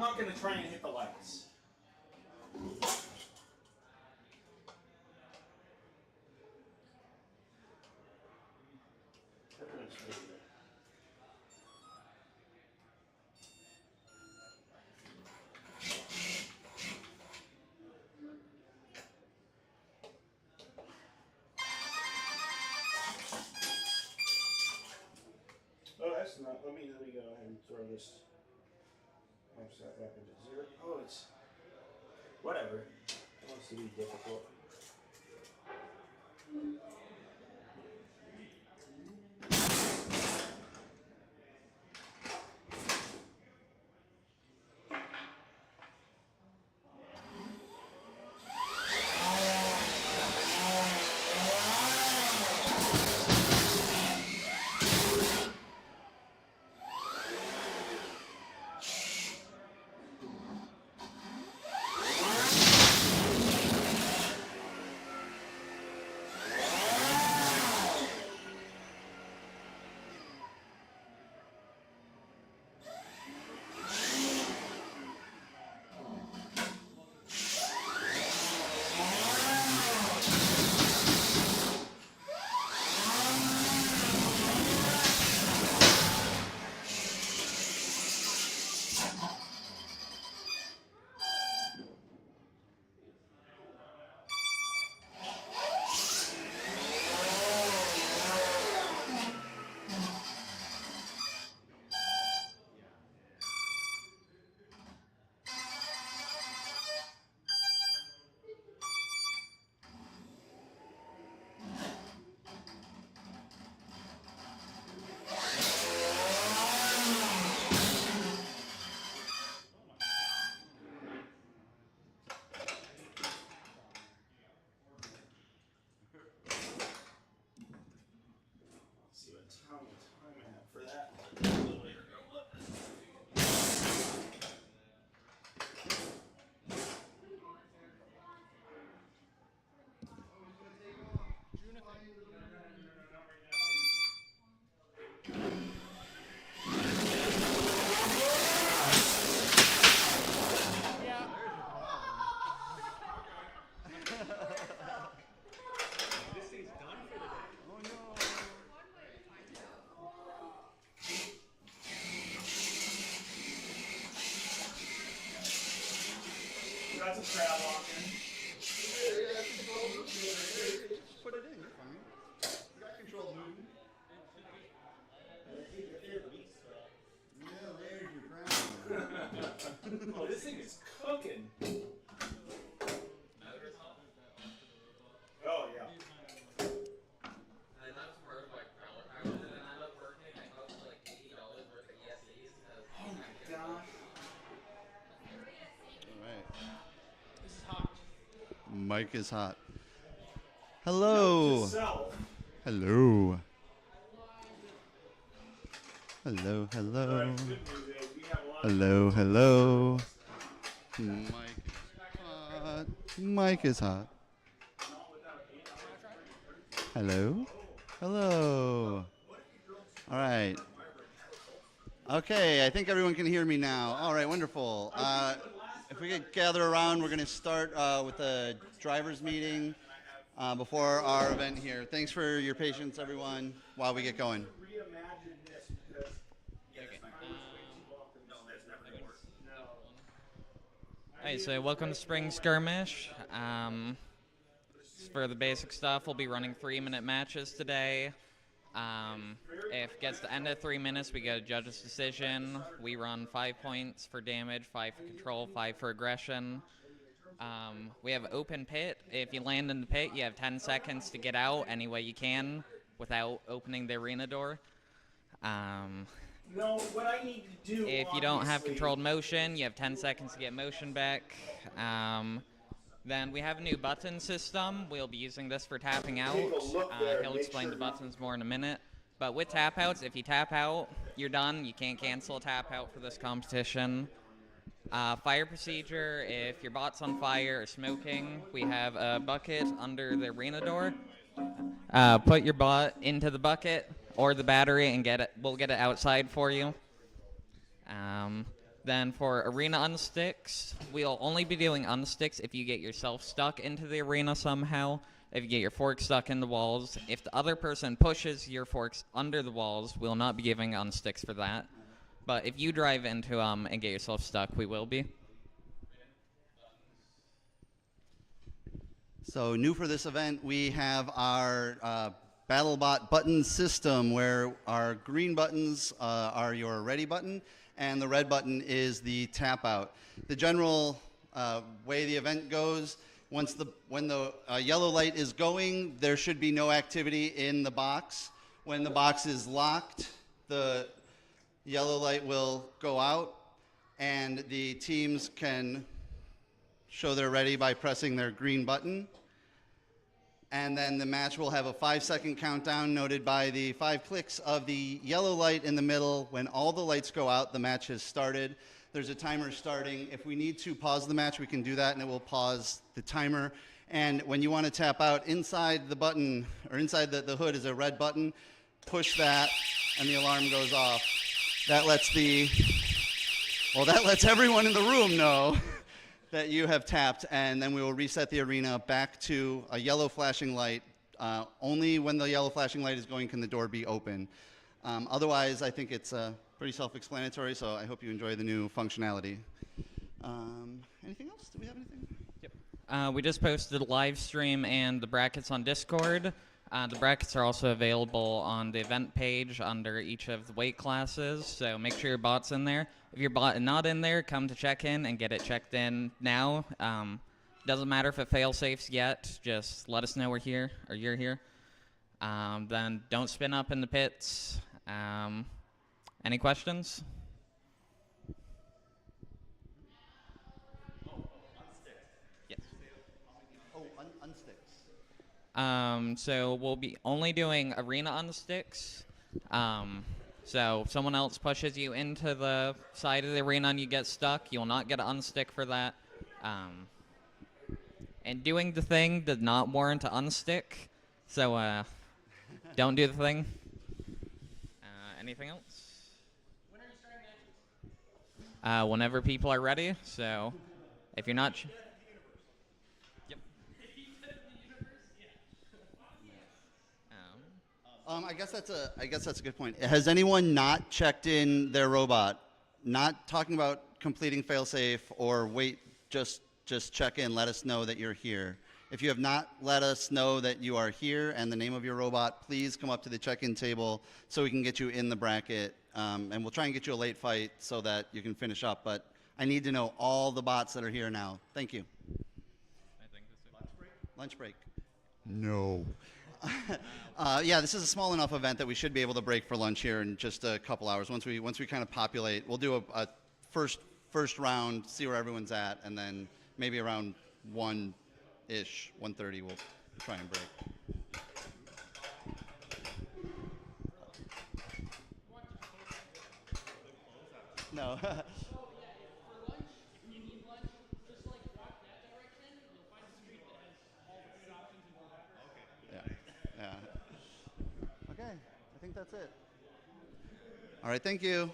not going to try and hit the lights. Oh, that's not. Let me go ahead and throw this. That back into 0. Oh, it's whatever. It wants to be difficult. That's a crab walking. Put it in, you're fine. You got control movement. Yeah, there's your crown. Oh, this thing is cooking. Oh, yeah. Oh, my gosh. Mike is hot. Hello. Hello. Hello, hello. Hello, hello. Mike is hot. Mike is hot. Hello. Hello. All right. Okay, I think everyone can hear me now. All right, wonderful. If we could gather around, we're going to start with the driver's meeting before our event here. Thanks for your patience, everyone, while we get going. Hey, so welcome to Spring Skirmish. For the basic stuff, we'll be running 3-minute matches today. If it gets to the end of 3 minutes, we get a judge's decision. We run 5 points for damage, 5 for control, 5 for aggression. We have open pit. If you land in the pit, you have 10 seconds to get out any way you can without opening the arena door. No, what I need to do. If you don't have controlled motion, you have 10 seconds to get motion back. Then we have a new button system. We'll be using this for tapping out. He'll explain the buttons more in a minute. But with tap outs, if you tap out, you're done. You can't cancel a tap out for this competition. Fire procedure, if your bot's on fire or smoking, we have a bucket under the arena door. Put your bot into the bucket or the battery and we'll get it outside for you. Then for arena unsticks, we'll only be doing unsticks if you get yourself stuck into the arena somehow, if you get your fork stuck in the walls. If the other person pushes your forks under the walls, we'll not be giving unsticks for that. But if you drive into them and get yourself stuck, we will be. So new for this event, we have our BattleBot button system where our green buttons are your ready button and the red button is the tap out. The general way the event goes, when the yellow light is going, there should be no activity in the box. When the box is locked, the yellow light will go out and the teams can show they're ready by pressing their green button. And then the match will have a 5-second countdown noted by the 5 clicks of the yellow light in the middle. When all the lights go out, the match has started. There's a timer starting. If we need to pause the match, we can do that, and it will pause the timer. And when you want to tap out, inside the button, or inside the hood is a red button. Push that, and the alarm goes off. That lets everyone in the room know that you have tapped, and then we will reset the arena back to a yellow flashing light. Only when the yellow flashing light is going can the door be open. Otherwise, I think it's pretty self-explanatory, so I hope you enjoy the new functionality. Anything else? Do we have anything? Yep. We just posted a live stream and the brackets on Discord. The brackets are also available on the event page under each of the weight classes, so make sure your bot's in there. If your bot is not in there, come to check in and get it checked in now. Doesn't matter if it fail-safes yet, just let us know we're here, or you're here. Then don't spin up in the pits. Any questions? Yes. Oh, unsticks. So we'll be only doing arena unsticks. So if someone else pushes you into the side of the arena and you get stuck, you'll not get an unstick for that. And doing the thing does not warrant an unstick, so don't do the thing. Anything else? When are you starting matches? Whenever people are ready, so if you're not... Yep. I guess that's a good point. Has anyone not checked in their robot? Not talking about completing failsafe or wait, just check in. Let us know that you're here. If you have not let us know that you are here and the name of your robot, please come up to the check-in table so we can get you in the bracket. And we'll try and get you a late fight so that you can finish up. But I need to know all the bots that are here now. Thank you. Lunch break? No. Yeah, this is a small enough event that we should be able to break for lunch here in just a couple hours. Once we kind of populate, we'll do a first round, see where everyone's at, and then maybe around 1-ish, 1:30, we'll try and break. No. Okay, I think that's it. All right, thank you.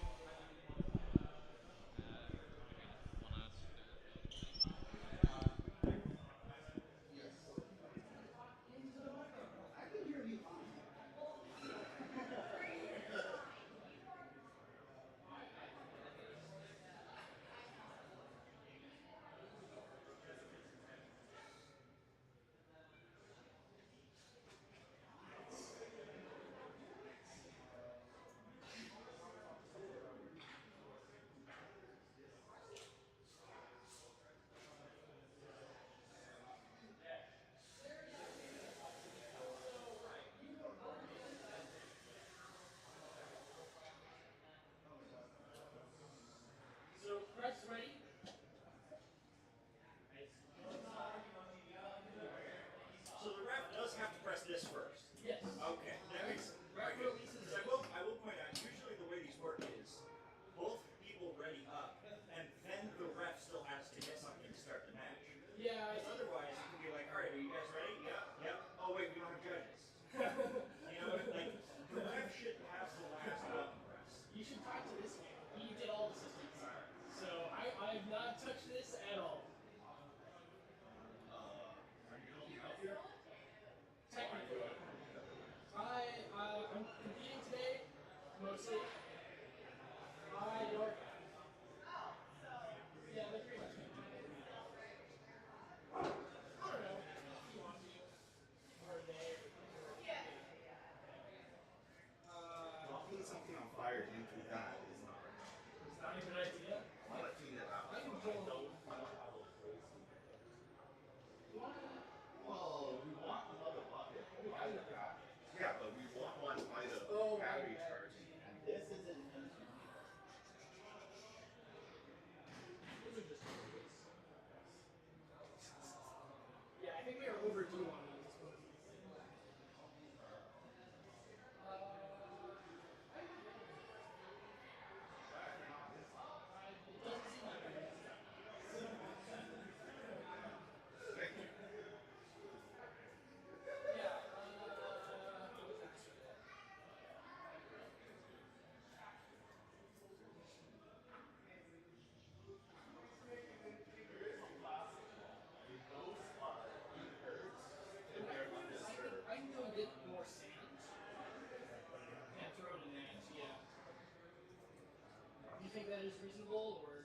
is reasonable, or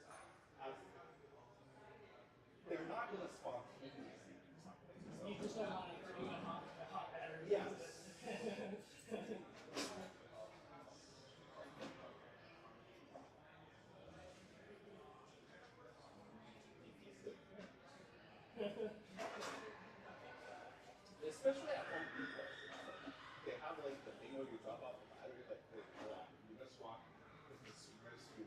They're not going to spontaneously do something. you just don't want to do a hot battery? Yes. Especially at home people. They have like the thing where you drop off the battery, like you just walk with the swingers who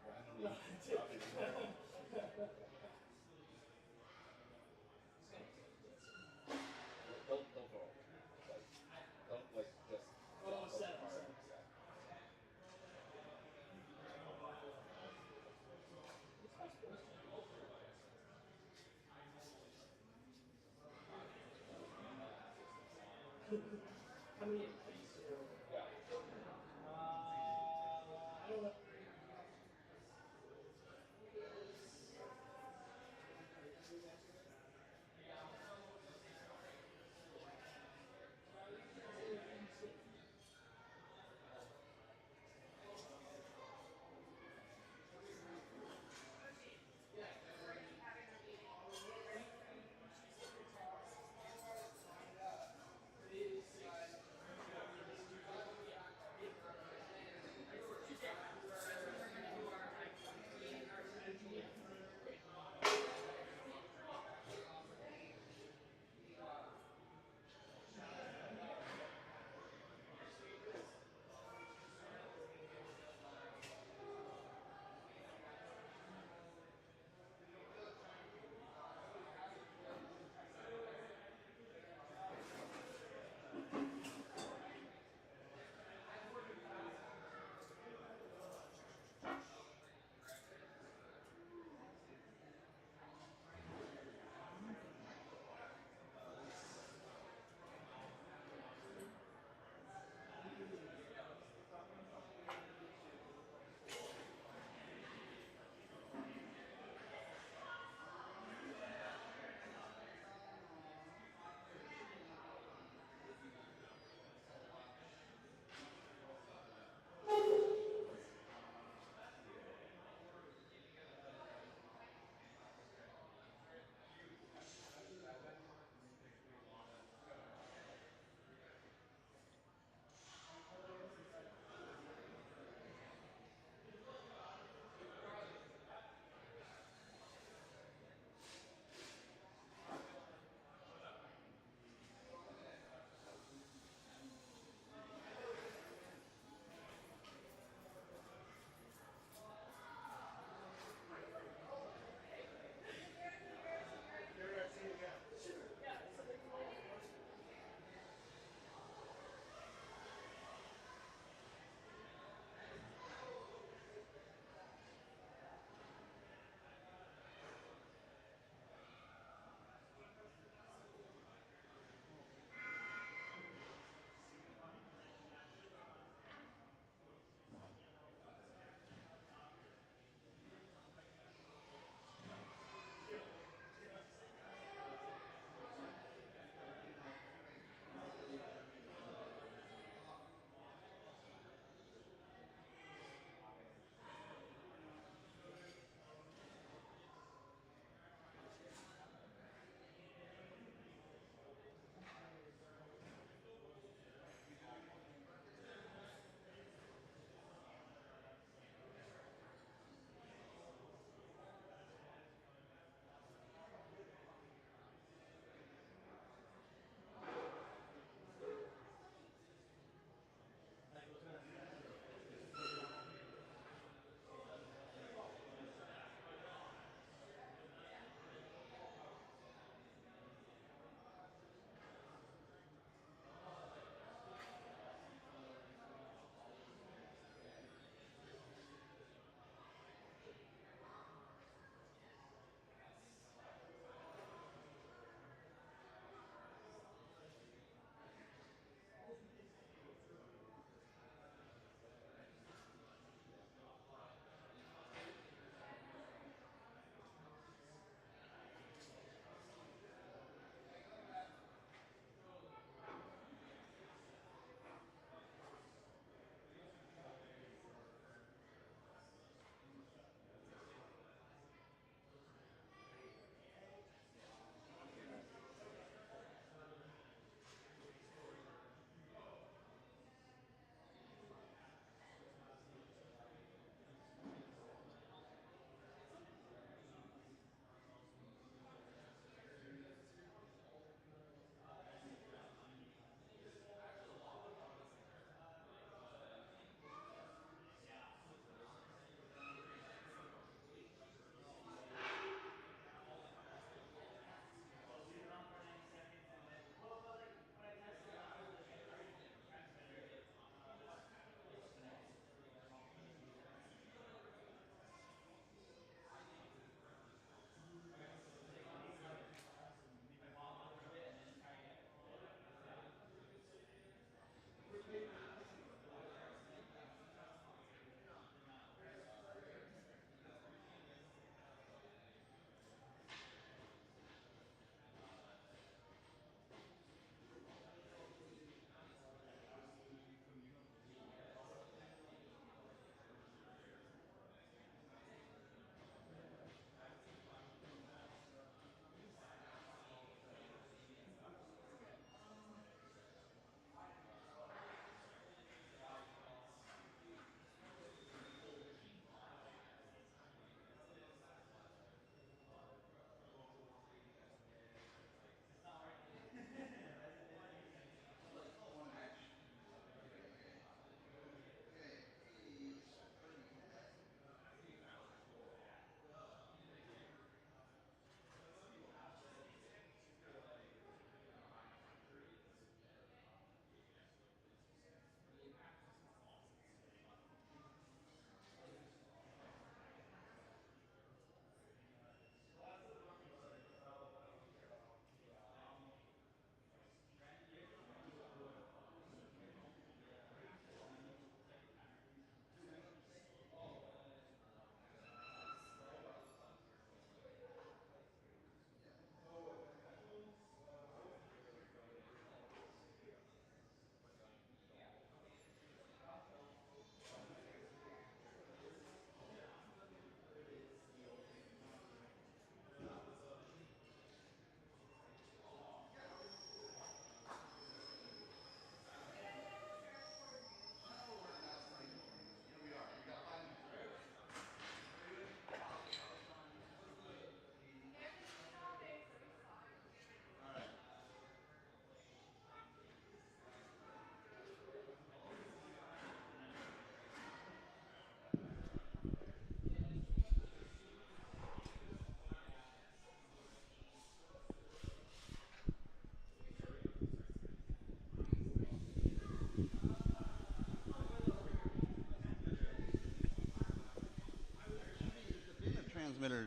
randomly drop it in there. Don't go. Like, don't like just. Oh, set. How many? Yeah. I don't know.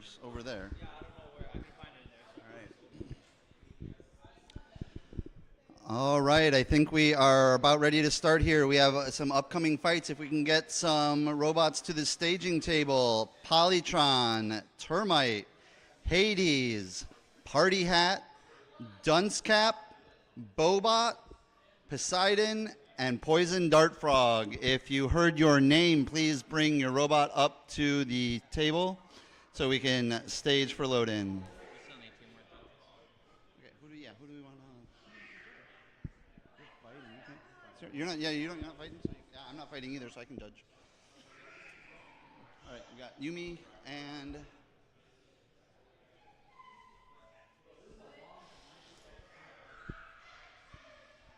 yours over there. Yeah, I don't know where I can find it in there. All right, I think we are about ready to start here. We have some upcoming fights. If we can get some robots to the staging table. Polytron, Termite, Hades, Party Hat, Dunce Cap, Bobot, Poseidon, and Poison Dart Frog. If you heard your name, please bring your robot up to the table so we can stage for load in. We still need 2 more judges. Okay, who do we want to? You're not. Yeah, you're not fighting. So yeah, I'm not fighting either, so I can judge. All right, we got Yumi and.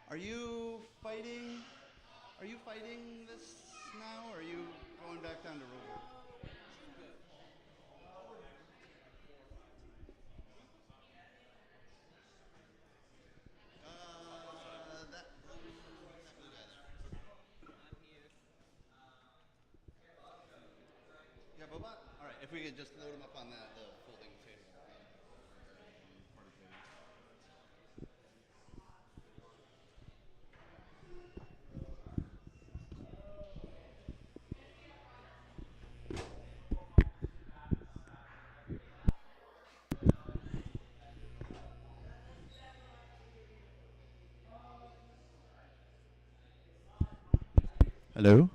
Are you fighting? Are you fighting this now, or are you going back down to rover? That blue guy there. I'm here. Yeah, Bobot? All right, if we could just load him up on the folding table. Hello?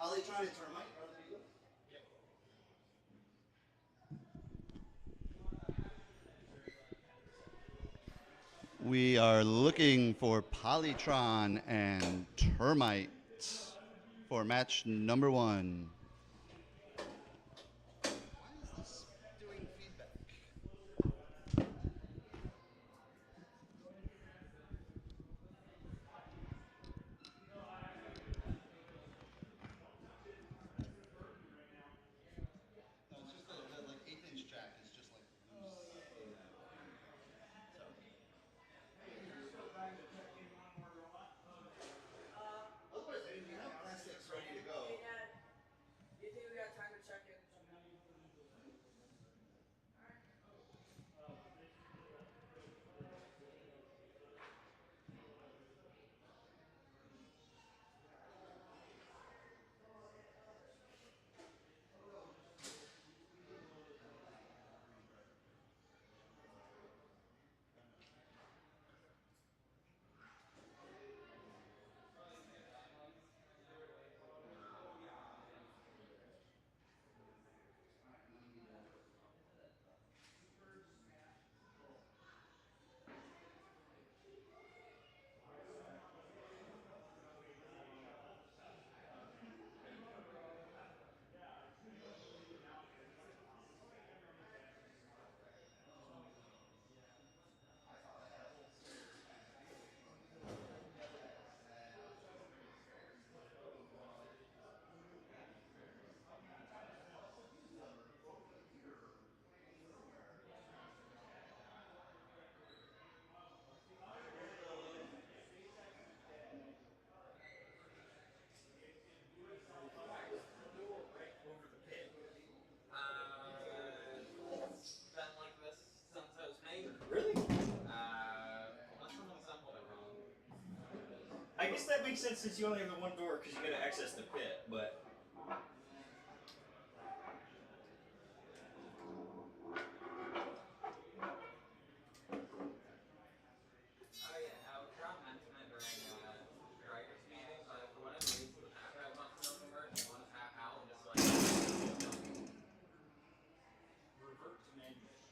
Polytron and Termite are the people? We are looking for Polytron and Termite for match number 1. Why is this doing feedback? No, it's just the like 1/8" jack is just like loose. So. Otherwise, I mean, we have plastics ready to go. guess that makes sense since you only have the one door because you gotta access the pit, but.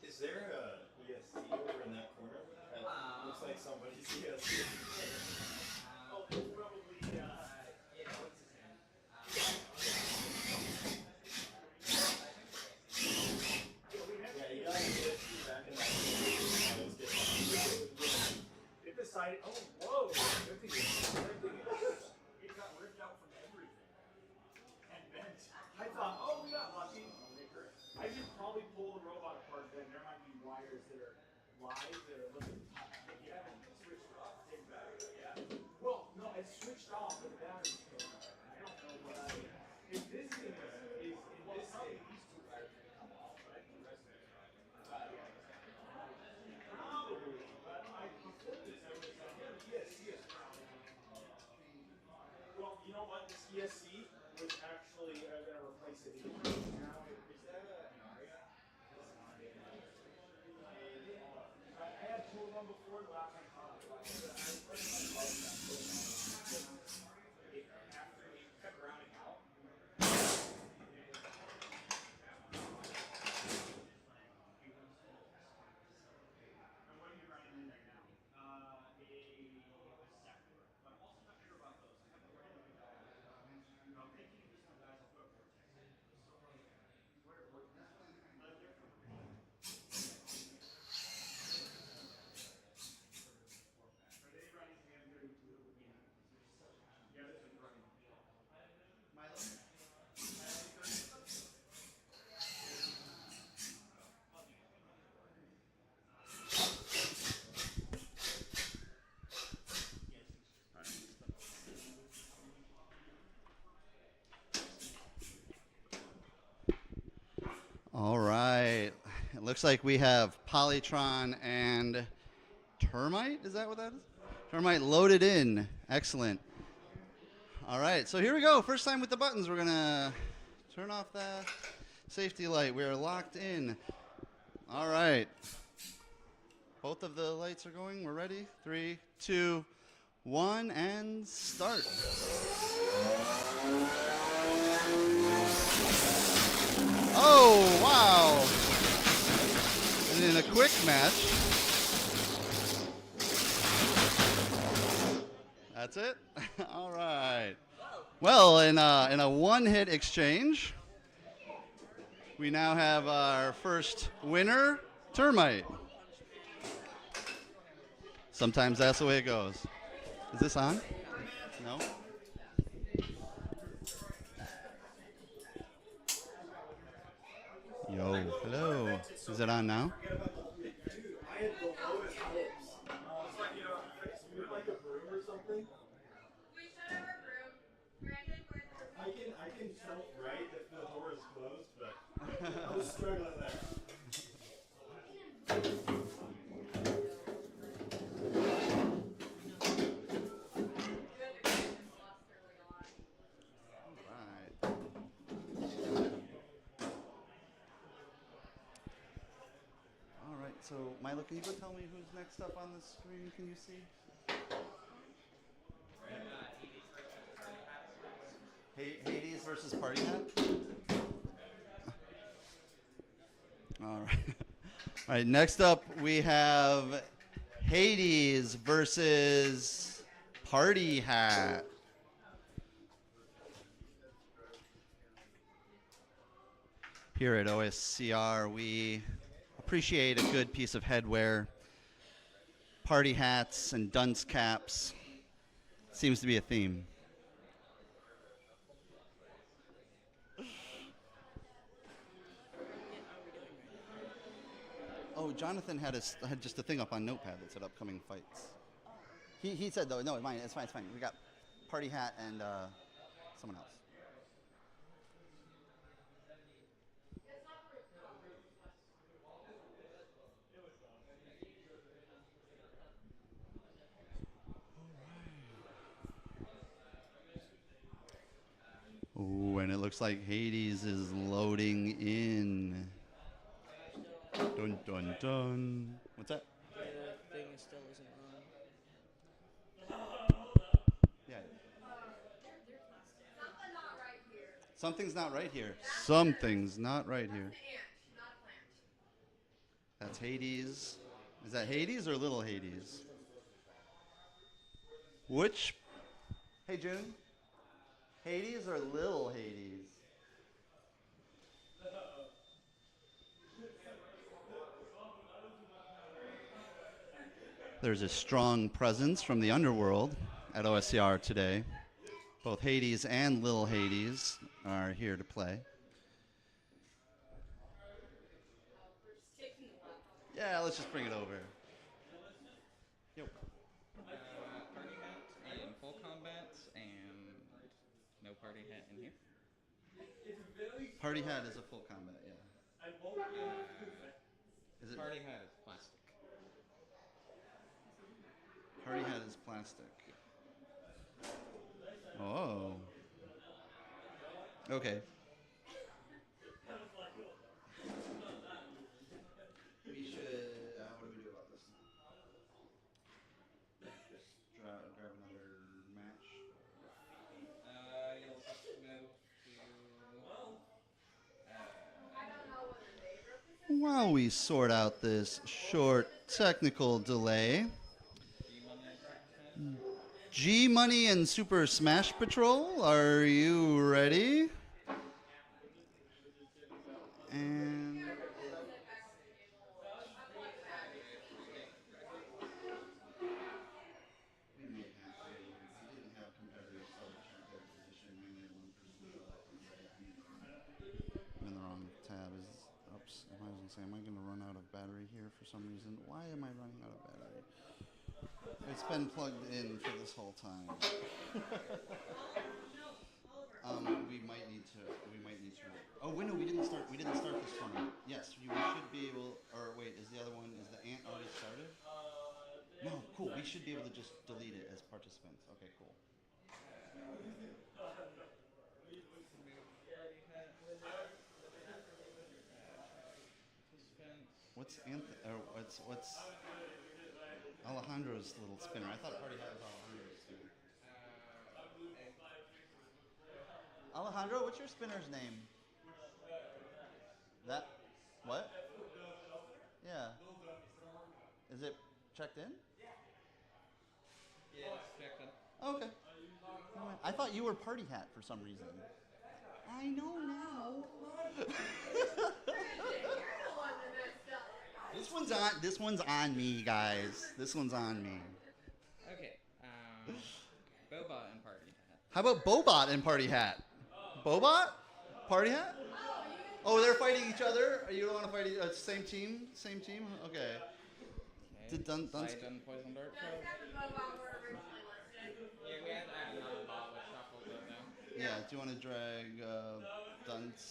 Is there a ESC over in that corner? That looks like somebody's ESC. Oh, it's probably, yeah, what's his name? Yeah, you got an ESC back in that corner. It decided, oh, whoa, good thing it got ripped out from everything. And bent. I thought, oh, we got lucky. I should probably pull the robot apart then. There might be wires that are live that are looking tough. You haven't switched off. Take battery, yeah. Well, no, it's switched off, but the battery's still on. I don't know what if this thing is in this state, these two wires are gonna come off, but I think the rest of it's probably, but before this, I was ESC is probably. Well, you know what? This ESC was actually gonna replace it. Now is that an Aria? I had two of them before. The last one caught it. After we kept rounding out. And what are you running in there now? A sector. But I'm also not sure about those. I haven't heard anything about that. I'm thinking of some guys will put vortex. Where vortex? Are they running M32? Yeah, this is running. All right. It looks like we have Polytron and Termite. Is that what that is? Termite loaded in. Excellent. All right. So here we go. First time with the buttons. We're going to turn off the safety light. We are locked in. All right. Both of the lights are going. We're ready. 3, 2, 1, and start. Oh, wow. And in a quick match. That's it? All right. Well, in a one-hit exchange, we now have our first winner, Termite. Sometimes that's the way it goes. Is this on? No? Yo, hello. Is it on now? I had the lowest hopes. It's like, you're like a broom or something. We should have a room. Brandon, where's the room? I can tilt right if the door is closed, but I was struggling there. So, Milo, can you go tell me who's next up on the screen? Can you see? Hades versus Party Hat? All right. All right, next up we have Hades versus Party Hat. Here at OSCR, we appreciate a good piece of headwear. Party hats and dunce caps seems to be a theme. Oh, Jonathan had just a thing up on Notepad that said upcoming fights. He said though, no, it's fine, it's fine. We got Party Hat and someone else. looks like Hades is loading in. Dun dun dun. What's that? The thing still isn't on. Yeah. Something not right here. Something's not right here. Something's not right here. An ant, not a plant. That's Hades. Is that Hades or Little Hades? Which? Hey, June. Hades or Little Hades? There's a strong presence from the underworld at OSCR today. Both Hades and Little Hades are here to play. Yeah, let's just bring it over. Yo. Party hat in full combat and no party hat in here. Party hat is a full combat, yeah. Is it? Party hat is plastic. Party hat is plastic. Oh. Okay. We should. What do we do about this? Just grab another match. You'll just move to. While we sort out this short technical delay, G Money and Super Smash Patrol, are you ready? And I'm in the wrong tab. Oops. I was gonna say, am I gonna run out of battery here for some reason? Why am I running out of battery? It's been plugged in for this whole time. We might need to. Oh wait, no, we didn't start this one. Yes, we should be able. Or wait, is the other one? Is the ant already started? No, cool. We should be able to just delete it as participants. Okay, cool. What's Alejandro's little spinner? I thought Party Hat was Alejandro's spinner. Alejandro, what's your spinner's name? That? What? Yeah. Is it checked in? Yeah, it's checked in. Oh, okay. I thought you were Party Hat for some reason. I know now. This one's on me, guys. This one's on me. Okay. Bobot and party hat. How about Bobot and Party Hat? Bobot? Party Hat? Oh, they're fighting each other? You don't want to fight same team? Same team? Okay. Did Dunce... Poison Dart Probe. Yeah, we had another bot with shuffle though. Yeah, do you want to drag Dunce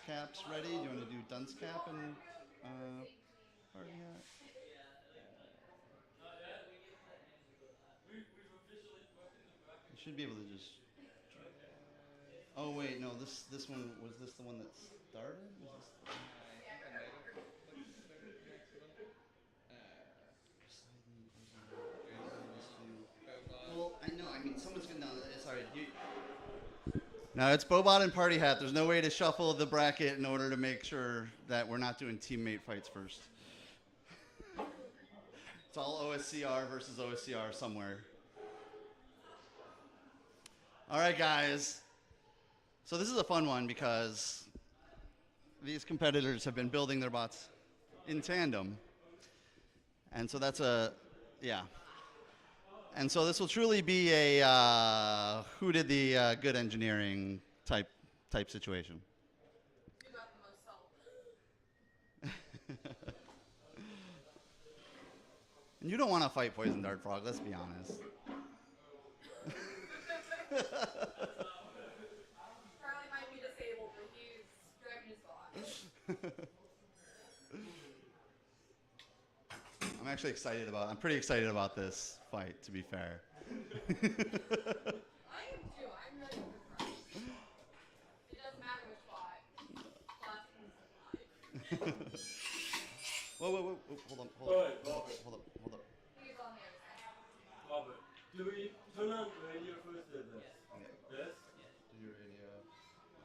Caps ready? Do you want to do Dunce Cap and Party Hat? You should be able to just... Oh wait, no, this one, was this the one that started? Was this... Well, I know, someone's gonna... Sorry, No, it's Bobot and Party Hat. There's no way to shuffle the bracket in order to make sure that we're not doing teammate fights first. It's all OSCR versus OSCR somewhere. All right, guys. So this is a fun one because these competitors have been building their bots in tandem. And so that's yeah. And so this will truly be a who did the good engineering type situation. You got the most help. And you don't want to fight Poison Dart Frog, let's be honest. Charlie might be disabled, but he's driving his box. I'm pretty excited about this fight, to be fair. I am too. I'm ready for Christ. It doesn't matter Whoa, whoa, whoa, whoa, hold on, hold Oh, on, wait, hold Robert. up, hold up, hold up. He's on the other side. Robert, do we turn on the radio first or this? This? Do your radio.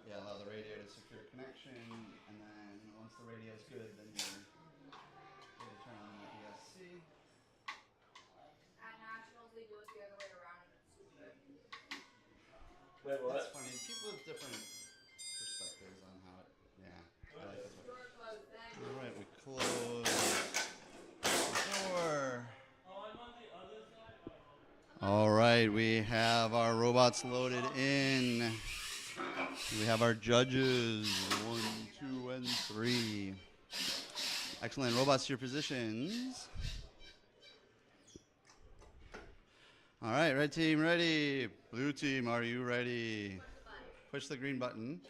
Yeah, allow the radio to secure connection, and then once the radio's good, then you're going to turn on the ESC. At nationals, they do it the other way around, and it's stupid. Wait, what? That's funny. People have different perspectives on how it. Yeah, I like this one. Door closed, then. All right, we close the door. Oh, I'm on the other side? All right, we have our robots loaded in. We have our judges, 1, 2, and 3. Excellent. Robots to your positions. All right, red team ready. Blue team, are you ready? Push the green button,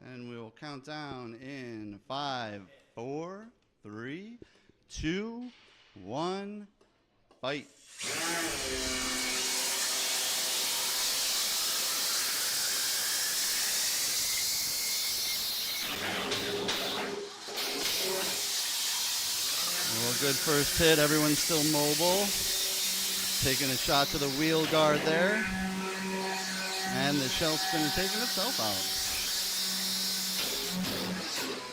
and we will count down in 5, 4, 3, 2, 1, fight. Well, good first hit. Everyone's still mobile. Taking a shot to the wheel guard there. And the shell spinner taking itself out.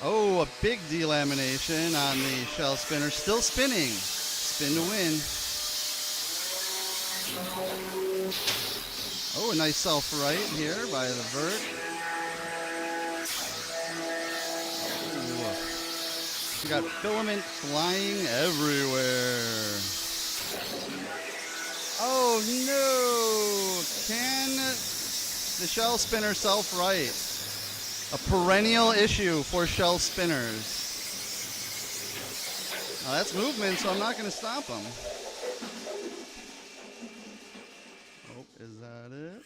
Oh, a big delamination on the shell spinner. Still spinning. Spin to win. Oh, a nice self-right here by the vert. We got filament flying everywhere. Oh no! Can the shell spinner self-right? A perennial issue for shell spinners. Now that's movement, so I'm not going to stop them. Oh, is that it?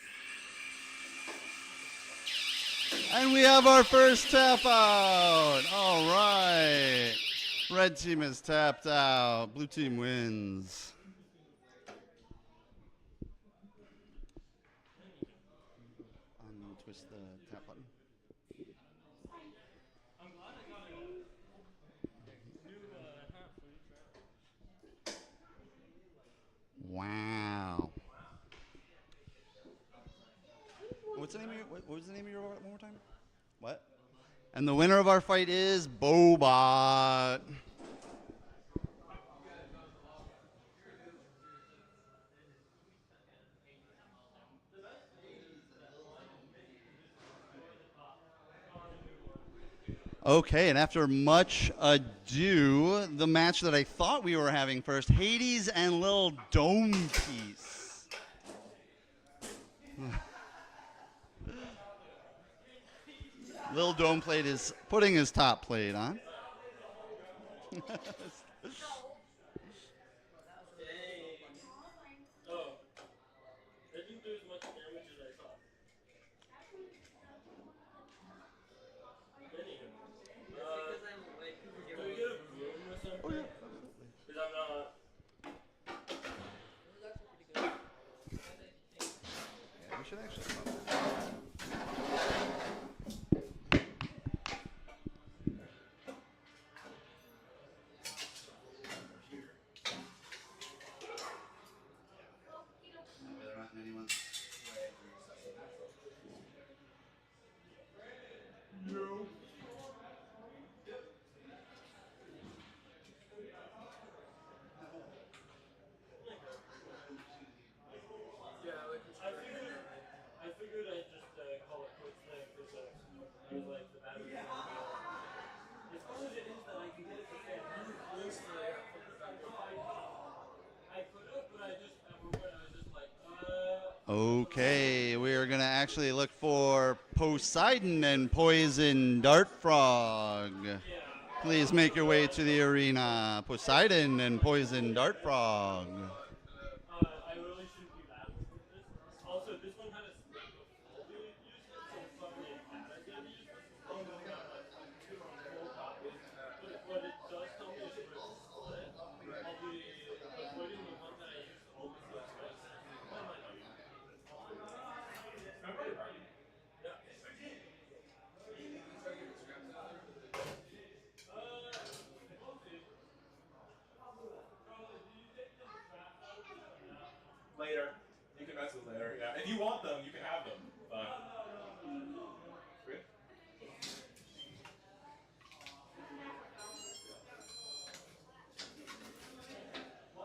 And we have our first tap out. All right. Red team is tapped out. Blue team wins. Twist the tap button. Wow. What's the name of your, what was the name of your robot one more time? What? And the winner of our fight is Bobot. Okay, and after much ado, the match that I thought we were having first, Hades and Lil Dome Piece. Lil Dome Plate is putting his top plate on. Oh. I didn't do as much damage as I thought. Do we get a broom or something? Oh, yeah, absolutely. Because I'm not. Yeah, we should actually come up. They're not in anyone's way. No. I figured I'd just call it quits there because I was like the battery. As far as it is that I can get it to stay I could have, but I just at one point I was just like, Okay, we are going to actually look for Poseidon and Poison Dart Frog. Please make your way to the arena. Poseidon and Poison Dart Frog. I really shouldn't be that with this. Also, this one had a split before we used it, so it's probably a bad idea to use this. Oh no, not like full copy. But what it does tell me is where it's split. I'll be avoiding the one that I used always the other way. That might not be bad. Yeah. Later. You can mess with later, yeah. If you want them, you can have them. But good.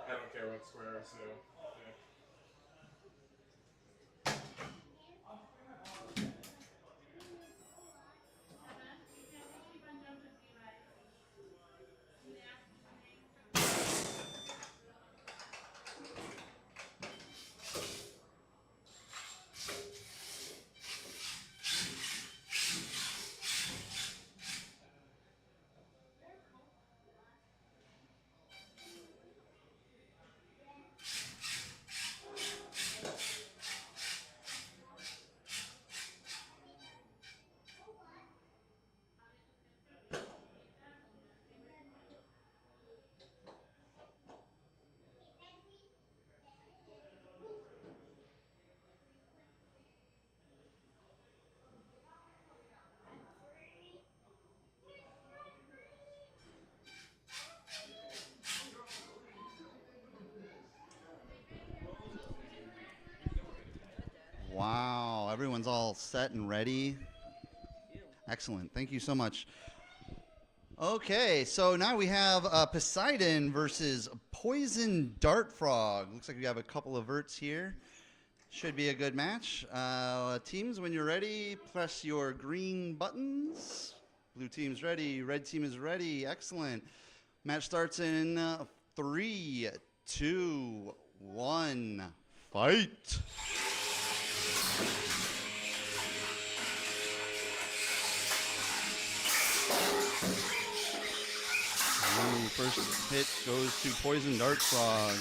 I don't care what square, so yeah. Wow, everyone's all set and ready. Excellent. Thank you so much. Okay, so now we have Poseidon versus Poison Dart Frog. Looks like we have a couple of verts here. Should be a good match. Teams, when you're ready, press your green buttons. Blue team's ready. Red team is ready. Excellent. Match starts in 3, 2, 1. Fight. Ooh, first hit goes to Poison Dart Frog.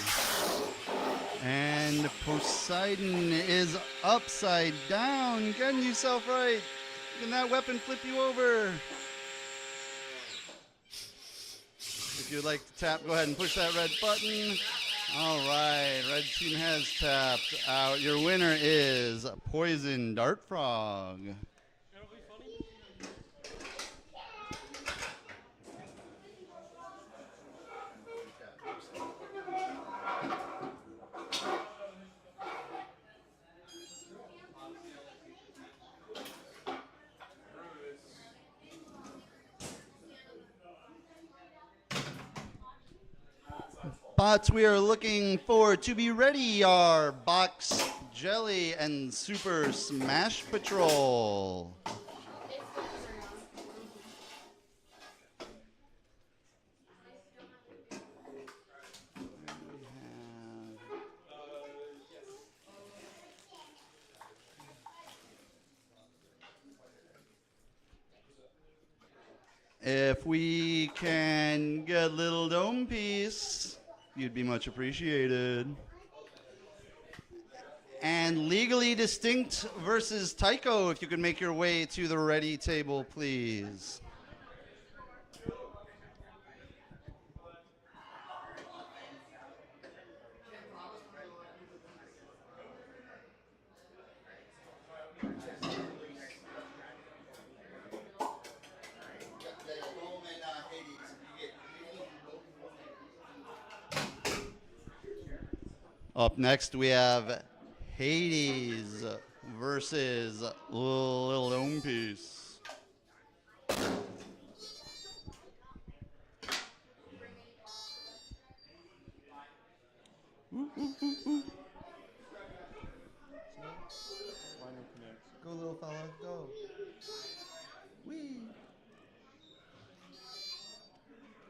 And Poseidon is upside down. Getting yourself right. Can that weapon flip you over? If you'd like to tap, go ahead and push that red button. All right, red team has tapped out. Your winner is Poison Dart Frog. Bots we are looking for to be ready are Box, Jelly, and Super Smash Patrol. If we can get a little dome piece, you'd be much appreciated. And Legally Distinct versus Tycho, if you could make your way to the ready table, please. Up next, we have Hades versus Little Dome Piece. Go, little fella, go. Whee!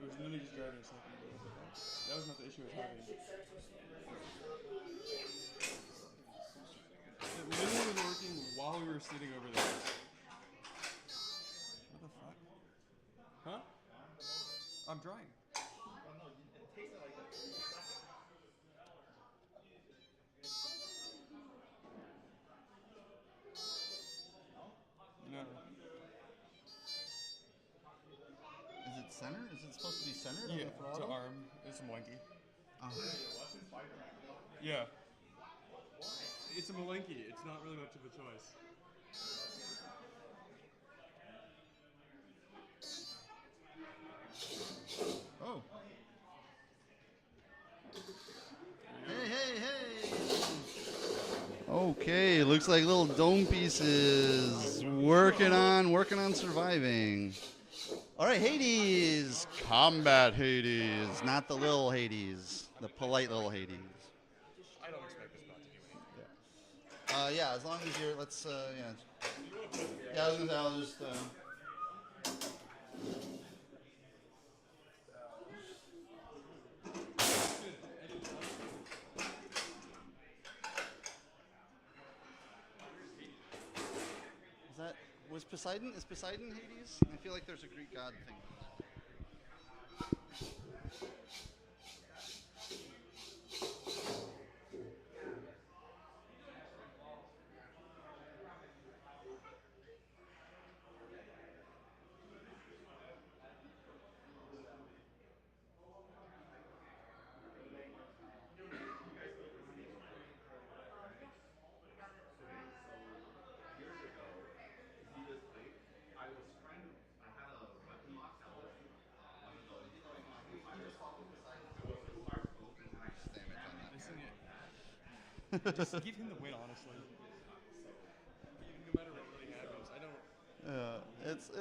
It was literally just driving a second ago. That was not the issue I was having. It literally was working while we were sitting over there. What the fuck? Huh? I'm drying. No. Is it centered? Is it supposed to be centered? Yeah, on the to throttle? arm. It's Malenki. Oh. Yeah. It's a Malenki. It's not really much of a choice. Oh. Hey, hey, hey! Okay, looks like little dome pieces working on surviving. All right, Hades, combat Hades, not the little Hades, the polite little Hades. I don't expect this bot to do anything. Yeah, as long as you're, let's, yeah. Yeah, I was gonna say, I'll just, is Poseidon Hades? I feel like there's a Greek god thing. Just give him the win, honestly. No matter what really happens, I don't. It's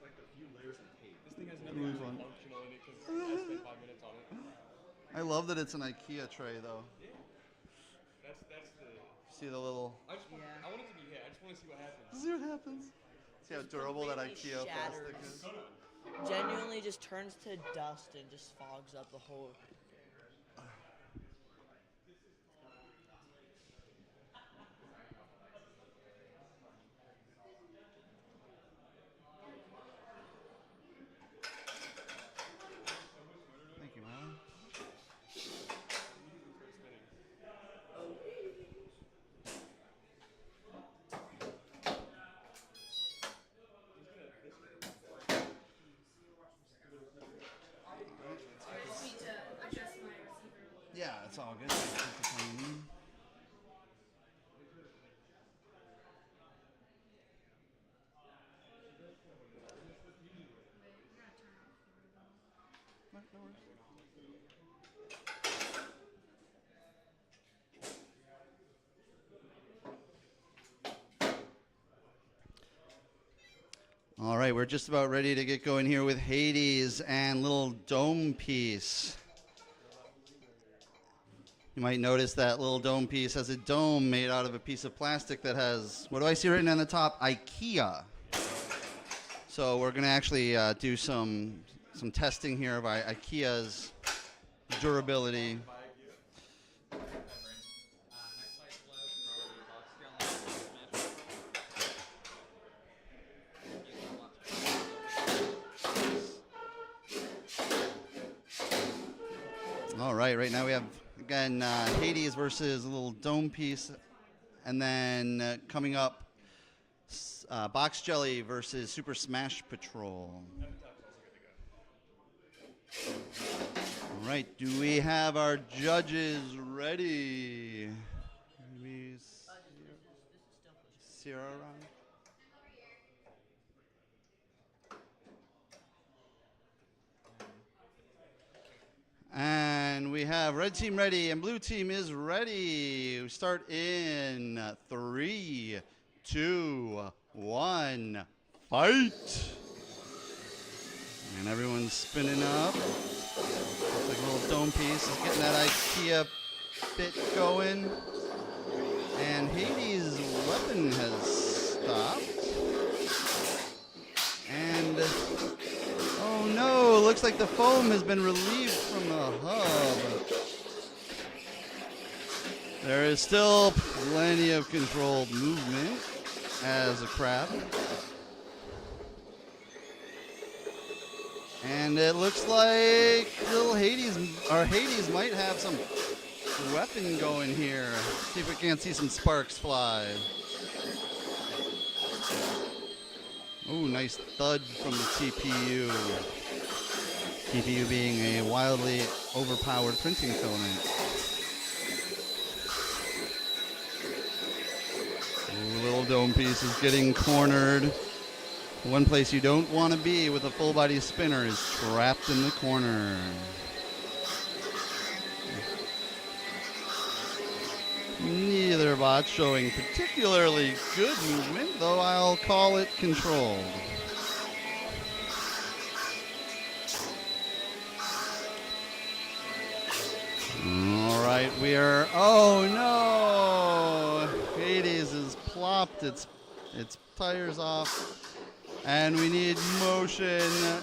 Like a few layers of tape. This thing has nothing really functional in it because I spent 5 minutes on it. I love that it's an IKEA tray though. Yeah. That's the. See the little. I want it to be hit. I just want to see what happens. See what happens. See how durable that IKEA plastic is. Genuinely just turns to dust and just fogs up the whole. Thank you, man. I just need to adjust my receiver. Yeah, it's all good. All right, we're just about ready to get going here with Hades and little dome piece. You might notice that little dome piece has a dome made out of a piece of plastic that has, what do I see written on the top? IKEA. So we're going to actually do some testing here of IKEA's durability. All right, right now we have, again, Hades versus a little dome piece. And then coming up, Box Jelly versus Super Smash Patrol. All right, do we have our judges ready? Sierra around? And we have red team ready and blue team is ready. We start in 3, 2, 1, fight. And everyone's spinning up. Looks like a little dome piece is getting that IKEA bit going. And Hades' weapon has stopped. And oh no, looks like the foam has been relieved from the hub. There is still plenty of controlled movement as a crab. And it looks like little Hades might have some weapon going here. See if we can't see some sparks fly. Ooh, nice thud from the TPU. TPU being a wildly overpowered printing filament. Ooh, little dome piece is getting cornered. One place you don't want to be with a full body spinner is trapped in the corner. Neither bot showing particularly good movement, though I'll call it controlled. All right, we are. Oh no! Hades has plopped its tires off, and we need motion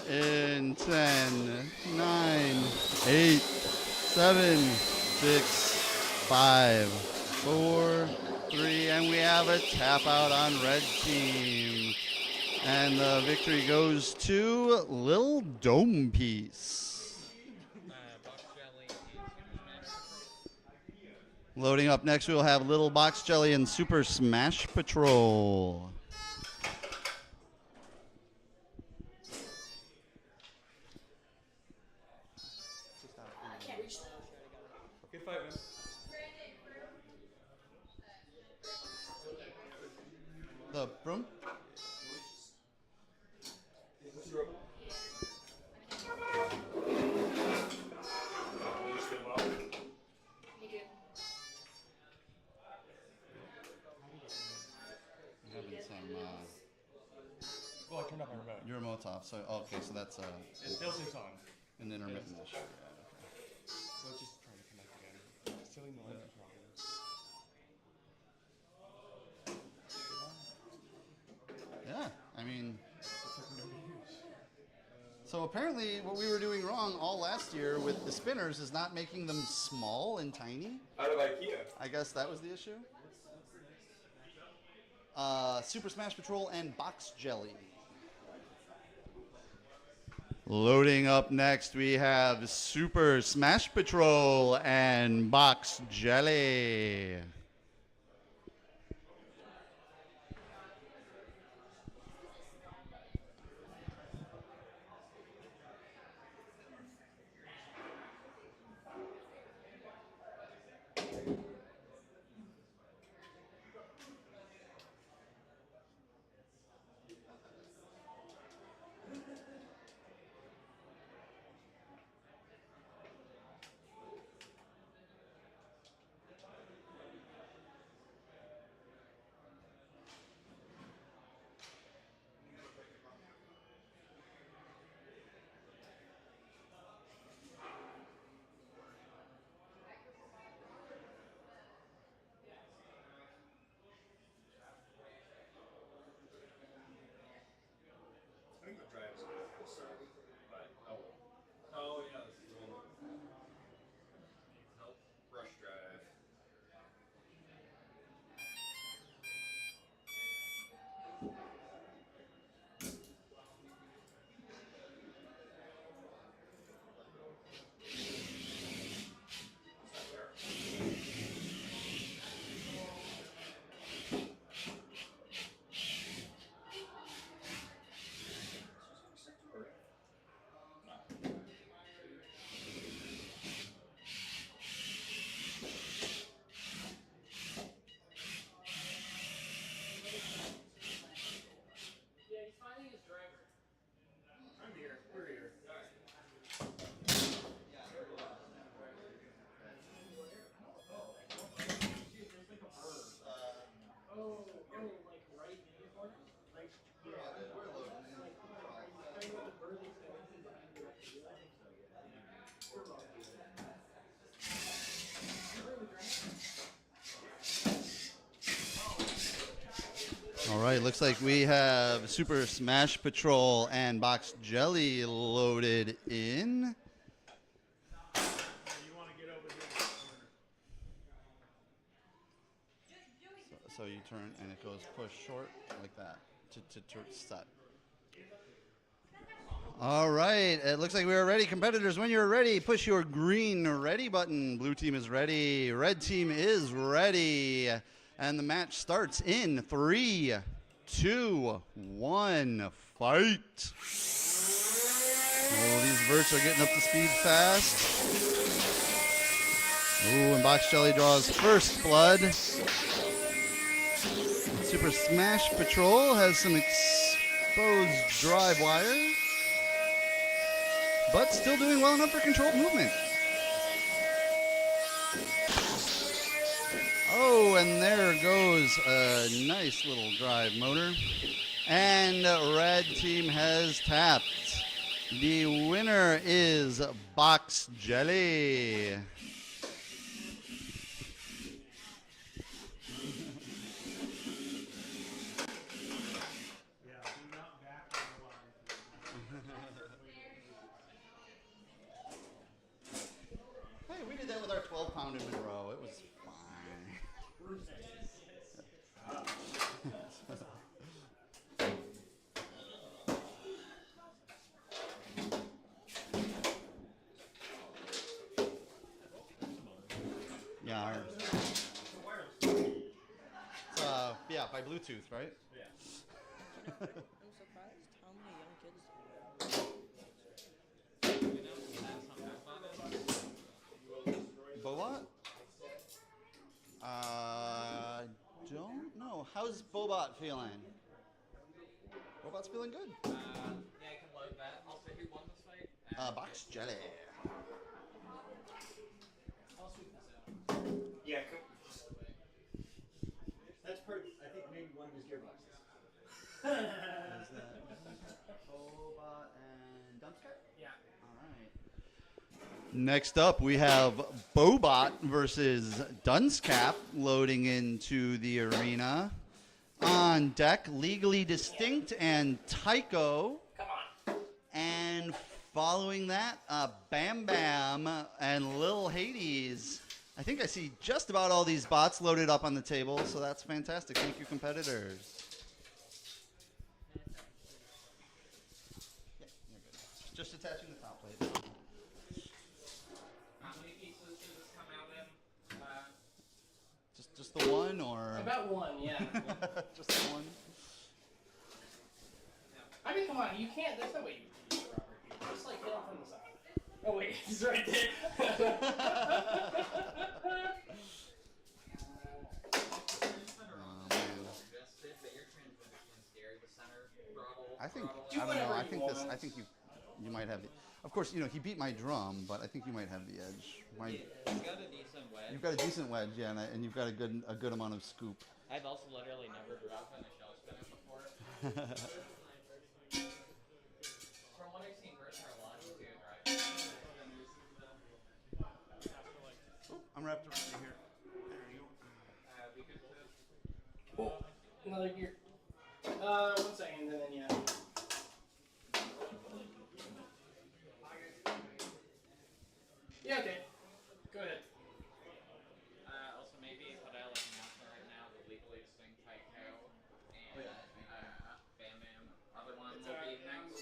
in 10, 9, 8, 7, 6, 5, 4, 3, and we have a tap out on red team. And the victory goes to Lil Dome Piece. Loading up next, we'll have Little Box Jelly and Super Smash Patrol. Good fight, man. The broom? Well, I turned off my remote. Your remote's off, so okay, so that's It still syncs on. an intermittent issue. Let's just try to connect again. Silly Melinda problem. Yeah, I mean, so apparently what we were doing wrong all last year with the spinners is not making them small and tiny. Out of IKEA. I guess that was the issue. Super Smash Patrol and Box Jelly. Loading up next, we have Super Smash Patrol and Box Jelly. I think the drive's good. But, oh yeah, this is the one that needs help. Brush drive. Yeah, he's finding his driver. I'm here. We're here. Oh, like right in the corner? Like, yeah. Like, I know the bird is going to behind the right wheel. I think so, yeah. We're about to do that. All right, looks like we have Super Smash Patrol and Box Jelly loaded in. You want to get over here to the corner. So you turn and it goes push short like that to set. All right, it looks like we are ready. Competitors, when you're ready, push your green ready button. Blue team is ready. Red team is ready. And the match starts in 3, 2, 1, fight. Oh, these verts are getting up to speed fast. Ooh, and Box Jelly draws first blood. Super Smash Patrol has some exposed drive wire, but still doing well enough for controlled movement. Oh, and there goes a nice little drive motor. And red team has tapped. The winner is Box Jelly. Hey, we did that with our 12-pound in Monroe. It was fine. Yeah. It's, yeah, by Bluetooth, right? I'm surprised how many young kids. Bobot? Don't know. How's Bobot feeling? Bobot's feeling good. Yeah, I can load that. Also, who won this fight? Box Jelly. Yeah, that's part. I think maybe one of his gearboxes. Is that Bobot and Dumpster? Yeah. All right. Next up, we have Bobot versus Dunscap loading into the arena. On deck, Legally Distinct and Tycho. Come on. And following that, Bam Bam and Lil Hades. I think I see just about all these bots loaded up on the table, so that's fantastic. Thank you, competitors. Yeah, you're good. Just attaching the top plate. How many pieces does this come out in? Just the one, or About one, yeah. just the one? I mean, come on, you can't. There's no way you can do Robert here. Just like hit him from the side. Oh wait, he's right there. I think I don't know. I think you might have the. Of course, he beat my drum, but I think you might have the edge. He's got a decent wedge. You've got a decent wedge, yeah, and you've got a good amount of scoop. I've also literally never dropped in a shell spinner before. From what I've seen, birds are a lot easier to drive. I'm wrapped around you here. There you go. We could put Oh, another gear. 1 second, and then yeah. Yeah, okay. Go ahead. also maybe put out like an announcement right now, the Legally Distinct Tycho and Bam Bam. Other one will be next.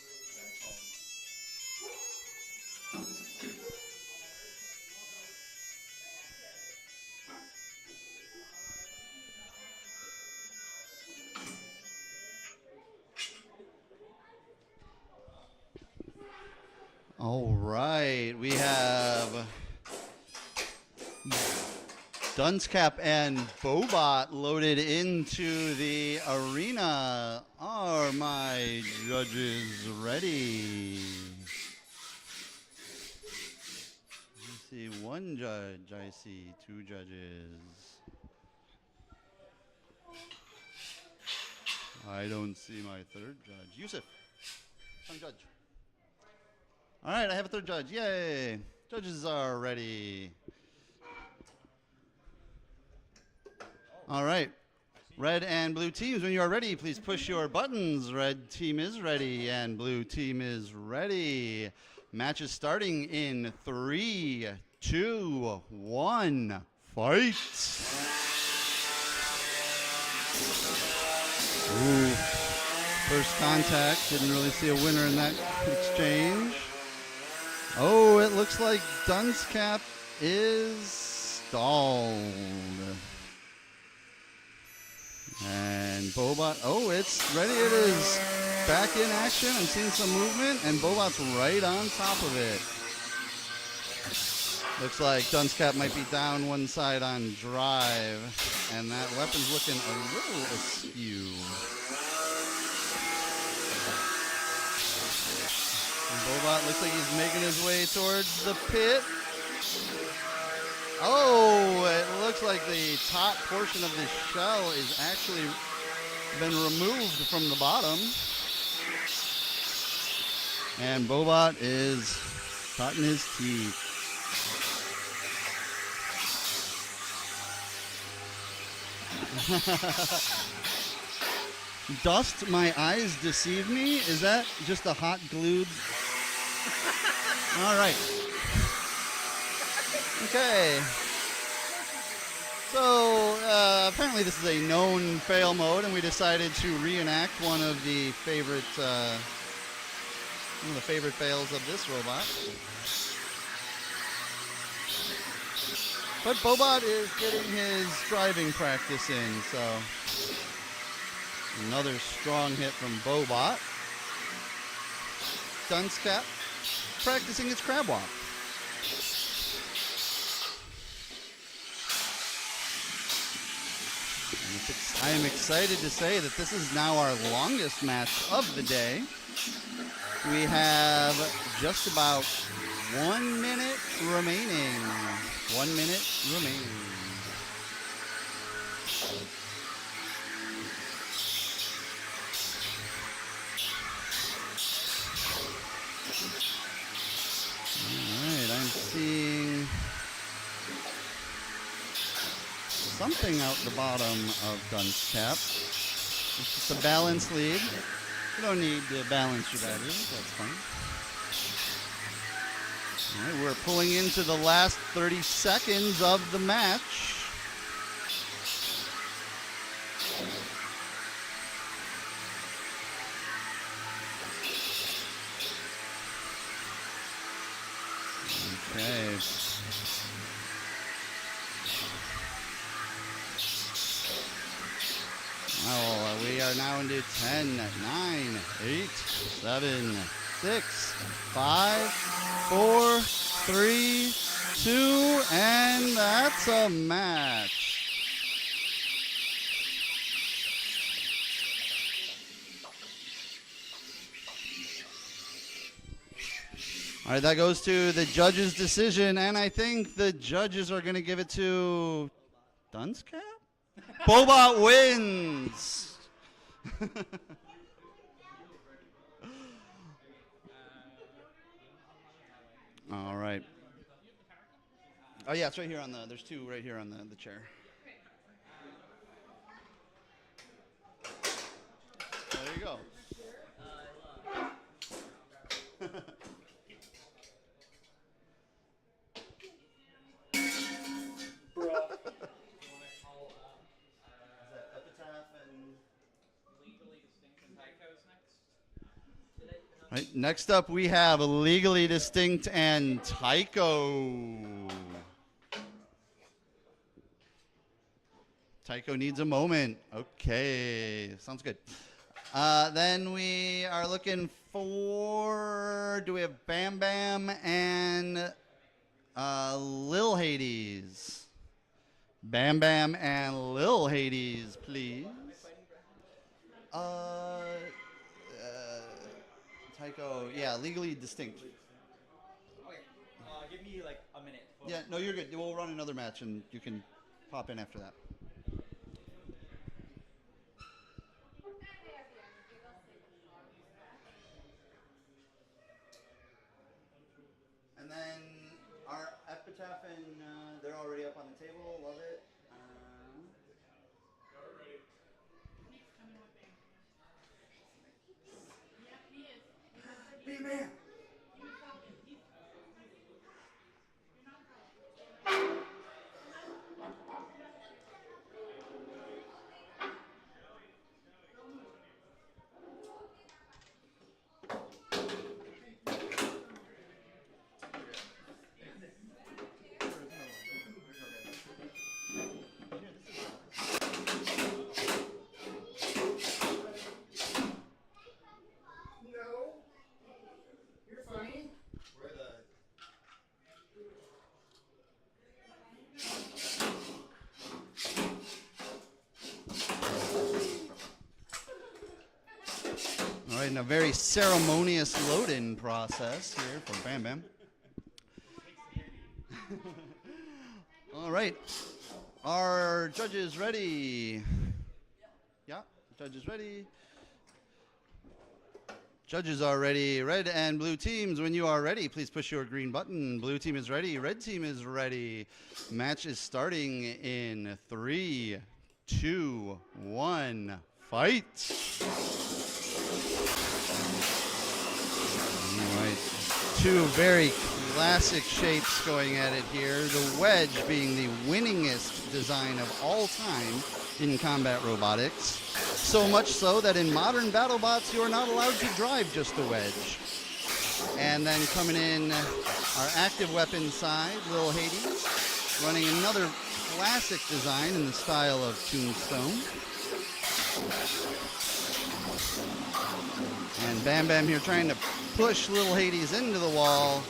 All right, we have Dunscap and Bobot loaded into the arena. Are my judges ready? I see one judge. I see two judges. I don't see my third judge. Yusuf, come judge. All right, I have a third judge. Yay! Judges are ready. All right. Red and blue teams, when you are ready, please push your buttons. Red team is ready and blue team is ready. Match is starting in 3, 2, 1. Fight! Ooh. First contact. Didn't really see a winner in that exchange. Oh, it looks like Dunscap is stalled. And Bobot, oh, it's ready. It is back in action. I'm seeing some movement, and Bobot's right on top of it. Looks like Dunscap might be down one side on drive, and that weapon's looking a little askew. And Bobot looks like he's making his way towards the pit. Oh, it looks like the top portion of this shell is actually been removed from the bottom. And Bobot is cutting his teeth. Dust, my eyes deceive me? Is that just a hot glued? All right. Okay. So apparently this is a known fail mode, and we decided to reenact one of the favorite fails of this robot. But Bobot is getting his driving practice in, so another strong hit from Bobot. Dunce Cap practicing his crab walk. I am excited to say that this is now our longest match of the day. We have just about 1 minute remaining. 1 minute remaining. All right, I'm seeing something out the bottom of Dunce Cap. It's just a balance lead. You don't need to balance your batteries, that's fine. All right, we're pulling into the last 30 seconds of the match. Okay. Oh, we are now into 10, 9, 8, 7, 6, 5, 4, 3, 2, and that's a match. All right, that goes to the judge's decision, and I think the judges are going to give it to Dunce Cap? Bobot wins. All right. Oh yeah, it's right here on the. There's two right here on the chair. There you go. Right, next up, we have Legally Distinct and Tycho. Tycho needs a moment. Okay, sounds good. Then we are looking for, do we have Bam Bam and Lil Hades? Bam Bam and Lil Hades, please. Tycho, yeah, Legally Distinct. Okay, give me like a minute. Yeah, no, you're good. We'll run another match and you can pop in after that. And then our epitaph, and they're already up on the table. Love it. B-Man. All right, and a very ceremonious load-in process here for Bam Bam. All right. Are judges ready? Yeah, judges ready. Judges are ready. Red and blue teams, when you are ready, please push your green button. Blue team is ready. Red team is ready. Match is starting in 3, 2, 1. Fight. All right. Two very classic shapes going at it here. The wedge being the winningest design of all time in combat robotics. So much so that in modern BattleBots you are not allowed to drive just the wedge. And then coming in our active weapon side, Lil Hades, running another classic design in the style of Tombstone. And Bam Bam here trying to push Lil Hades into the wall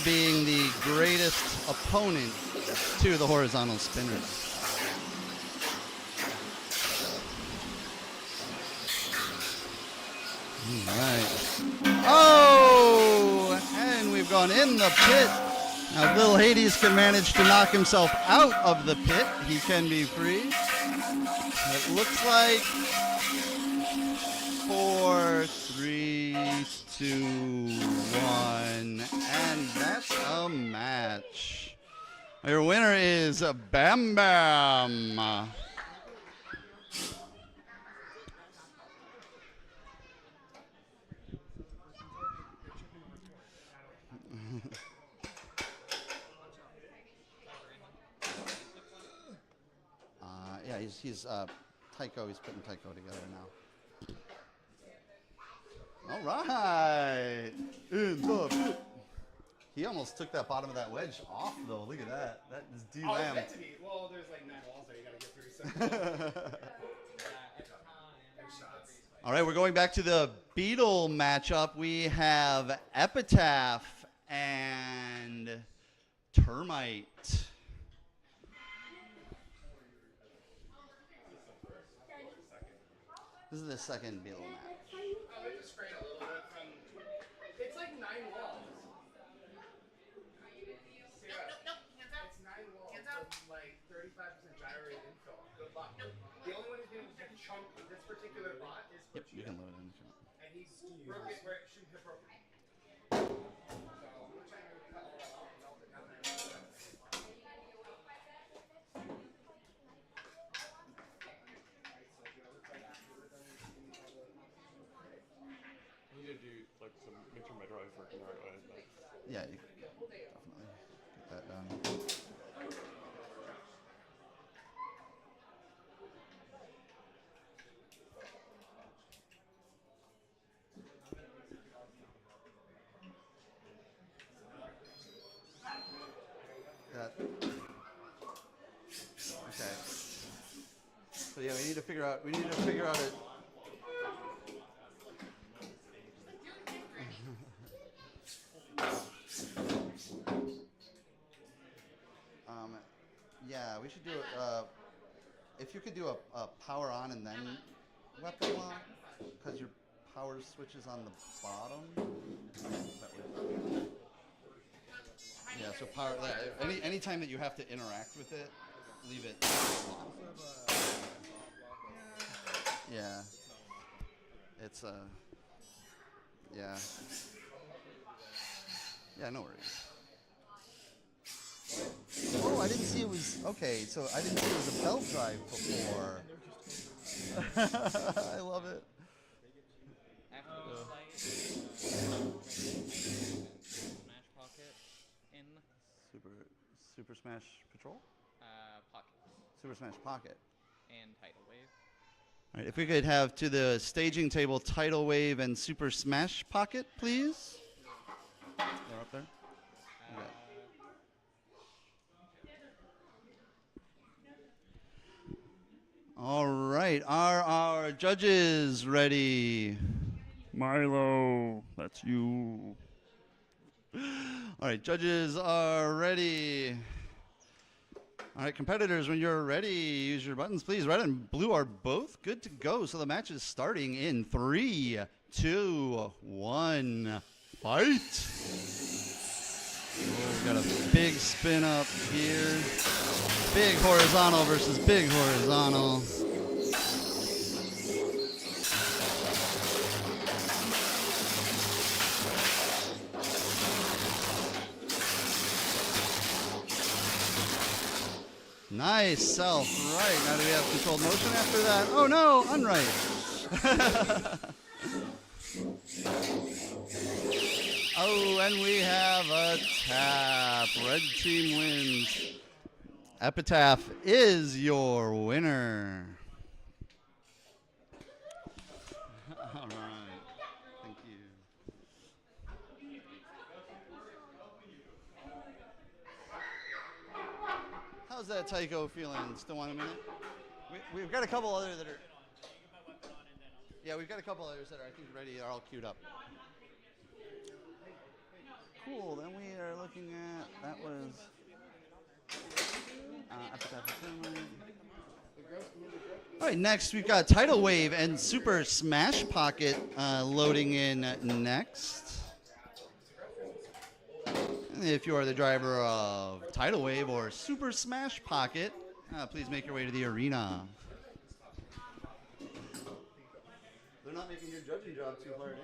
being the greatest opponent to the horizontal spinners. All right. Oh, and we've gone in the pit. Now, Lil Hades can manage to knock himself out of the pit. He can be free. It looks like 4, 3, 2, 1, and that's a match. Your winner is Bam Bam. Yeah, he's Tycho. He's putting Tycho together now. All right. In the pit. He almost took that bottom of that wedge off, though. Look at that. That is Oh, it's D-Lamb. meant to be. Well, there's like 9 walls there you gotta get through. So. All right, we're going back to the Beetle matchup. We have Epitaph and Termite. This is the second Beetle match. They just sprayed a little bit from. It's like 9 walls. Nope. Hands up. It's 9 walls. Hands up. With like 35% gyrated infill. Good luck. Nope. The only one who's going to chunk this particular bot is. Yep, you can load it in the shot. And he's broke it where it shouldn't have broken. Like make sure my drive's working the right way. But. Yeah, you can definitely get that done. Okay. So yeah, we need to figure out it. Yeah, we should do if you could do a power on and then weapon lock, because your power switch is on the bottom. That would, yeah, so power. Any time that you have to interact with it, leave it locked. Yeah, it's yeah. Yeah, no worries. Oh, I didn't see it was, okay, so I didn't see it was a belt drive before. I love it. Smash Pocket in Super Smash Patrol? Pocket. Super Smash Pocket. And Tidal Wave. All right, if we could have to the staging table Tidal Wave and Super Smash Pocket, please. They're up there. Okay. All right, are our judges ready? Milo, that's you. All right, judges are ready. All right, competitors, when you're ready, use your buttons, please. Red and blue are both good to go. So the match is starting in 3, 2, 1, fight. Oh, we've got a big spin up here. Big horizontal versus big horizontal. Nice self, right. Now do we have controlled motion after that? Oh no, unright. Oh, and we have a tap. Red team wins. Epitaph is your winner. All right. Thank you. How's that Tycho feeling? Still want a minute? We've got a couple other that are. Yeah, we've got a couple others that are, I think, ready. They're all queued up. Cool. Then we are looking at, that was all right, next we've got Tidal Wave and Super Smash Pocket loading in next. And if you are the driver of Tidal Wave or Super Smash Pocket, please make your way to the arena. They're not making your judging job too hard, eh?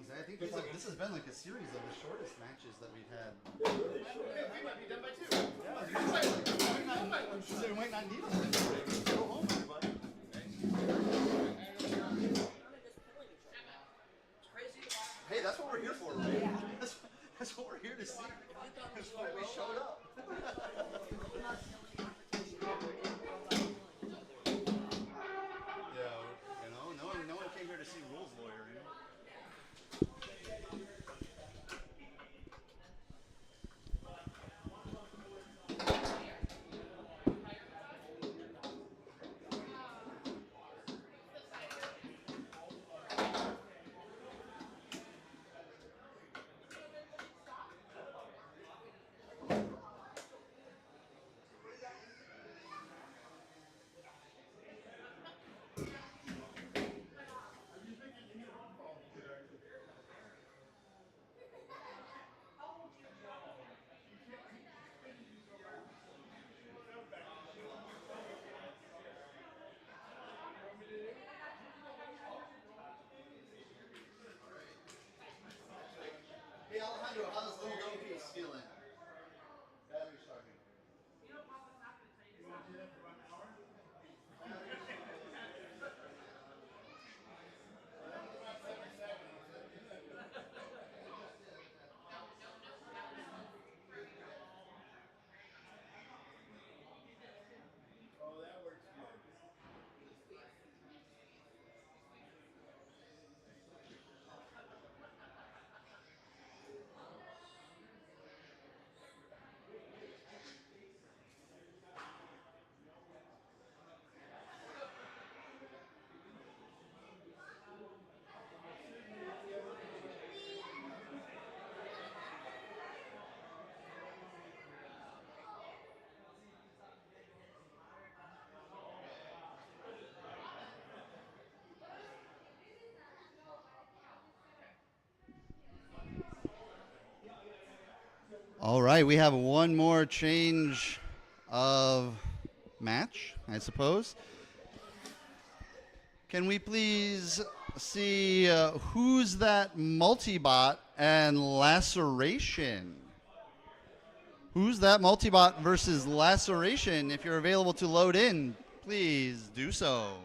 I think this has been like a series of the shortest matches that we've had. We might be done by 2. We might not need them. Go home, everybody. Hey, that's what we're here for, right? That's what we're here to see. That's why we showed up. Yeah, you know, no one came here to see rules lawyering. Hey Alejandro, how's Little Dome Piece feeling? Battery starting. All right, we have one more change of match, I suppose. Can we please see who's that multibot and laceration? Who's that multibot versus laceration? If you're available to load in, please do so.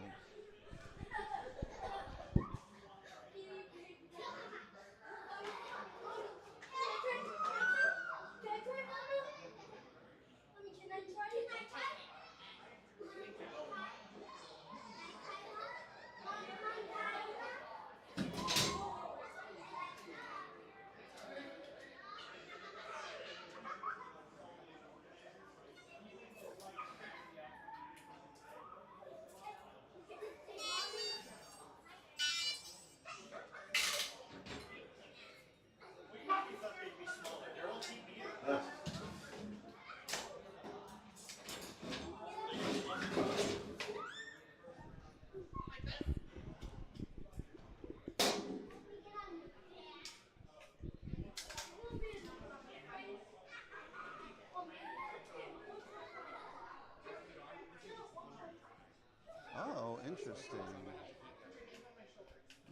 Interesting.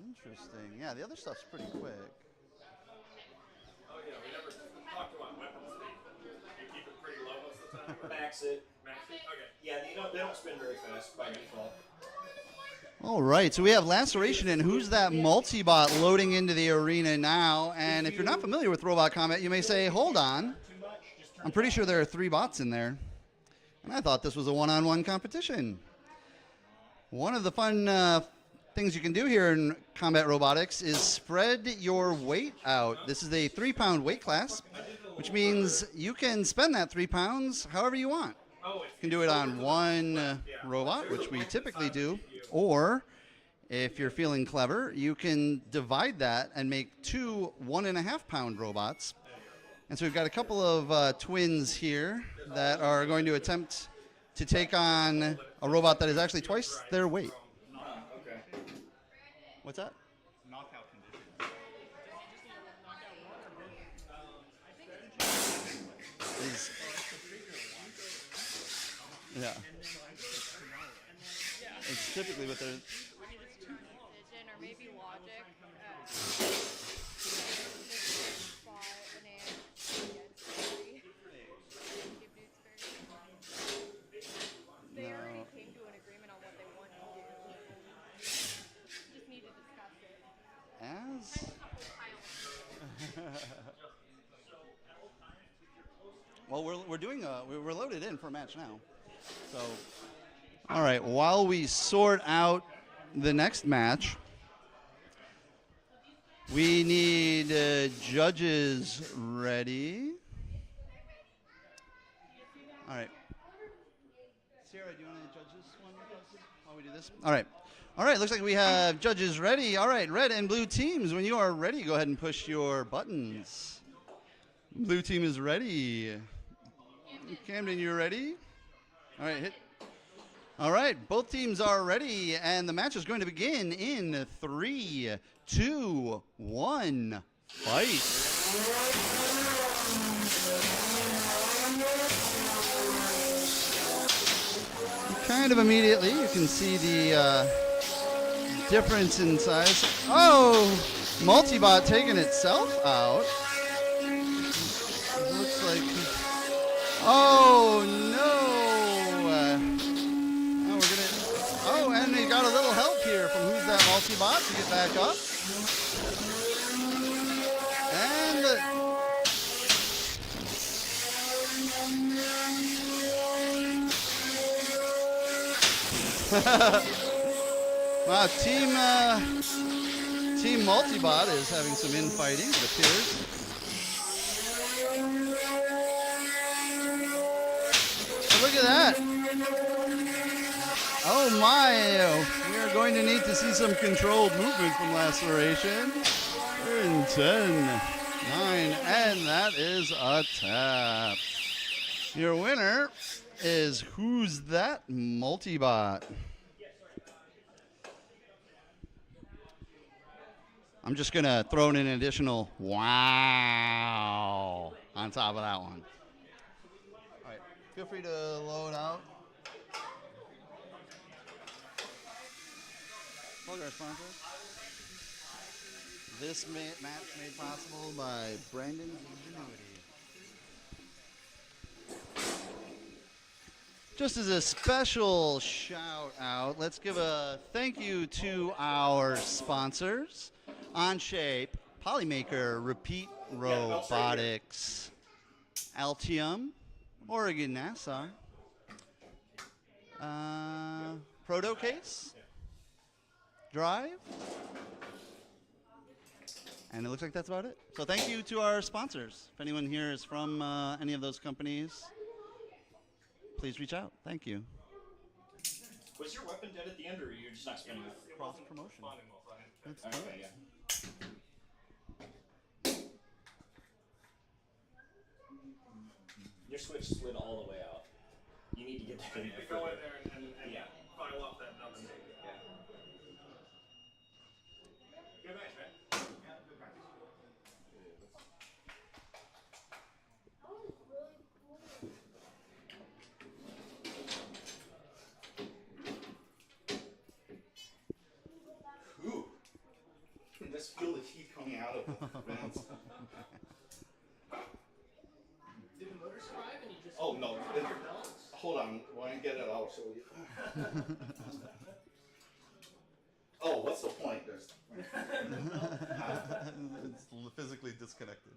Interesting. Yeah, the other stuff's pretty quick. Oh yeah, we never talked about weapon speed. You keep it pretty low most of the time. Max it. Max it? Okay. Yeah, they don't spin very fast by default. All right, so we have Laceration, and who's that multi-bot loading into the arena now? And if you're not familiar with Robot Combat, you may say, hold on. I'm pretty sure there are 3 bots in there. And I thought this was a one-on-one competition. One of the fun things you can do here in combat robotics is spread your weight out. This is a 3-pound weight class, which means you can spend that 3 pounds however you want. You can do it on one robot, which we typically do, or if you're feeling clever, you can divide that and make 2 1.5-pound robots. And so we've got a couple of twins here that are going to attempt to take on a robot that is actually twice their weight. Okay. What's that? Knockout condition. These, yeah. It's typically what they're. Precision or maybe logic. They already came to an agreement on what they want to do. Just need to discuss it. As? Well, we're doing we're loaded in for a match now. So, all right. While we sort out the next match, we need judges ready. All right. Sarah, do you want to judge this one while we do this? All right. All right, looks like we have judges ready. All right, red and blue teams, when you are ready, go ahead and push your buttons. Blue team is ready. Camden, you ready? All right, hit. All right, both teams are ready, and the match is going to begin in 3, 2, 1, fight. Kind of immediately, you can see the difference in size. Oh, multibot taking itself out. Looks like. Oh no! Now we're gonna. Oh, and they got a little help here from who's that multibot to get back up. And. Wow, Team Multibot is having some infighting, it appears. Oh, look at that. Oh my, we are going to need to see some controlled movement from Laceration. We're in 10, 9, and that is a tap. Your winner is Who's That Multibot? I'm just going to throw in an additional wow on top of that one. All right, feel free to load out. Plug our sponsors. This match made possible by Brandon's ingenuity. Just as a special shout out, let's give a thank you to our sponsors. Onshape, Polymaker, Repeat Robotics, Altium, Oregon NASA, Protocase, Drive, and it looks like that's about it. So thank you to our sponsors. If anyone here is from any of those companies, please reach out. Thank you. Was your weapon dead at the end, or you're just not spinning it? Cross promotion. That's Okay, yeah. Your switch slid all the way out. You need to get that I in need to there. go in there and Yeah. file off that number. Yeah. Good match, man. Yeah, good practice. Vance. Did the motor survive and you just Oh no! your belts? Hold on, why don't you get it? I'll show you. Oh, what's the point? There's. It's physically disconnected.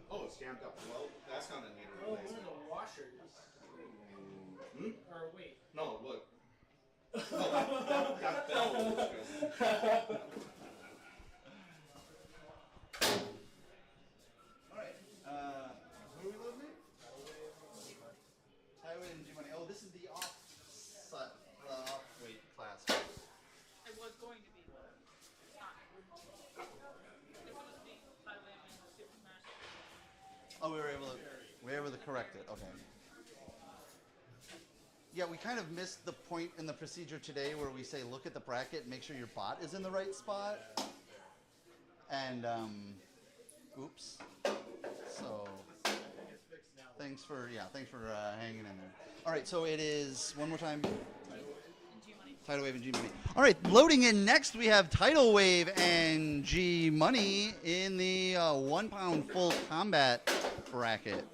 Oh, it's jammed up. Well, that's not a neat Oh, one of replacement. the washers. Hmm? Or wait. No, look. Oh, that bell looks good. All right. Who are we losing? Highway and G-Money. Oh, this is the off-weight class. It was going to be. It's not. It was the Thailand and Super Smash. Oh, we were able to correct it. Okay. Yeah, we kind of missed the point in the procedure today where we say look at the bracket and make sure your bot is in the right spot. And oops. So thanks for hanging in there. All right, so it is one more time. Tidal Wave and G Money. All right, loading in next we have Tidal Wave and G Money in the 1 pound full combat bracket.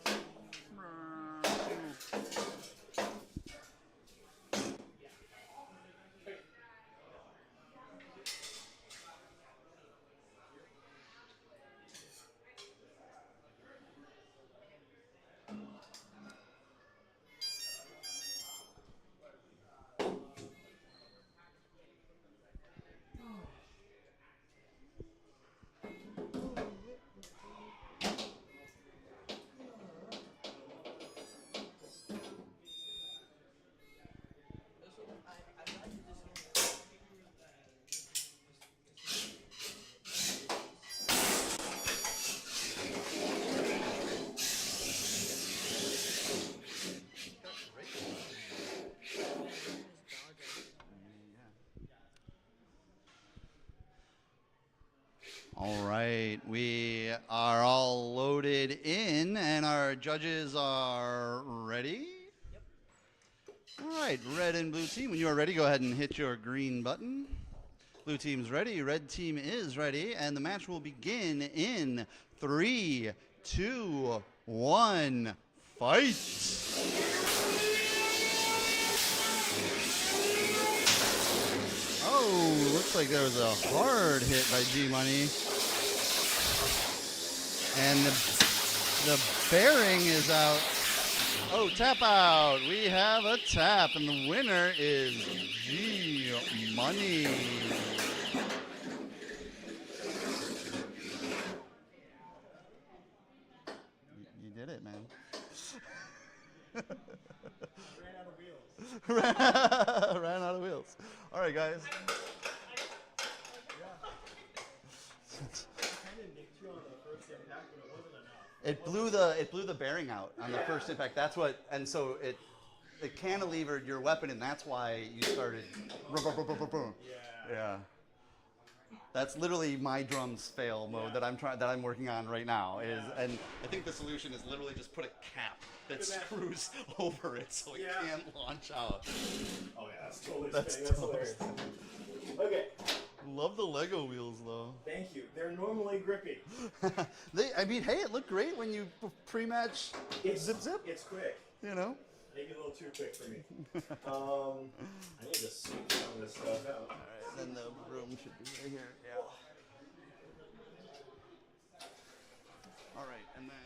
All right, we are all loaded in and our judges are ready. Yep. All right, red and blue team, when you are ready, go ahead and hit your green button. Blue team's ready, red team is ready, and the match will begin in 3, 2, 1, fight! Oh, looks like there was a hard hit by G Money. And the bearing is out. Oh, tap out. We have a tap, and the winner is G Money. You did it, man. Ran out of wheels. Ran out of wheels. All right, guys. It blew the bearing out on the first impact. That's what, and so it cantilevered your weapon, and that's why you started. Yeah. That's literally my drums fail mode that I'm working on right now. And I think the solution is literally just put a cap that screws over it so it can't launch out. Oh yeah, that's totally That's spinning. That's totally hilarious. Okay. Love the Lego wheels though. Thank you. They're normally grippy. Hey, it looked great when you pre-match zip. It's quick. You know. Maybe a little too quick for me. I need to sweep some of this stuff out. All right, then the room should be right here. Yeah. All right, and then.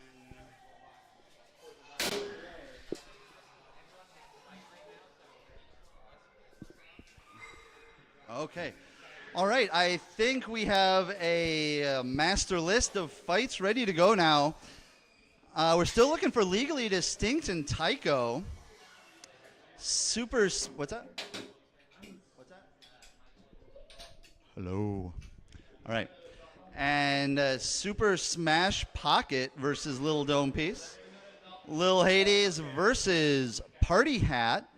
Okay. All right, I think we have a master list of fights ready to go now. We're still looking for Legally Distinct and Tycho. What's that? What's that? Hello. All right. And Super Smash Pocket versus Little Dome Piece. Lil Hades versus Party Hat.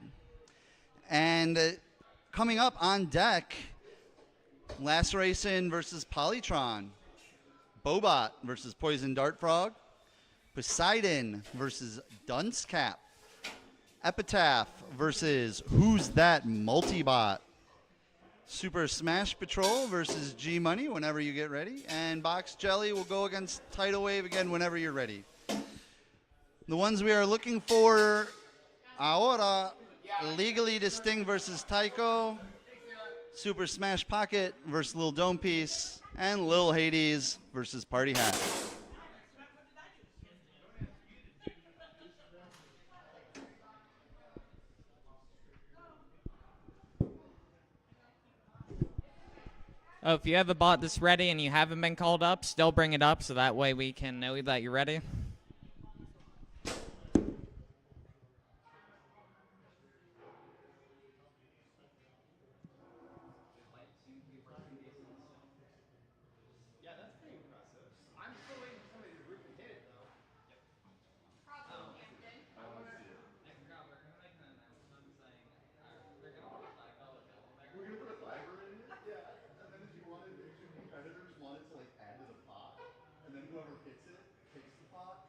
And coming up on deck, Laceracin versus Polytron. Bobot versus Poison Dart Frog. Poseidon versus Dunscap. Epitaph versus Who's That Multibot. Super Smash Patrol versus G Money whenever you get ready. And Box Jelly will go against Tidal Wave again whenever you're ready. The ones we are looking for ahora, Legally Distinct versus Tycho, Super Smash Pocket versus Lil Dome Piece, and Lil Hades versus Party Hat. Oh, if you have a bot that's ready and you haven't been called up, still bring it up so that way we can know that you're ready. Yeah, that's pretty impressive. I'm still waiting for somebody to rip and hit it, though. Probably Hampton. I forgot we're gonna make an announcement saying they're gonna put a flag over there. We're gonna put a flag in it? Yeah. And then if you wanted, if two competitors wanted to like add to the pot, and then whoever hits it takes the pot,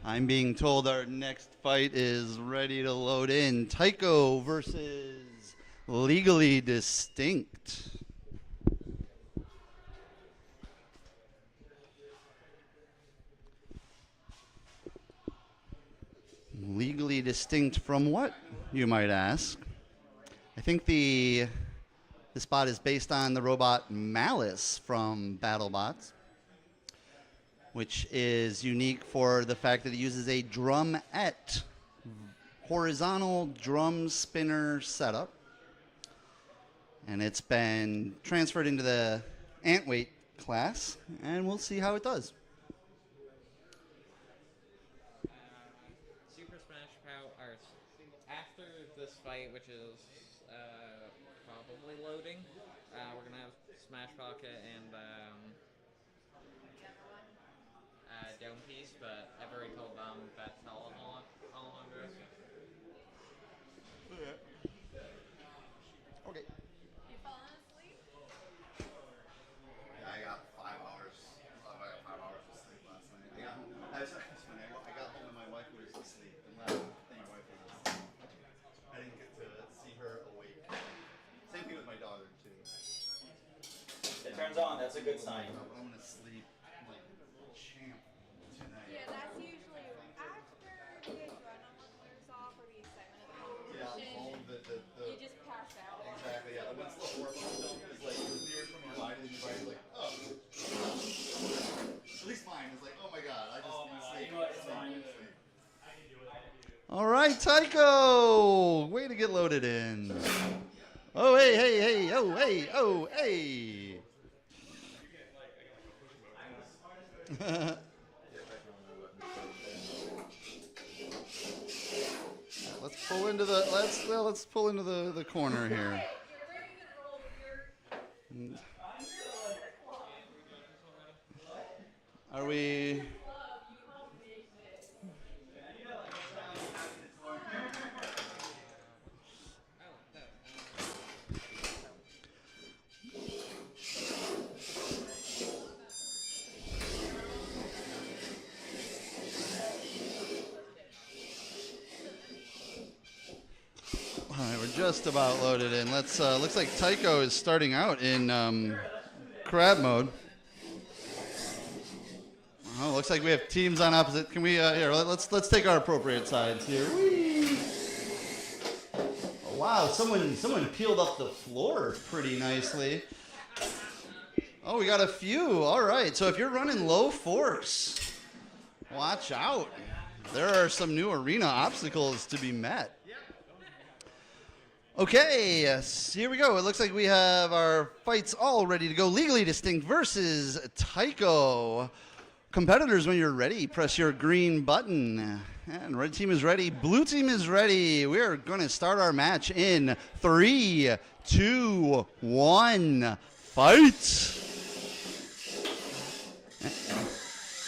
I'm being told our next fight is ready to load in. Tycho versus Legally Distinct. Legally distinct from what, you might ask? I think the spot is based on the robot Malice from BattleBots, which is unique for the fact that it uses a drumette, horizontal drum spinner setup. And it's been transferred into the Antweight class, and we'll see how it does. Super Smash Power, after this fight, which is probably loading, we're going to have Smash Pocket and Dome Piece, but I've already told them that's how long goes. Okay. You falling asleep? Yeah, I got 5 hours. I got 5 hours of sleep last night. I got home. I got home and my wife was asleep. And my wife was asleep. I didn't get to see her awake. Same thing with my daughter too. It turns on. That's a good sign. I'm gonna sleep like champ tonight. Yeah, that's usually after the adrenaline wears off or the excitement of the competition. You just pass out. Exactly. Yeah. Once the hormone dump is like cleared from your body, and your body's like, oh. At least mine is like, oh my god, I just need sleep. You know what? It's fine. Sleep. I can do it. All right, Tycho, way to get loaded in. Oh hey hey hey oh hey oh hey. Let's pull into the let's pull into the corner here. Are we? All right, we're just about loaded in. Let's. Looks like Tycho is starting out in crab mode. Oh, looks like we have teams on opposite. Can we? Here, let's take our appropriate sides here. Whee! Oh, wow, someone peeled up the floor pretty nicely. Oh, we got a few. All right, so if you're running low force, watch out. There are some new arena obstacles to be met. Okay, yes, here we go. It looks like we have our fights all ready to go. Legally Distinct versus Tycho. Competitors, when you're ready, press your green button. And red team is ready. Blue team is ready. We are going to start our match in 3, 2, 1. Fight!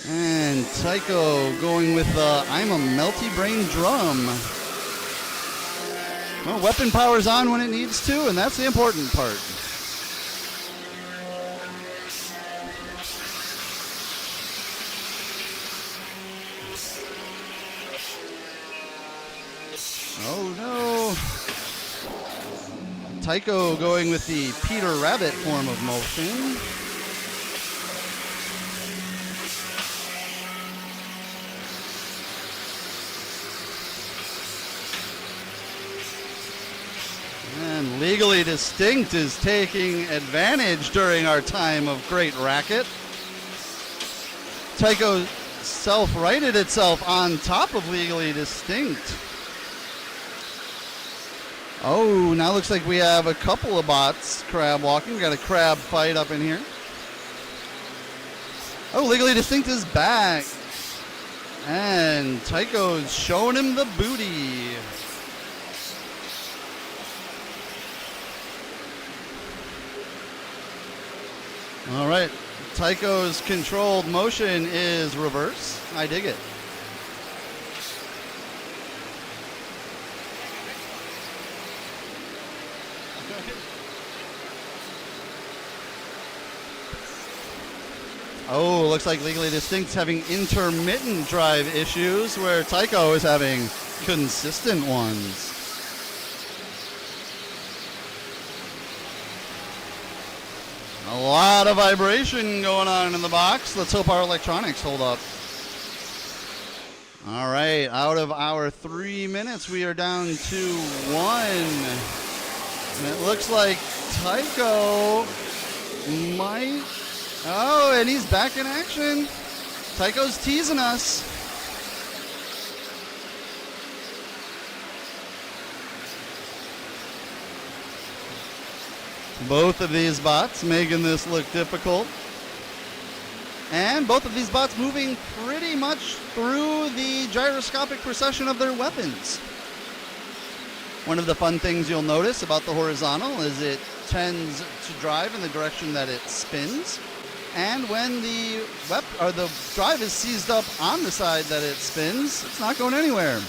And Tycho going with I'm a Melty Brain Drum. Well, weapon power's on when it needs to, and that's the important part. Oh no. Tycho going with the Peter Rabbit form of motion. And Legally Distinct is taking advantage during our time of great racket. Tycho self-righted itself on top of Legally Distinct. Oh, now looks like we have a couple of bots crab walking. We got a crab fight up in here. Oh, Legally Distinct is back. And Tycho's showing him the booty. All right, Tycho's controlled motion is reverse. I dig it. Oh, looks like Legally Distinct's having intermittent drive issues where Tycho is having consistent ones. A lot of vibration going on in the box. Let's hope our electronics hold up. All right, out of our 3 minutes, we are down to 1. And it looks like Tycho might... Oh, and he's back in action. Tycho's teasing us. Both of these bots making this look difficult. And both of these bots moving pretty much through the gyroscopic precession of their weapons. One of the fun things you'll notice about the horizontal is it tends to drive in the direction that it spins. And when the drive is seized up on the side that it spins, it's not going anywhere.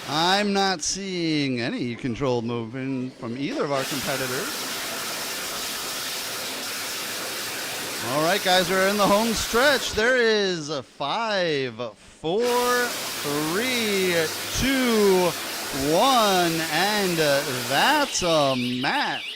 I'm not seeing any controlled movement from either of our competitors. All right, guys, we're in the home stretch. There is a 5, 4, 3, 2, 1, and that's a match.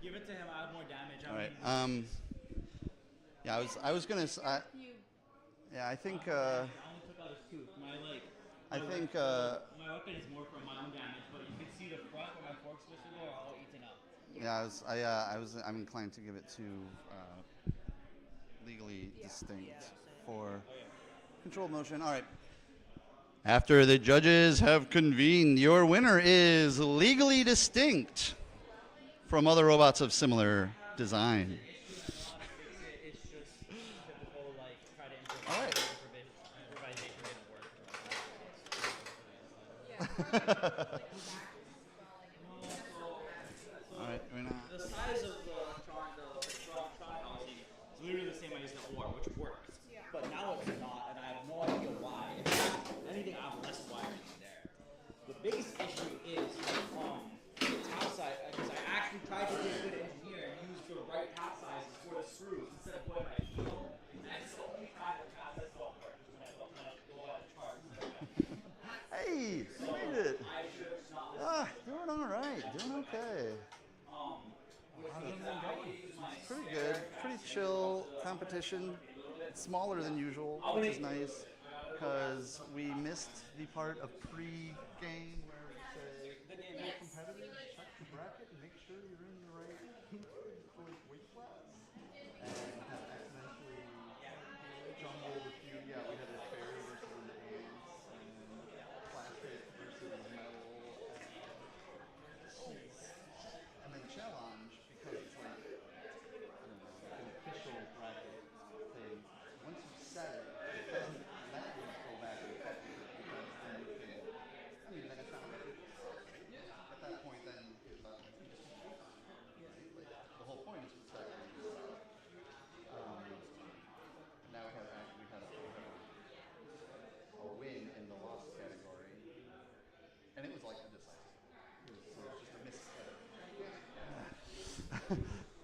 Give it to him. I have more damage. All right. Yeah, I was gonna. Yeah, I think. I only took out his tooth. My weapon is more for my own damage, but you can see the front where my fork's supposed to go are all eaten up. Yeah, I'm inclined to give it to Legally Distinct for controlled motion. All right. After the judges have convened, your winner is Legally Distinct from other robots of similar design. It's just typical, like, try to All right. improvisation didn't work. All right, we're not. The size of the electron policy is literally the same as the ore, which works. But now it's not, and I have no idea why. If anything, I have less wiring there. The biggest issue is the top side, because I actually tried to be a good engineer and use the right top sizes for the screws instead of going by feel. And that's the only time that this all works when I go by the chart. Hey, you made it. Doing all right. Doing okay. Pretty good. Pretty chill competition. It's smaller than usual, which is nice because we missed the part of pre-game where we say, hey, competitors, check the bracket and make sure you're in the right weight class. And have accidentally jumbled a few. Yeah, we had a fair versus an ants and plastic versus metal. And then challenge, because it's like, I don't know, an official bracket thing. Once you set it, then that would go back and affect it, because then you can, I mean, then it's not like, at that point then, you just, right? Like, the whole point is protecting. Now we had a win in the loss category, and it was like a decisive. It was just a misstep.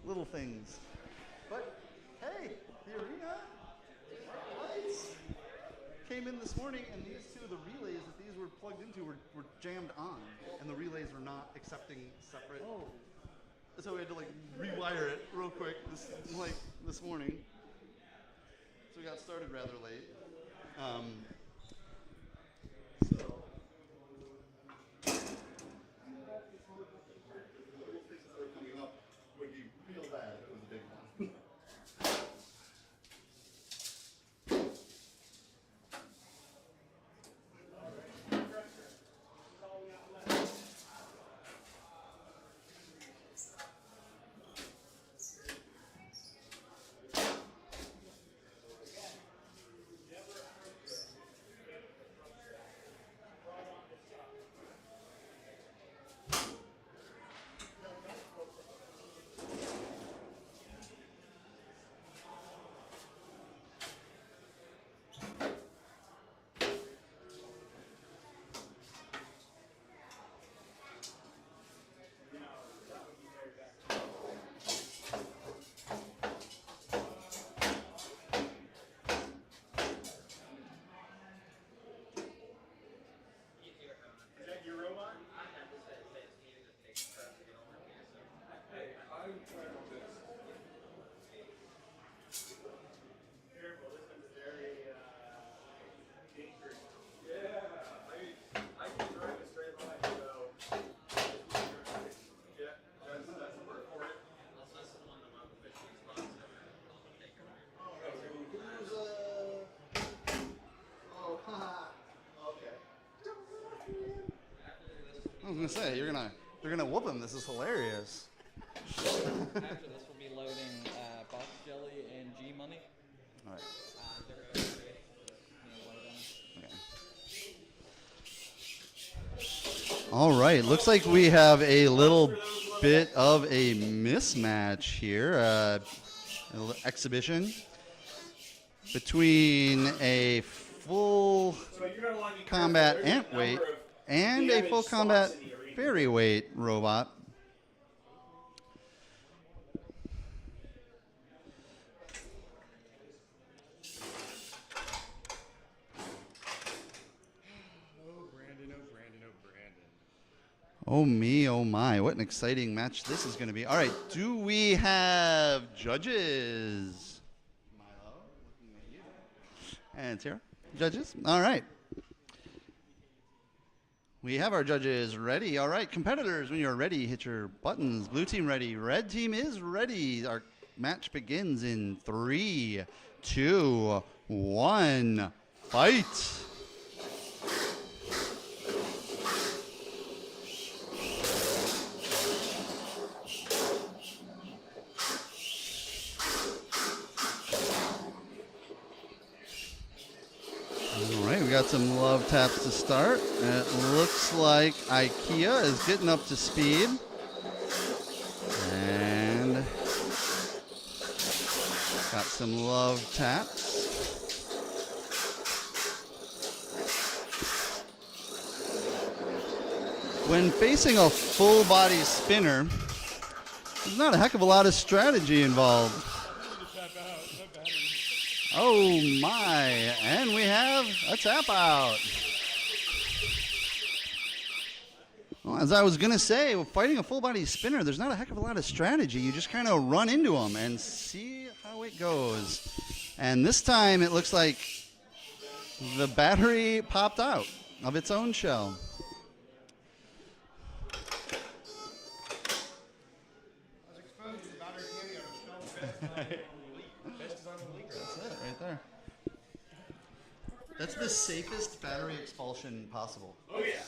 Little things. But hey, the arena lights came in this morning, and these two, the relays that these were plugged into were jammed on, and the relays were not accepting separate. Oh. So we had to like rewire it real quick this morning. So we got started rather late. Coming up when you feel bad, it was a big one. was gonna say you're gonna whoop him. This is hilarious. After this, we'll be loading Box Jelly and G Money. All right. They're both ready. Okay. All right. Looks like we have a little bit of a mismatch here. A little exhibition between a full combat ant weight and a full combat fairy weight robot. Oh me, oh my, what an exciting match this is going to be. All right, do we have judges? Milo, looking at you. And Tara, judges? All right. We have our judges ready. All right, competitors, when you're ready, hit your buttons. Blue team ready, red team is ready. Our match begins in 3, 2, 1, fight. We got some love taps to start. It looks like IKEA is getting up to speed. And got some love taps. When facing a full body spinner, there's not a heck of a lot of strategy involved. Oh my, and we have a tap out. Well, as I was going to say, fighting a full body spinner, there's not a heck of a lot of strategy. You just kind of run into them and see how it goes. And this time it looks like the battery popped out of its own shell. That's the safest battery expulsion possible. Oh yeah.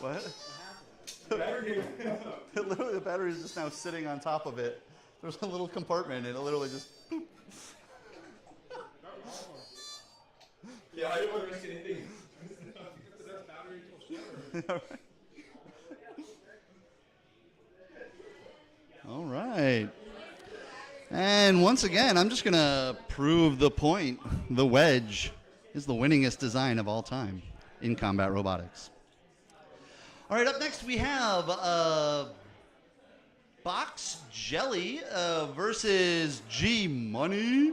What? Literally, the battery is just now sitting on top of it. There's a little compartment, and it literally just. Boop. Yeah, I didn't want to risk anything. All right. And once again, I'm just going to prove the point. The wedge is the winningest design of all time in combat robotics. All right, up next we have Box Jelly versus G Money.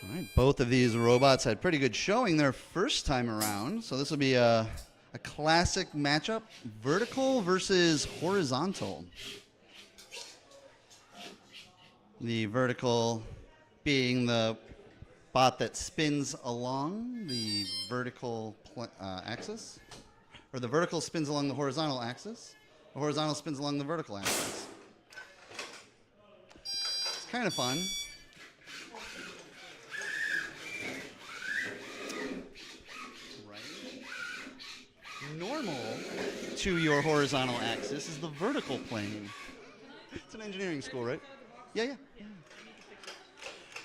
All right, both of these robots had pretty good showing their first time around, so this will be a classic matchup, vertical versus horizontal. The vertical being the bot that spins along the vertical axis, or the vertical spins along the horizontal axis, the horizontal spins along the vertical axis. It's kind of fun. Normal to your horizontal axis is the vertical plane. It's an engineering school, right? Yeah.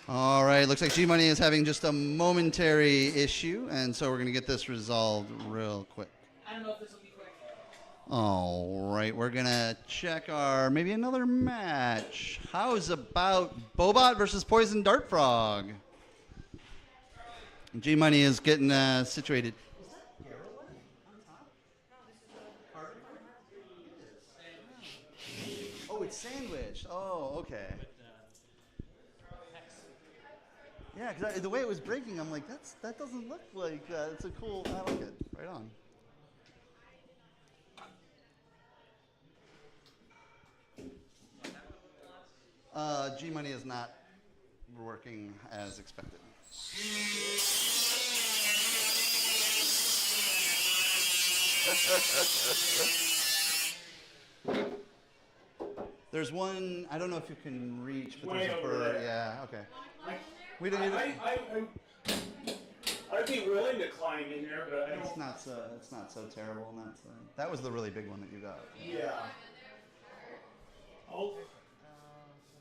All right, looks like G-Money is having just a momentary issue, and so we're going to get this resolved real quick. I don't know if this will be quick. All right, we're going to check our maybe another match. How's about Bobot versus Poison Dart Frog? G-Money is getting situated. Oh, it's sandwiched. Oh, okay. Yeah, because the way it was breaking, I'm like, that doesn't look like it's a cool. I like it. Right on. G Money is not working as expected. There's one, I don't know if you can reach, but there's a bird. Yeah, okay. We don't need I'd be willing to climb in there, but I don't. It's not so terrible on that side. That was the really big one that you got. Yeah.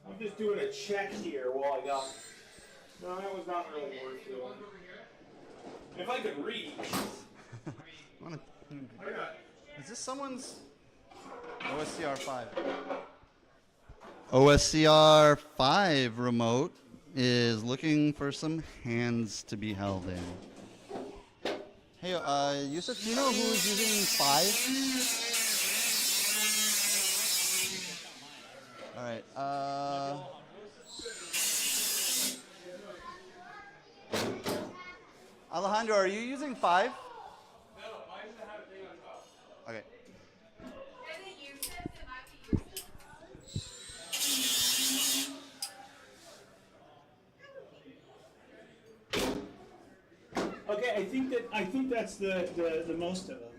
I'm just doing a check here while I got. No, that was not really worth doing. If I could reach. Is this someone's OSCR 5? OSCR 5 remote is looking for some hands to be held in. Hey, Yusuf, do you know who's using 5? All right. Alejandro, are you using 5? No, mine doesn't have a thing on top. Okay. Okay, I think that's the most of them.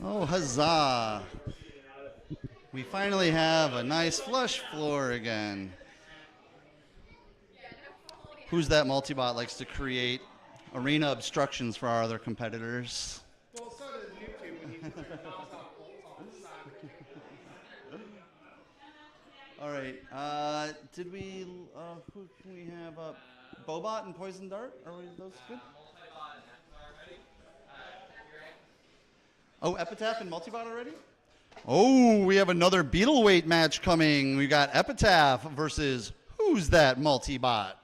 Oh, huzzah! We finally have a nice flush floor again. Who's that multibot likes to create arena obstructions for our other competitors? Well, so does YouTube when you put your mouse on All right. Did we? Who can we have up? Bobot and Poison Dart. Are those good? Oh, Epitaph and Multibot already? Oh, we have another Beetleweight match coming. We got Epitaph versus Who's That Multibot?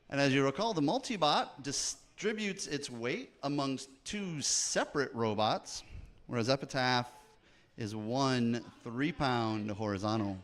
And as you recall, the Multibot distributes its weight amongst 2 separate robots, whereas Epitaph is 1 3-pound horizontal.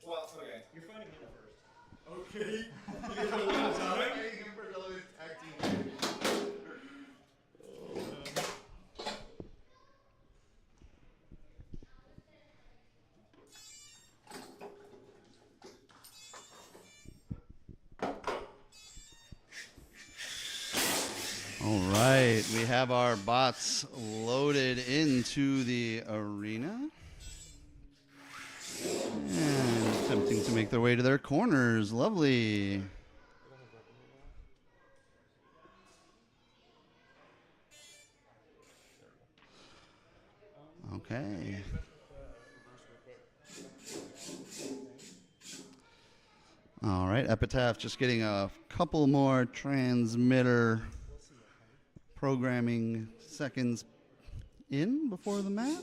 Well, okay. You're fighting him first. Okay. You know what I'm fighting him for the tag team. All right, we have our bots loaded into the arena. And attempting to make their way to their corners. Lovely. Okay. All right, Epitaph just getting a couple more transmitter programming seconds in before the match.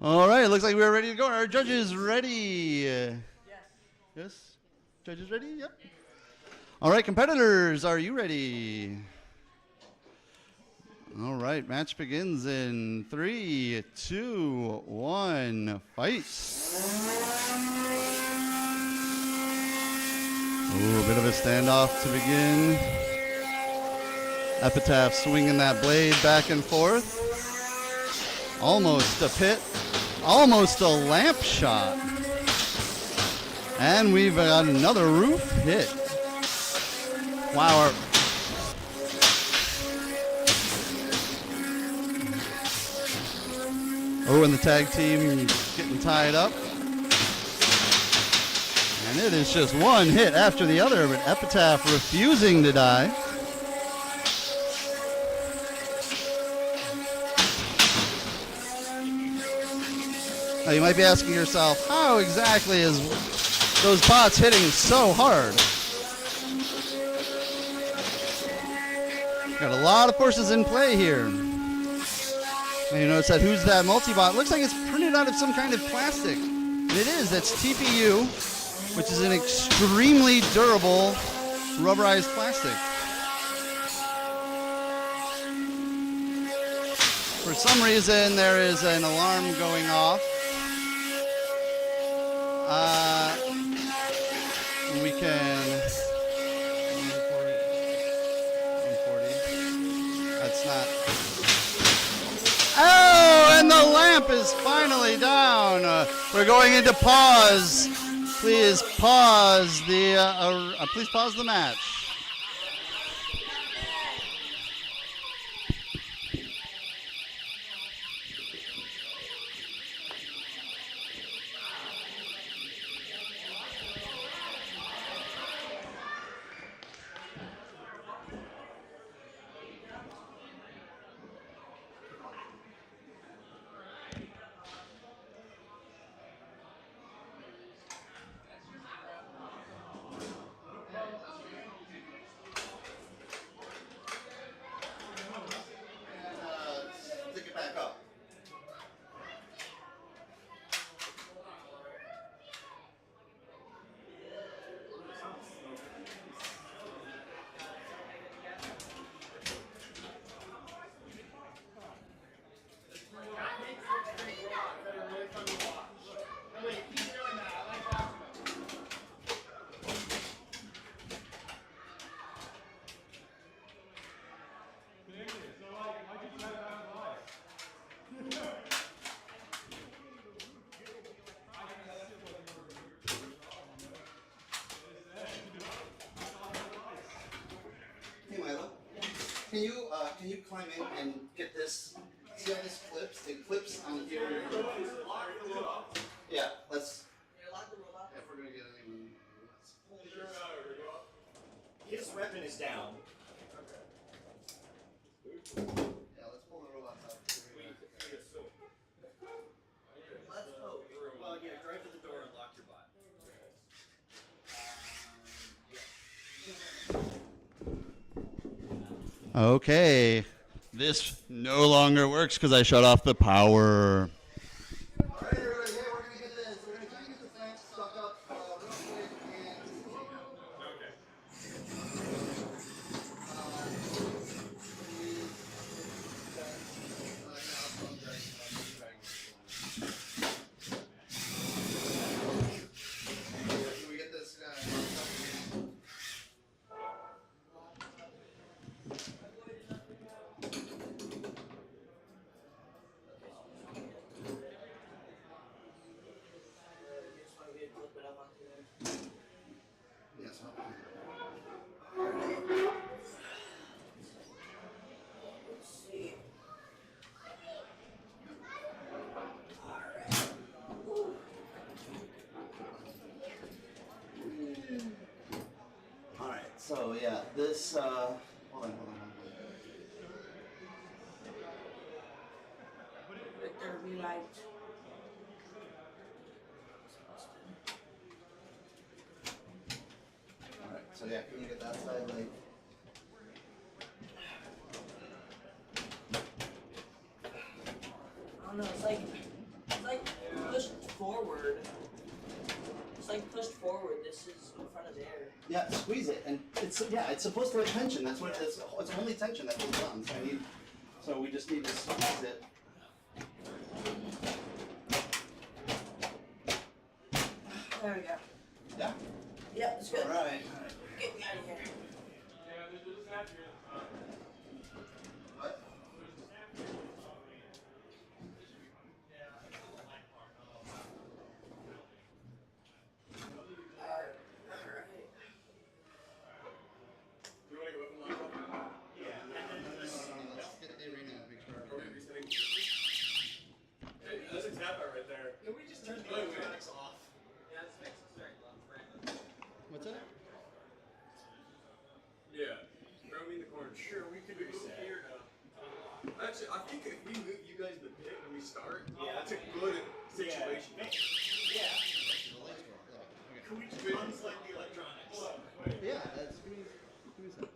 All right, looks like we're ready to go. Are our judges ready? Yes. Yes? Judges ready? Yep. All right, competitors, are you ready? All right, match begins in 3, 2, 1, fight. Ooh, a bit of a standoff to begin. Epitaph swinging that blade back and forth. Almost a pit. Almost a lamp shot. And we've got another roof hit. Wow. Oh, and the tag team getting tied up. And it is just one hit after the other, but Epitaph refusing to die. You might be asking yourself, how exactly is those bots hitting so hard? Got a lot of forces in play here. And you notice that Who's That multi-bot looks like it's printed out of some kind of plastic. And it is. That's TPU, which is an extremely durable rubberized plastic. For some reason, there is an alarm going off. We can... 140. That's not... Oh, and the lamp is finally down. We're going into pause. Please pause the match. Pick it back up. Hey Milo, can you climb in and get this? See how this clips? It clips on here. Yeah, let's. If we're gonna get anyone, let's pull these. His weapon is down. Yeah, let's pull the robots out. Let's hope. Well, yeah, drive to the door and lock your bot. Okay, this no longer works because I shut off the power. All right, everybody, hey, we're gonna get this. We're gonna try and get the fence stuck up real quick Can we get this Yes, all right, so yeah, this, hold on. Victor, we liked. All right, so yeah, can you get that side, like, I don't know. It's like pushed forward. It's like pushed forward. This is in front of there. yeah, squeeze it, and it's supposed to have tension. That's what it is. It's only tension that goes on. So we just need to squeeze it. There we go. Yeah. Yep, it's good. All right. Get me out of here. What? Let's get the arena and make sure everything. There's a tap out right there. Can we just turn the electronics off? What's that? violation. Yeah. Can we just unselect the electronics? Yeah, that's give me a second.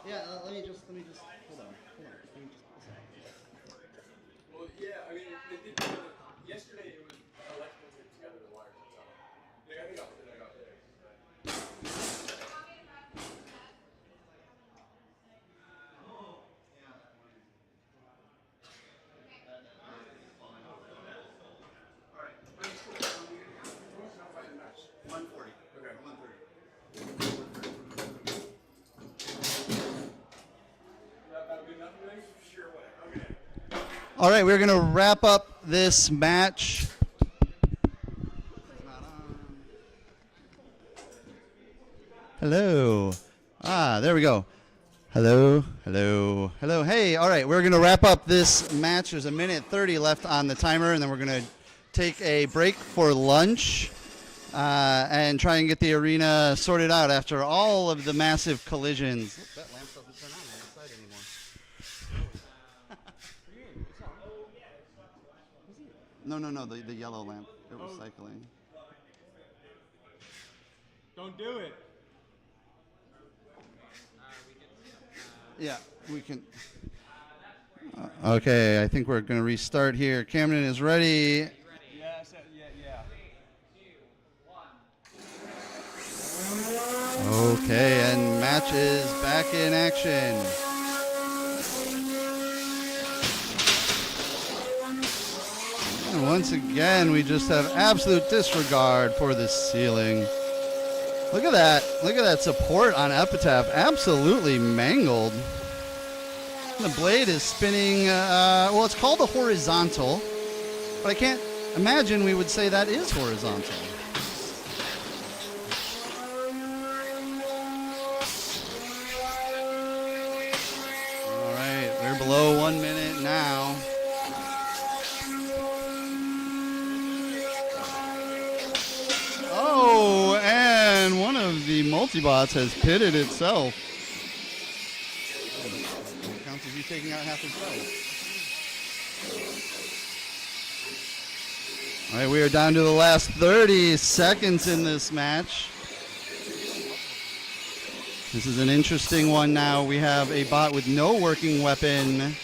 Yeah, let me just hold on. Let me just a second. Well, yeah, I mean, it did, yesterday it was electrical tape together the wires, that's all. Like, I think I'll put it out there. Alright, 140. Okay. 130. About good enough, guys? Sure, whatever. Okay. All right, we're gonna wrap up this match. Hello. There we go. Hello. Hey, all right, we're gonna wrap up this match. There's a minute 30 left on the timer, and then we're gonna take a break for lunch and try and get the arena sorted out after all of the massive collisions. Look, that lamp doesn't turn on inside anymore. No, the yellow lamp. It was cycling. Don't do it. Yeah, we can. Okay, I think we're going to restart here. Camden is ready. Yes, yeah. Okay, and match is back in action. And once again, we just have absolute disregard for the ceiling. Look at that. Look at that support on Epitaph. Absolutely mangled. The blade is spinning, well, it's called a horizontal, but I can't imagine we would say that is horizontal. All right, we're below 1 minute now. Oh, and one of the multibots has pitted itself. It counts as you taking out half itself. All right, we are down to the last 30 seconds in this match. This is an interesting one now. We have a bot with no working weapon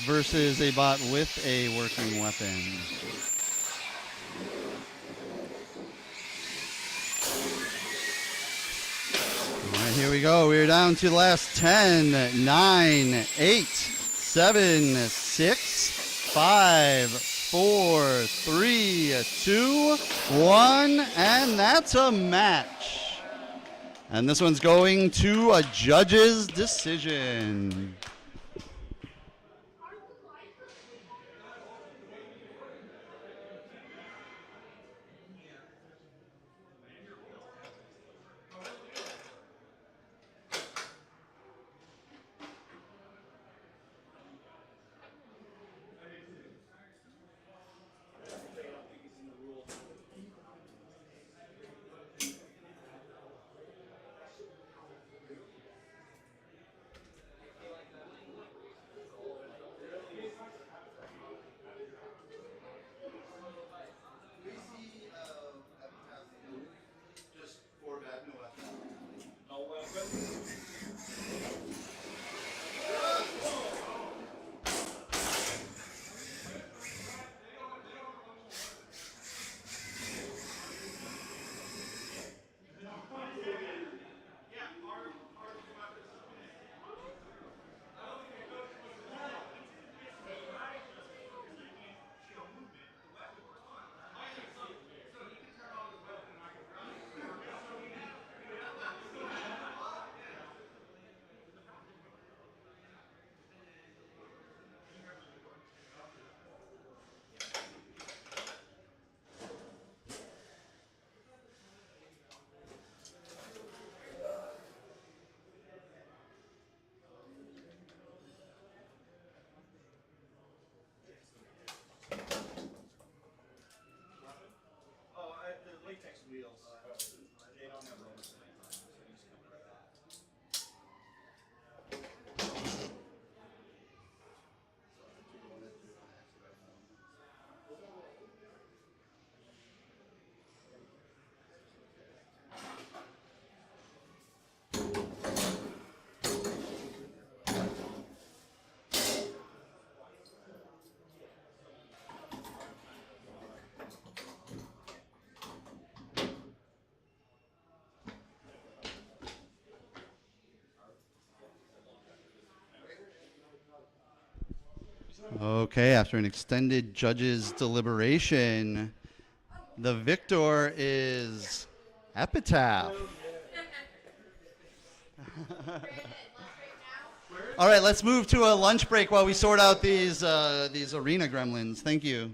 versus a bot with a working weapon. All right, here we go. We're down to the last 10, 9, 8, 7, 6, 5, 4, 3, 2, 1, and that's a match. And this one's going to a judge's decision. Okay, after an extended judge's deliberation, the victor is Epitaph. All right, let's move to a lunch break while we sort out these arena gremlins. Thank you.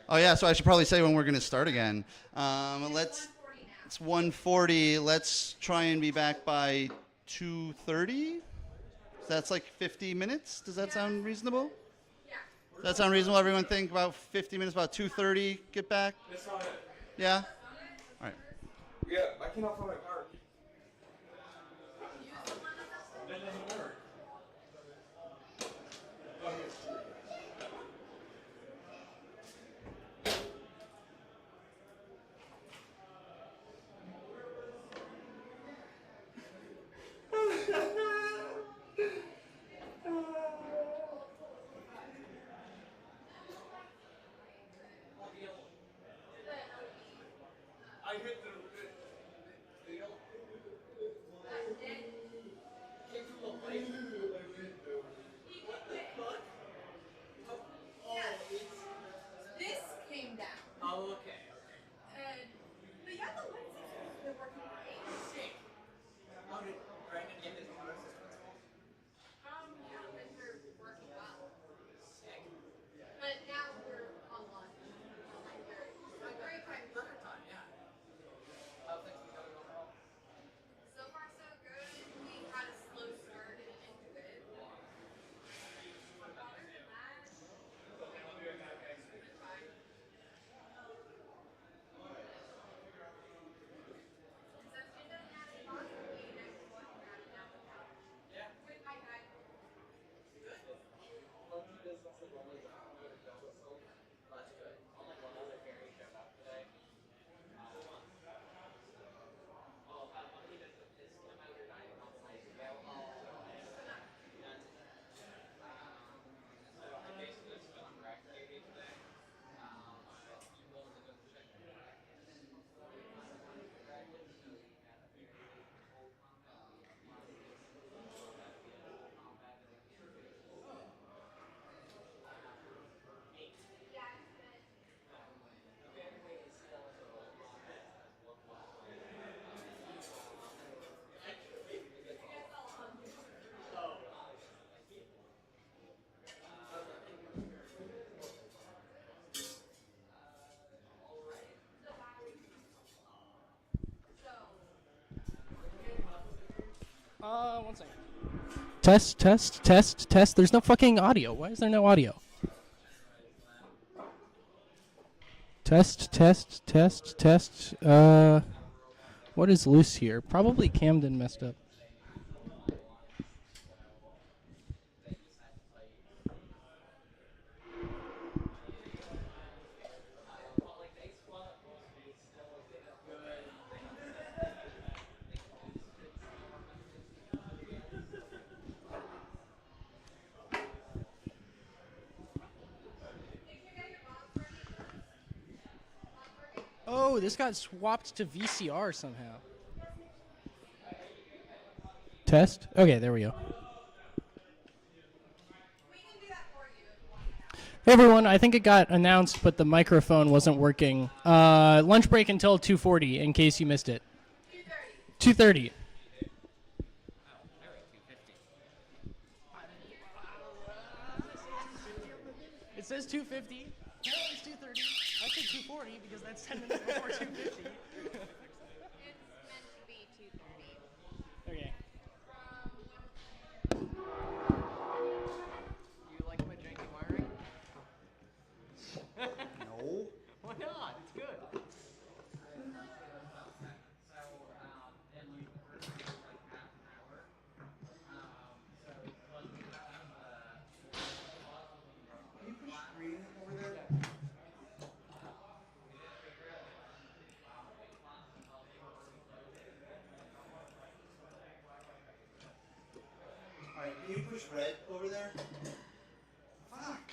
Oh yeah, so I should probably say when we're going to start again. It's 1:40. Let's try and be back by 2:30. That's like 50 minutes. Does that sound reasonable? Yeah. Does that sound reasonable? Everyone think about 50 minutes, about 2:30. Get back. That's not it. Yeah. All right. Yeah, I cannot find my card. That doesn't work. Oh, here. I hit the This came down. Oh, okay. But yeah, the lenses they're working great. Sick. How did Brandon get his motor system? Yeah, things are working well. Sick. But now we're online. A great time. Perfect time, yeah. How things been going overall? So far so good. We had a slow start into it. But other than that, it's fine. That's good. Only one other fairy showed up today. He did his commander died a couple nights ago. So I basically just went on rack duty today. What was it with the check? One second. Test, test, test, test. There's no fucking audio. Why is there no audio? Test, test, test, test. What is loose here? Probably Camden messed up. Oh, this got swapped to VCR somehow. Test? Okay, there we go. Hey everyone, I think it got announced, but the microphone wasn't working. Lunch break until 2:40, in case you missed it. 2:30. It says 2:50. No, it's 2:30. I said 2:40 because that's 10 minutes before 2:50. It's meant to be 2:30. Okay. Do you like my janky wiring? No. Why not? It's good. All right, can you push red over there? Fuck.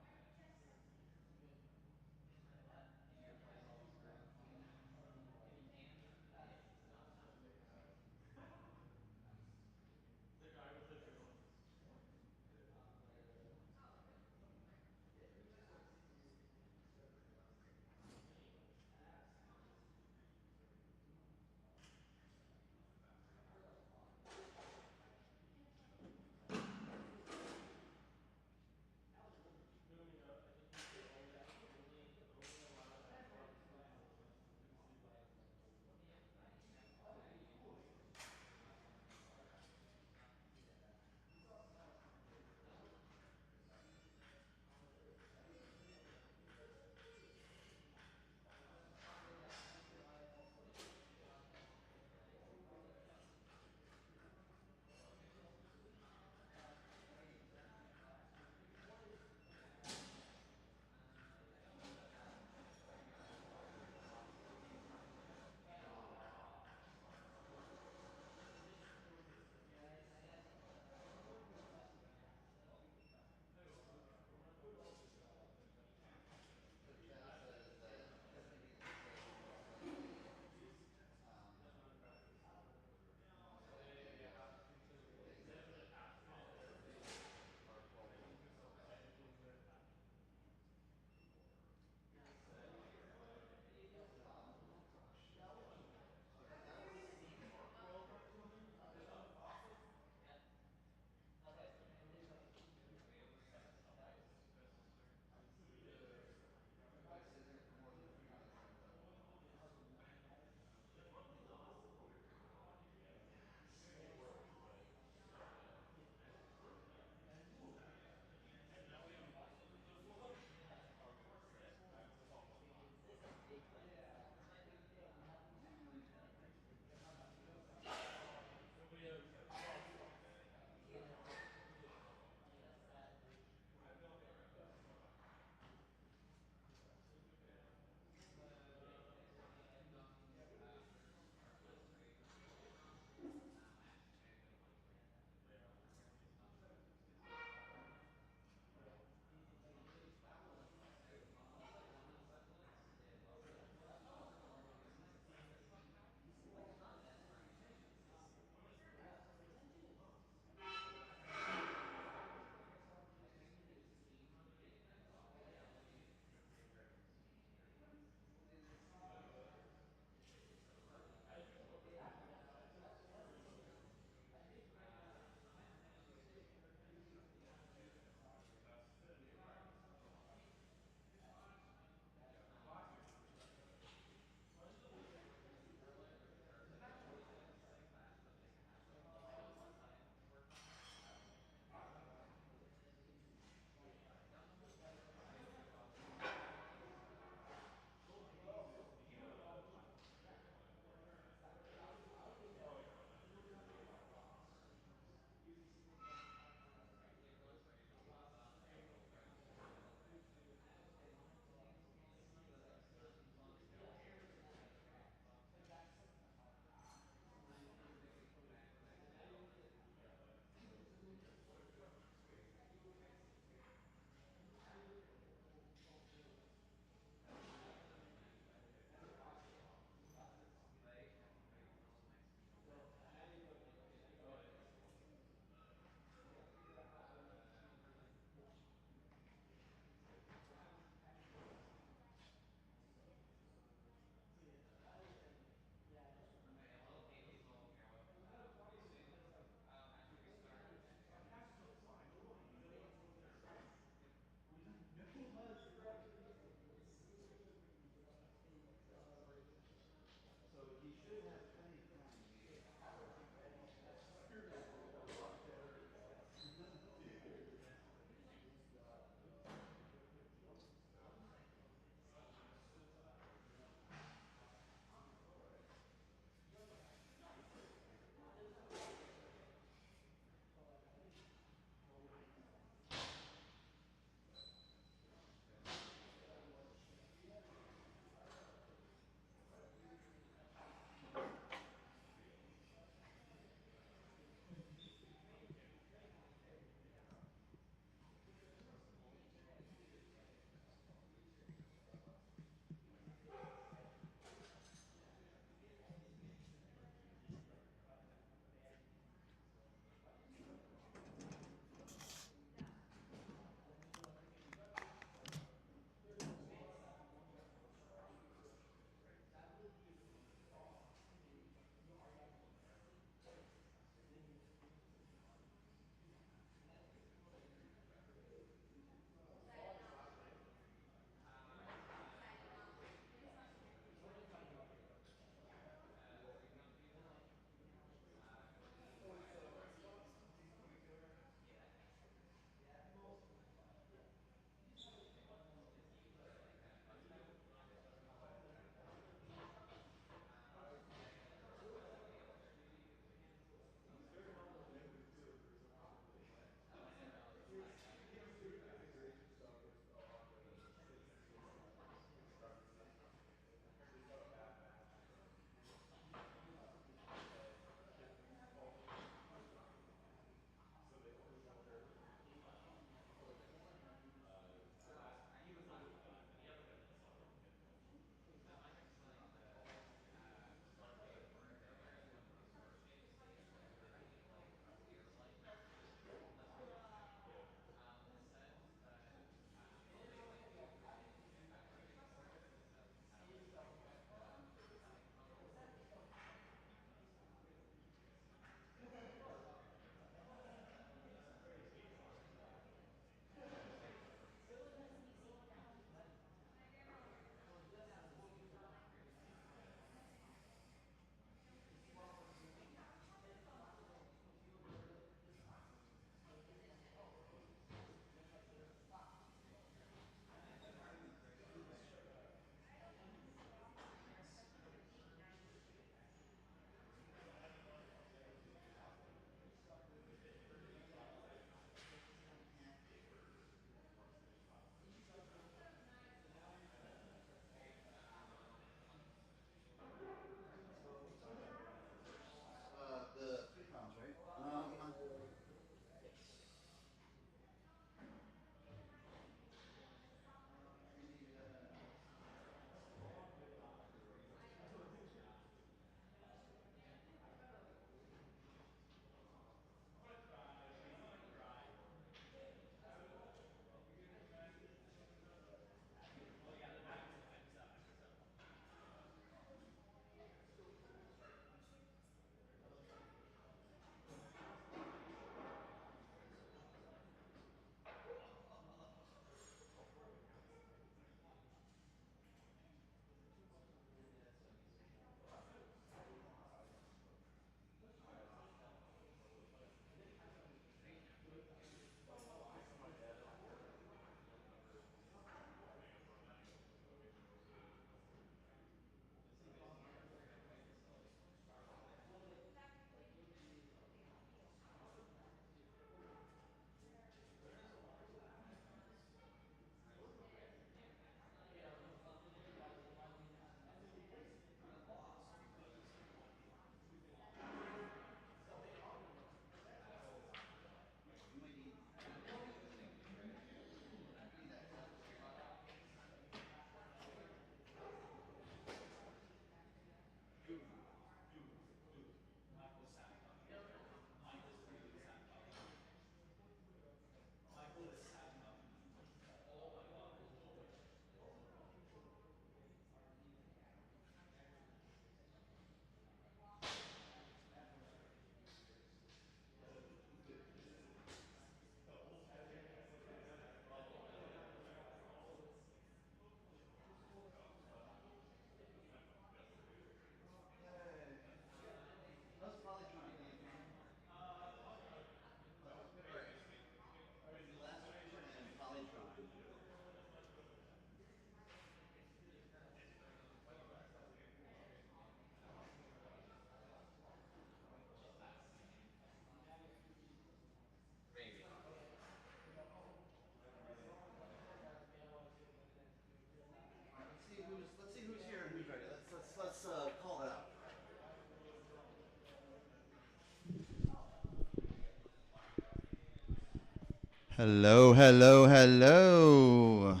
Hello, hello, hello.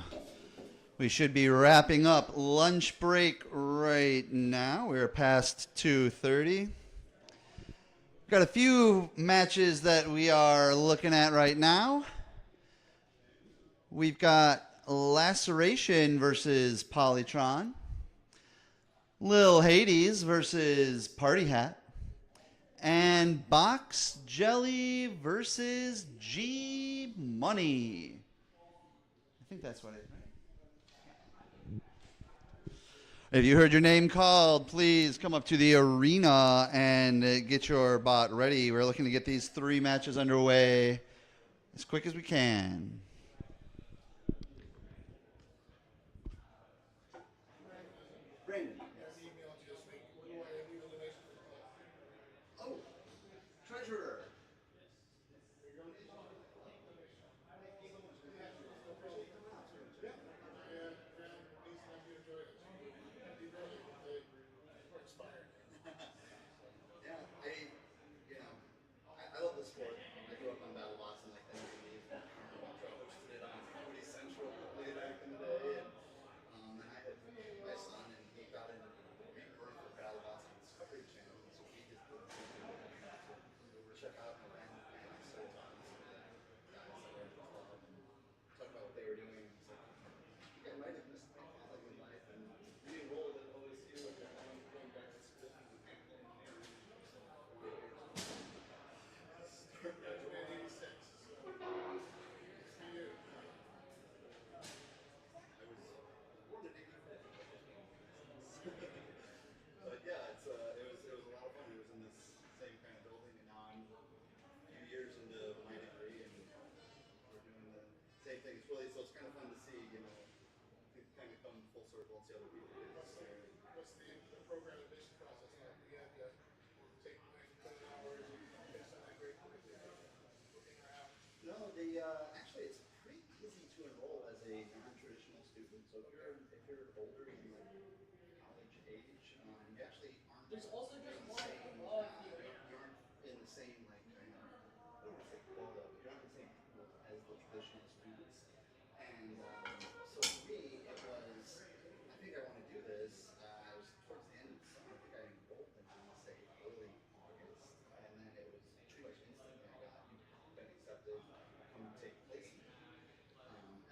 We should be wrapping up lunch break right now. We're past 2:30. Got a few matches that we are looking at right now. We've got Laceration versus Polytron. Lil Hades versus Party Hat. And Box Jelly versus G Money. I think that's what it is. If you heard your name called, please come up to the arena and get your bot ready. We're looking to get these 3 matches underway as quick as we can. Brandon. Oh, treasurer. I love the sport. I grew up on battle bots and like the movies. I hosted it on Comedy Central way back in the day, and I had my son, and he got into the rebirth of battle bots on Discovery Channel, so we just did check out an event, and I started talking to some of the guys that were in the club and talking about what they were doing. And it's like, I might have missed my calling in life, and we enrolled at OSU, and I'm going back to school. But yeah, it was a lot of fun. It was in this same kind of building, and now I'm a few years into my degree, and we're doing the same thing. So it's kind of fun to see, to kind of come full circle and see other people do this. What's the program admission process like? You have to take 9 hours and finish on that grade quickly. Looking around. No, actually it's pretty easy to enroll as a non-traditional student. So if you're older than college age, you actually aren't. There's also just one you aren't in the same like kind of I don't want to say quota, but you're not in the same pool as the traditional students. And so for me, it was I think I want to do this. I was towards the end of the summer. I think I enrolled in say early August, and then it was pretty much instantly I got you've been accepted. Come take placement.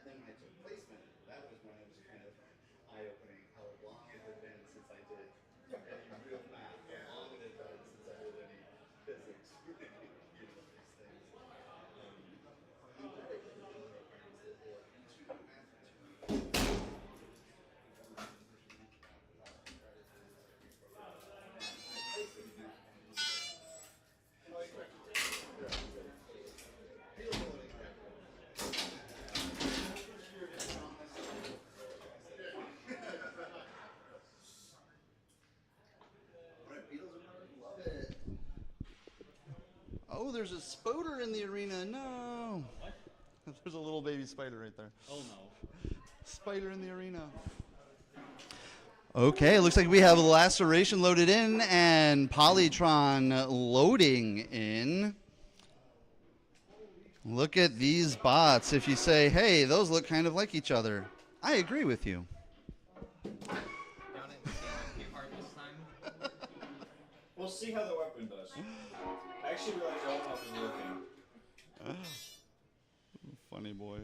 And then when I took placement, that was when it was kind of eye-opening how long it had been since I did any real math, how long it had been since I did any physics, these things. I'm glad I did the programs that were into math. Oh, there's a spoder in the arena. No. There's a little baby spider right there. Oh no. Spider in the arena. Okay, it looks like we have Laceration loaded in and Polytron loading in. Look at these bots. If you say, hey, those look kind of like each other, I agree with you. We'll see how the weapon does. I actually realized all of is working. Funny boy.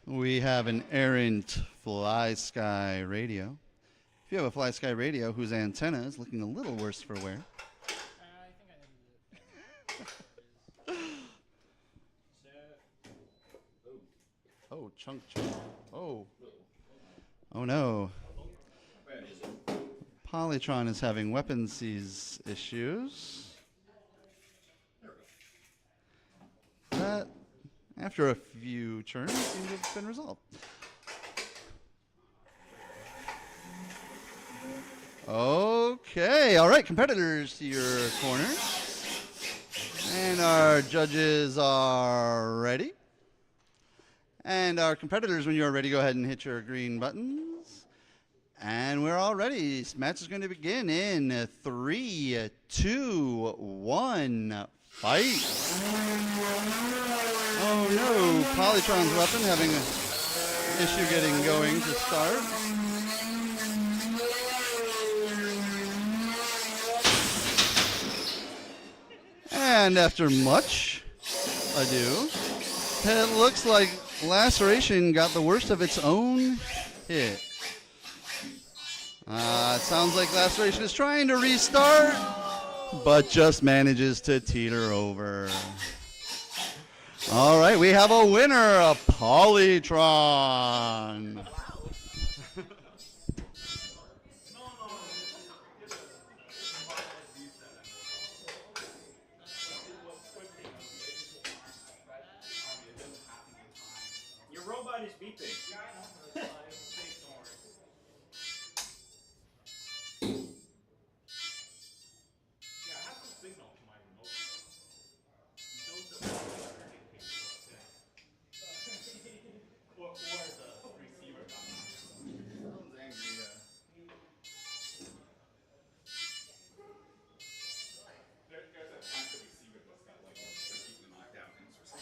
We have an errant Fly Sky radio. If you have a Fly Sky radio whose antenna is looking a little worse for wear. Oh, chunk. Oh. Oh no. Polytron is having weapon seize issues. That, after a few turns, seems to have been resolved. Okay, all right, competitors to your corners. And our judges are ready. And our competitors, when you are ready, go ahead and hit your green buttons. And we're all ready. This match is going to begin in 3, 2, 1, fight. Oh no, Polytron's weapon having an issue getting going to start. And after much ado, it looks like Laceration got the worst of its own hit. It sounds like Laceration is trying to restart, but just manages to teeter over. All right, we have a winner, a Polytron. Your robot is beeping.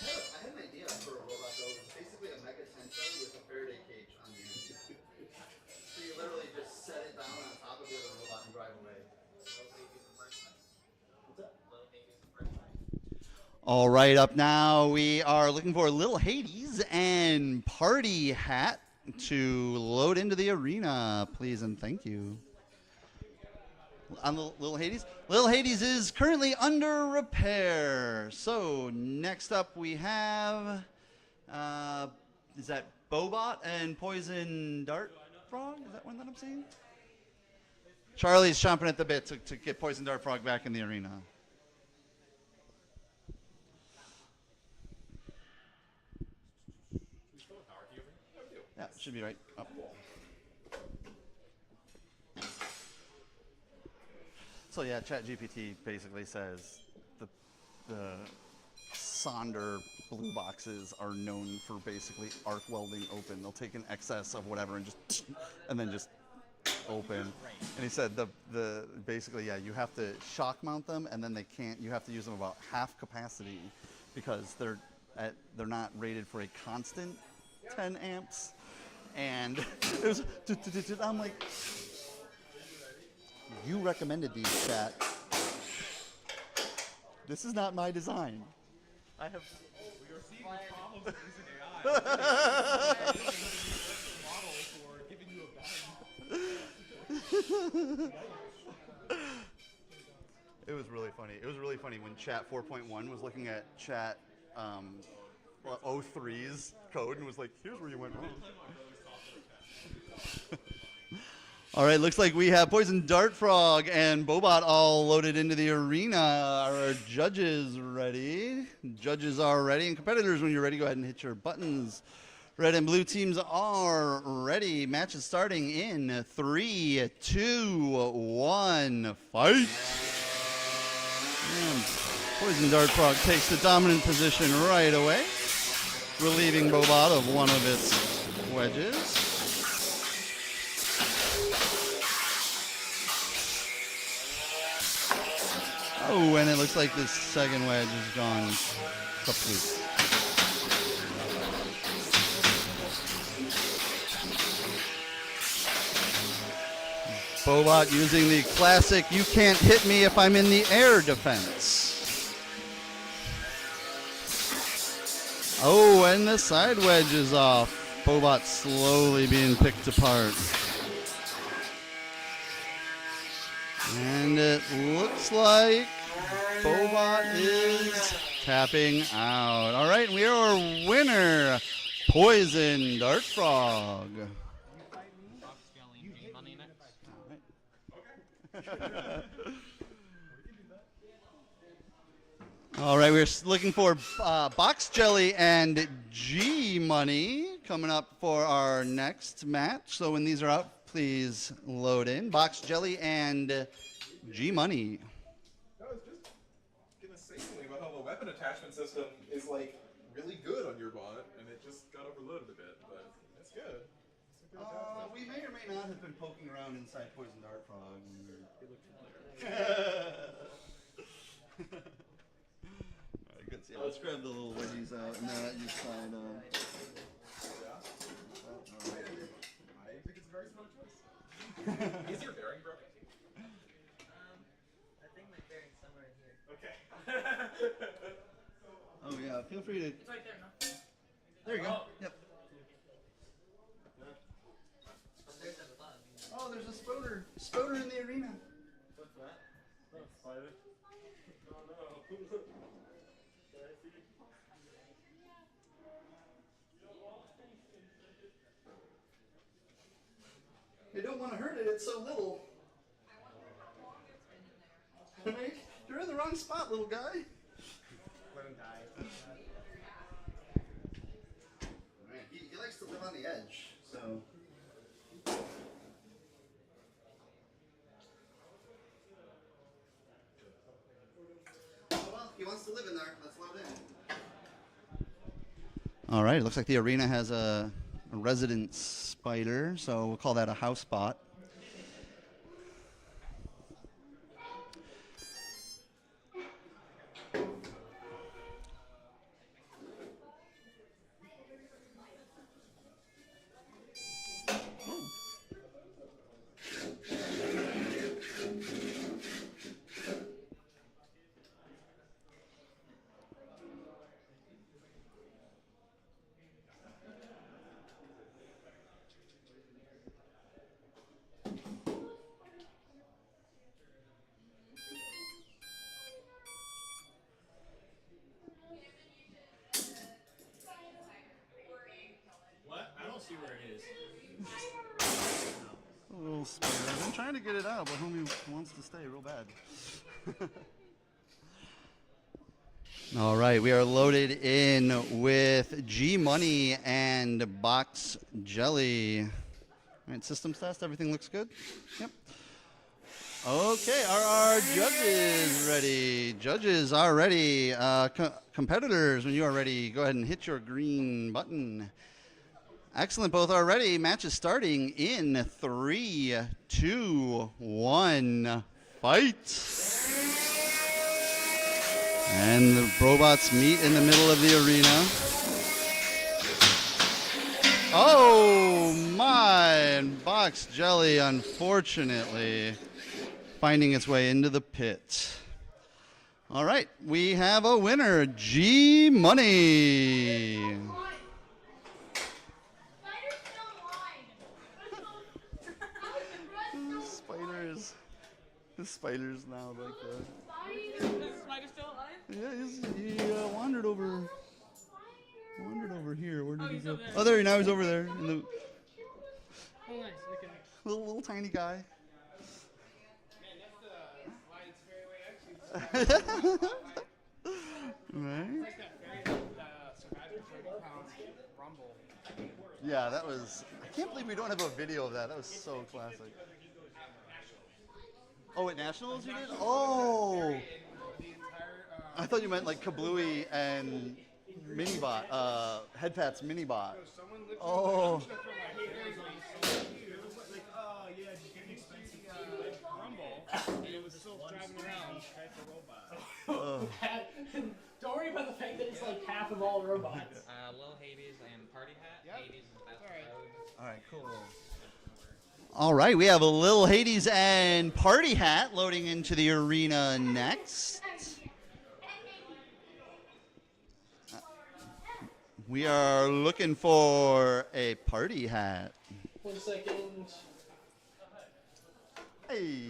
I had an idea for a robot though. It's basically a mega tensor with a Faraday cage on the end. So you literally just set it down on top of the other robot and drive away. All right, up now we are looking for Lil Hades and Party Hat to load into the arena, please and thank you. On Lil Hades? Lil Hades is currently under repair. So next up we have, is that Bobot and Poison Dart Frog? Is that one that I'm seeing? Charlie's chomping at the bit to get Poison Dart Frog back in the arena. Yeah, should be right up. So yeah, ChatGPT basically says the Sonder blue boxes are known for basically arc welding open. They'll take an excess of whatever and just open. And he said the basically you have to shock mount them and then you have to use them about half capacity because they're not rated for a constant 10 amps. And it was I'm like, you recommended these, chat. This is not my design. I have. We are seeing problems with using AI. Model for giving you a bad. It was really funny. It was really funny when Chat 4.1 was looking at Chat 03's code and was like, "Here's where you went wrong." All right, looks like we have Poison Dart Frog and Bobot all loaded into the arena. Are our judges ready? Judges are ready, and competitors, when you're ready, go ahead and hit your buttons. Red and blue teams are ready. Match is starting in 3, 2, 1, fight. And Poison Dart Frog takes the dominant position right away, relieving Bobot of one of its wedges. Oh, and it looks like this second wedge is gone kaput. Bobot using the classic "you can't hit me if I'm in the air" defense. Oh, and the side wedge is off. Bobot slowly being picked apart. And it looks like Bobot is tapping out. All right, we are our winner, Poison Dart Frog. All right, we're looking for Box Jelly and G Money coming up for our next match. So when these are up, please load in. Box Jelly and G Money. I was just gonna say something about how the weapon attachment system is like really good on your bot, and it just got overloaded a bit, but it's good. We may or may not have been poking around inside Poison Dart Frog. When we were... Alright, good. So, yeah, let's grab the little wedgies out and that you sign on. I think it's a very smart choice. Is your bearing broken? I think my bearing's somewhere in here. Okay. Oh yeah, feel free to. It's right there, no? There you go. Yep. There's a bug. Oh, there's a spoder in the arena. What's that? Oh, spider. Oh no. You don't want to hurt it, it's so little. You're in the wrong spot, little guy. Let him die. Right. He likes to live on the edge, so. Oh well, he wants to live in there. Let's load in. All right, it looks like the arena has a resident spider, so we'll call that a house spot. What? I don't see where it is. A little spider. I've been trying to get it out, but homie wants to stay real bad. All right, we are loaded in with G Money and Box Jelly. All right, systems test. Everything looks good. Yep. Okay, are our judges ready? Judges are ready. Competitors, when you are ready, go ahead and hit your green button. Excellent, both are ready. Match is starting in 3, 2, 1, fight. And the robots meet in the middle of the arena. Oh my, and Box Jelly, unfortunately, finding its way into the pit. All right, we have a winner, G Money. The spider's now like that. Is the spider still alive? Yeah, he wandered over here. Where did he he's go? over there. Oh, there. Now he's over there. In the Oh, nice. Okay. little tiny guy. Man, that's the sliding fairway actually. Right? Like that fairy that survived the 30 pounds rumble. Yeah, that was. I can't believe we don't have a video of that. That was so classic. Oh, at Nationals you did? Oh! I thought you meant like Kablooey and Minibot, Headpat's Minibot. Oh. Like, oh yeah, just get an expensive rumble, and it was still driving around type of robot. Don't worry about the fact that it's like half of all robots. Lil Hades and Party Hat. Hades is best mode. All right, cool. All right, we have a Lil Hades and Party Hat loading into the arena next. We are looking for a Party Hat. 1 second. Hey.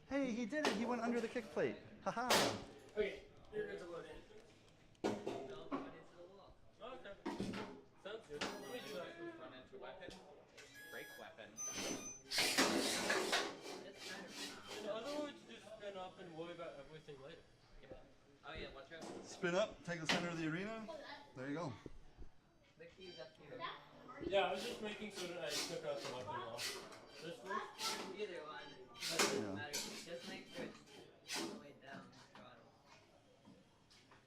Hey, he did it. He went under the kick plate. Haha. Okay, you're good to load in. Okay. Sounds good. Run into weapon. Break weapon. In other words, just spin up and worry about everything later. Oh yeah, watch out. Spin up, take the center of the arena. There you go. The key's up here. Yeah, I was just making sure that I took out the weapon off. This first? Either one. Just make sure it's all the way down the throttle.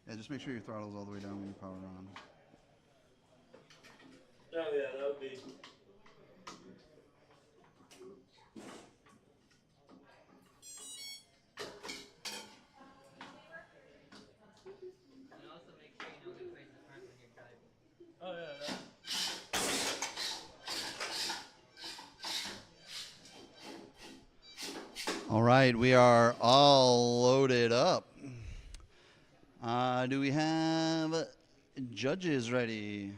Yeah, just make sure your throttle's all the way down when you power on. Oh yeah, that would be. And also make sure you know which way to turn when you're driving. Oh yeah. All right, we are all loaded up. Do we have judges ready?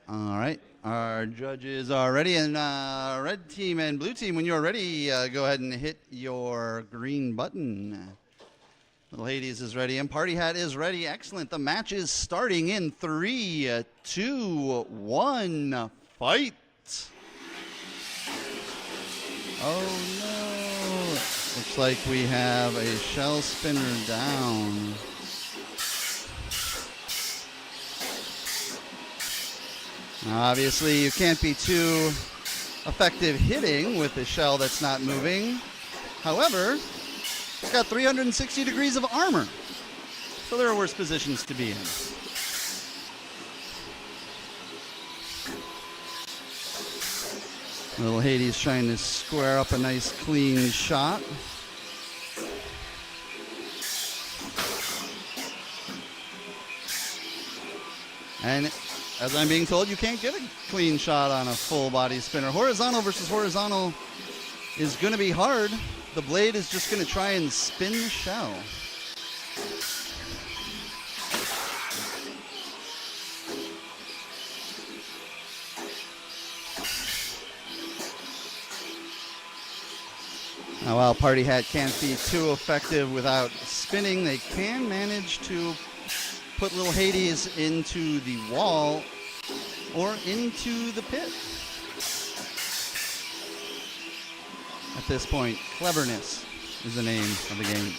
All right, our judges are ready, and red team and blue team, when you're ready, go ahead and hit your green button. Little Hades is ready, and Party Hat is ready. Excellent. The match is starting in 3, 2, 1, fight. Oh no. Looks like we have a shell spinner down. Obviously, you can't be too effective hitting with a shell that's not moving. However, it's got 360 degrees of armor, so there are worse positions to be in. Little Hades trying to square up a nice clean shot. And as I'm being told, you can't get a clean shot on a full body spinner. Horizontal versus horizontal is going to be hard. The blade is just going to try and spin the shell. Now, while Party Hat can't be too effective without spinning, they can manage to put Little Hades into the wall or into the pit. At this point, cleverness is the name of the game.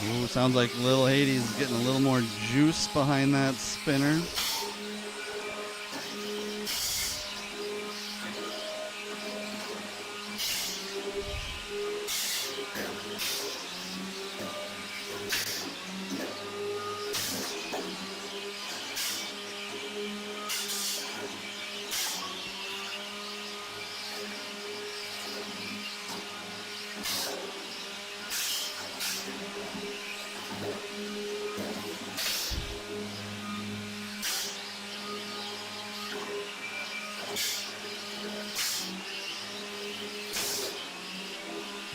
Ooh, sounds like Little Hades is getting a little more juice behind that spinner.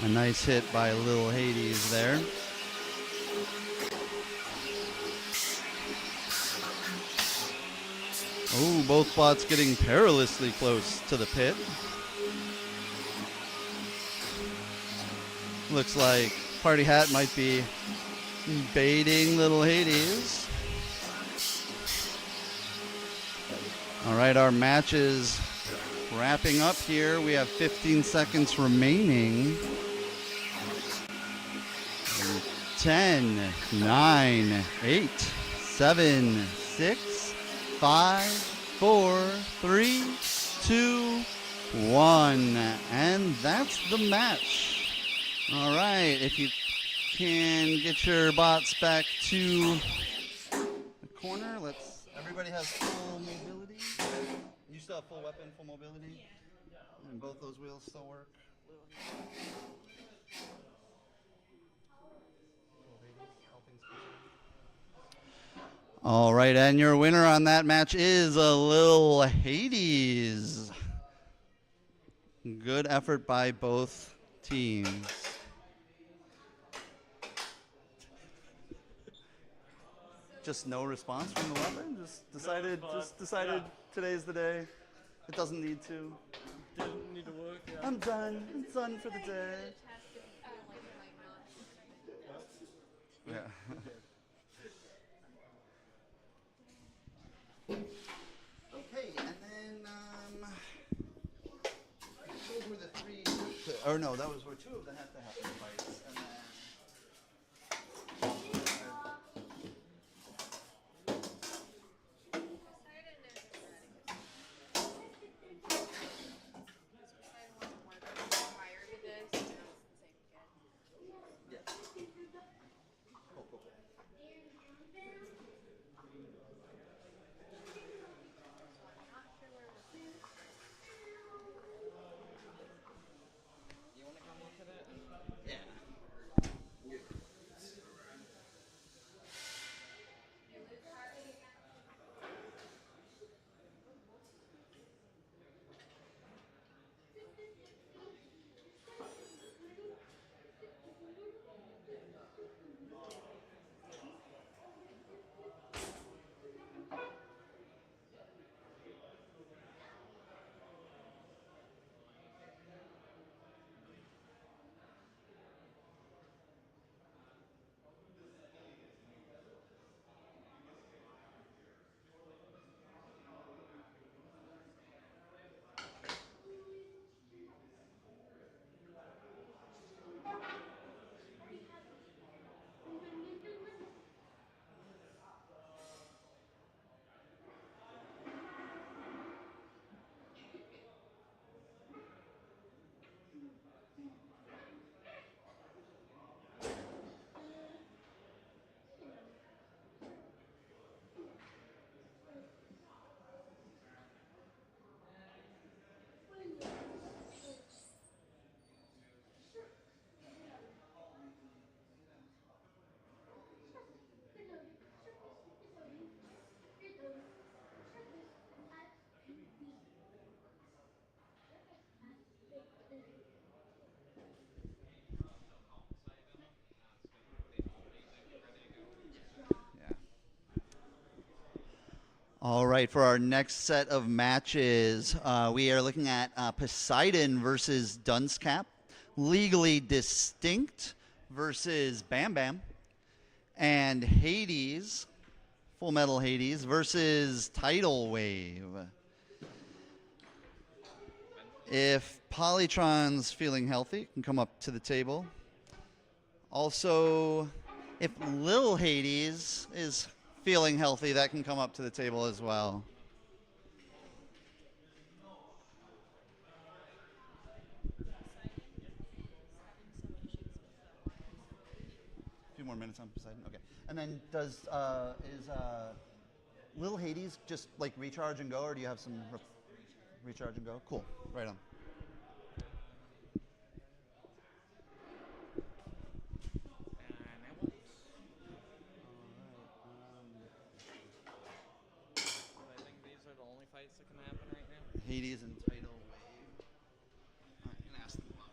A nice hit by Little Hades there. Oh, both bots getting perilously close to the pit. Looks like Party Hat might be baiting Little Hades. All right, our match is wrapping up here. We have 15 seconds remaining. 10, 9, 8, 7, 6, 5, 4, 3, 2, 1. And that's the match. All right, if you can get your bots back to the corner, everybody has full mobility. You still have full weapon, full mobility? And both those wheels still work? All right, and your winner on that match is a Lil Hades. Good effort by both teams. Just no response from the weapon? Just decided today's the day. It doesn't need to. Didn't need to work. Yeah. I'm done. I'm done for the day. Yeah. Okay, and then those were the three. Or no, that was where two of the half All right, for our next set of matches, we are looking at Poseidon versus Dunscap, Legally Distinct versus Bam Bam, and Hades, Full Metal Hades versus Tidal Wave. If Polytron's feeling healthy, can come up to the table. Also, if Lil Hades is feeling healthy, that can come up to the table as well. A few more minutes on Poseidon. Okay. And then is Lil Hades just like recharge and go, or do you have some recharge and go? Cool. Right on. I think these are the only fights that can happen right now. Hades and Tidal Wave. All right, gonna ask them up.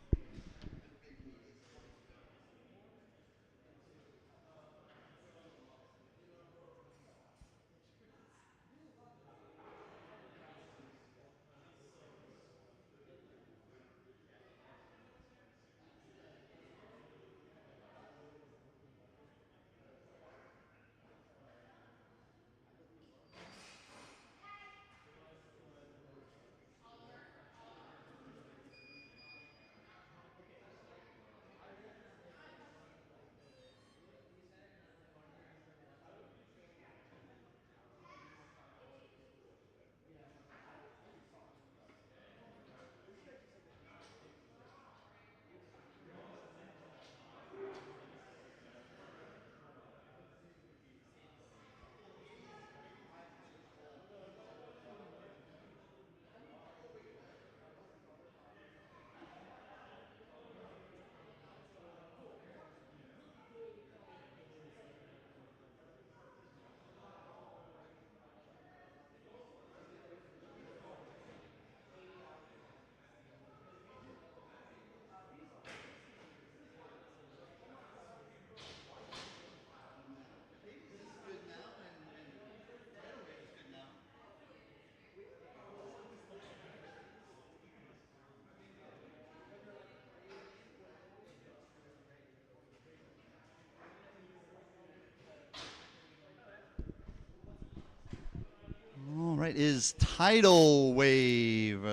All right, is Tidal Wave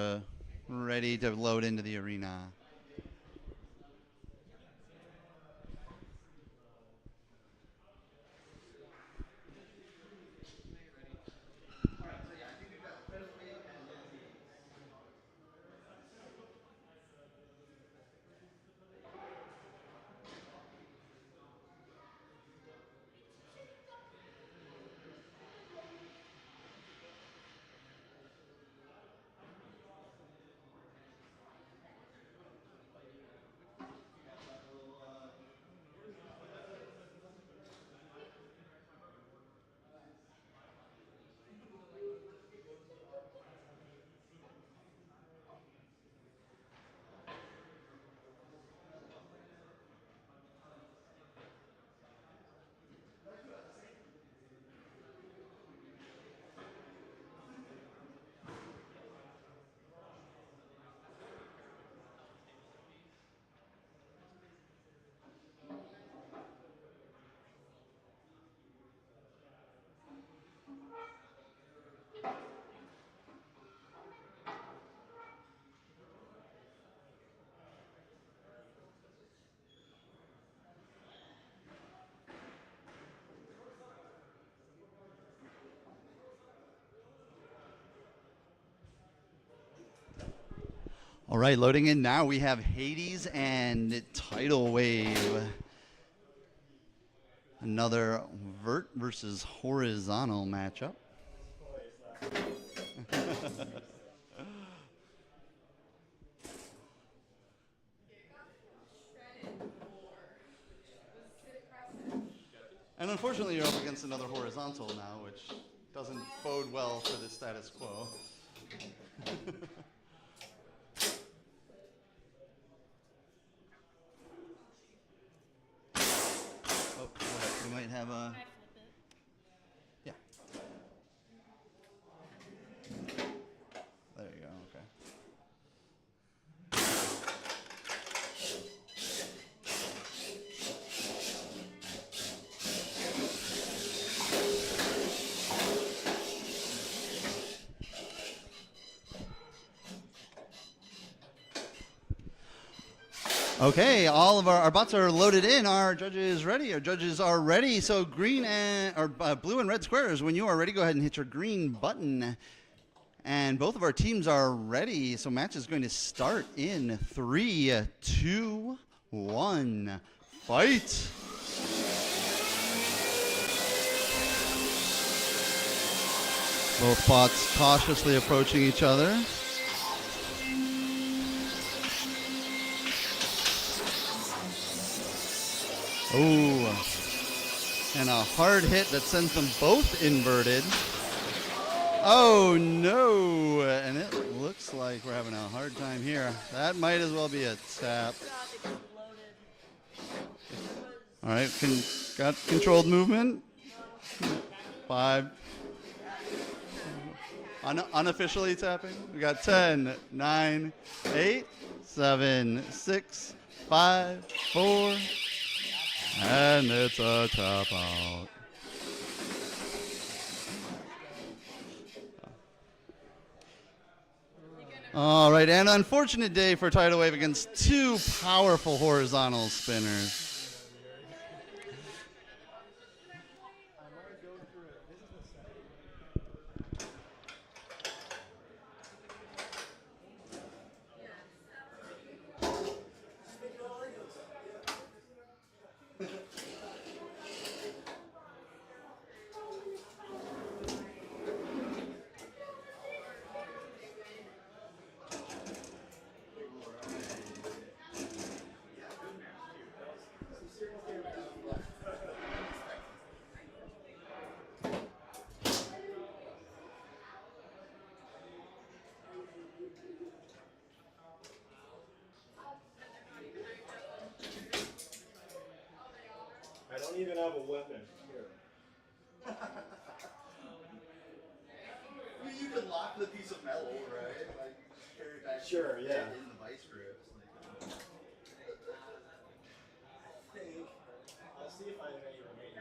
ready to load into the arena? All right, loading in now. We have Hades and Tidal Wave. Another vert versus horizontal matchup. And unfortunately, you're up against another horizontal now, which doesn't bode well for the status quo. Oh, we might have a... Yeah. Okay, all of our butts are loaded in. Our judges ready. Our judges are ready. So green and or blue and red squares. When you are ready, go ahead and hit your green button. And both of our teams are ready. So match is going to start in 3, 2, 1. Fight. Both bots cautiously approaching each other. Ooh, and a hard hit that sends them both inverted. Oh no, and it looks like we're having a hard time here. That might as well be a tap. All right, got controlled movement. 5. Unofficially tapping. We got 10, 9, 8, 7, 6, 5, 4. And it's a tap out. All right, and unfortunate day for Tidal Wave against 2 powerful horizontal spinners. I don't even have a weapon. Here. You could lock the piece of metal, right? Like carry it back. Sure, yeah. In the vice grips. I'll see if I have any remaining.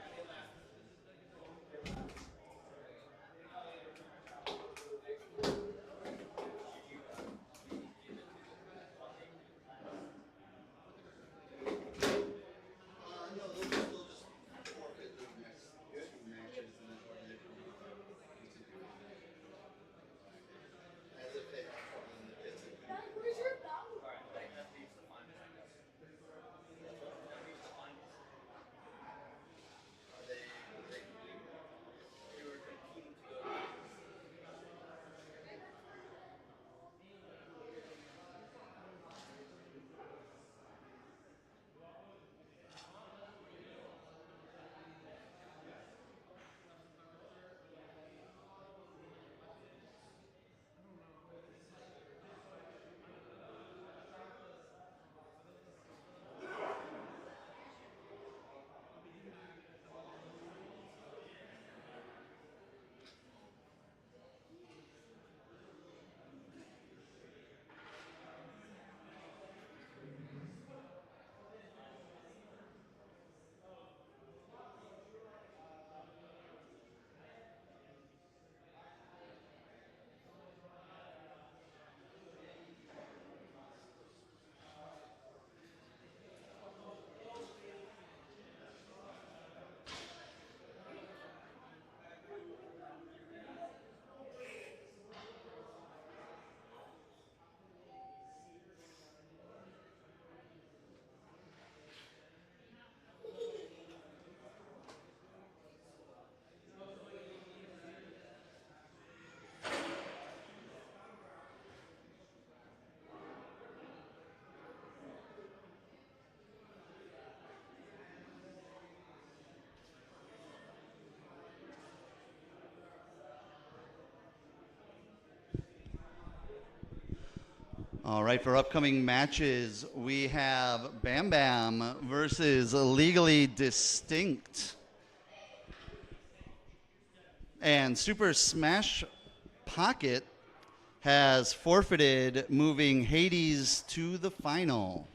All right, for upcoming matches, we have Bam Bam versus Legally Distinct. And Super Smash Pocket has forfeited, moving Hades to the final.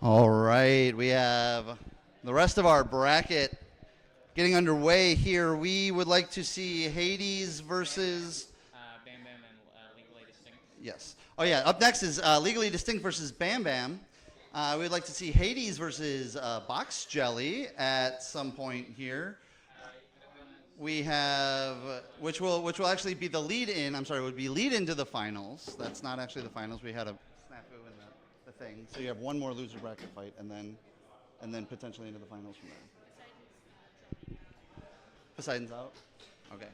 All right, we have the rest of our bracket getting underway here. We would like to see Hades versus... Bam Bam and Legally Distinct. Yes. Oh, yeah. Up next is Legally Distinct versus Bam Bam. We'd like to see Hades versus Box Jelly at some point here. We have, which will actually be the lead-in. I'm sorry, would be lead-in to the finals. That's not actually the finals. We had a snafu in the thing. So you have one more loser bracket fight, and then potentially into the finals from there. Poseidon's out. Okay.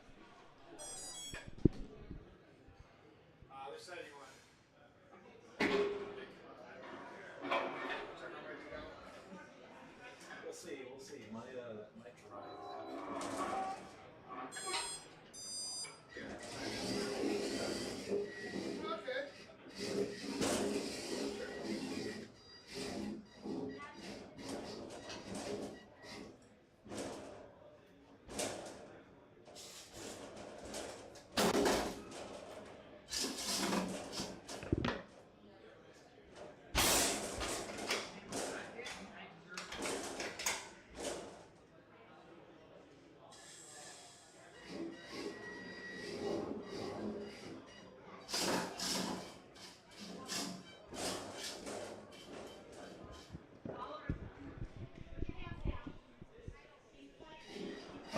Which side do you want? We'll see. We'll see. Might try.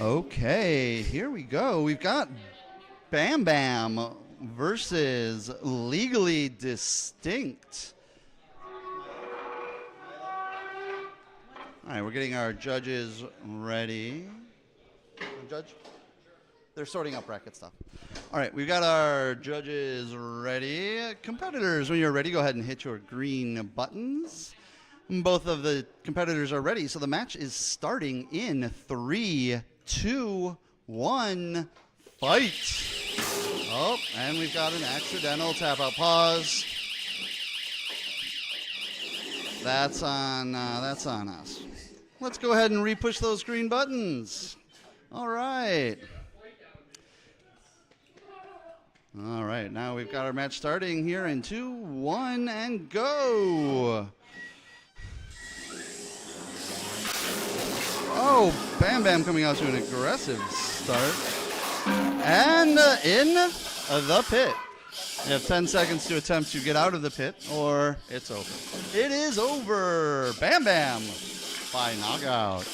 Okay, here we go. We've got Bam Bam versus Legally Distinct. All right, we're getting our judges ready. Judge? They're sorting out bracket stuff. All right, we've got our judges ready. Competitors, when you're ready, go ahead and hit your green buttons. Both of the competitors are ready, so the match is starting in 3, 2, 1, fight. Oh, and we've got an accidental tap out. Pause. That's on us. Let's go ahead and re-push those green buttons. All right. All right, now we've got our match starting here in 2, 1, and go. Oh, Bam Bam coming out to an aggressive start. And in the pit. You have 10 seconds to attempt to get out of the pit, or it's over. It is over. Bam Bam by knockout.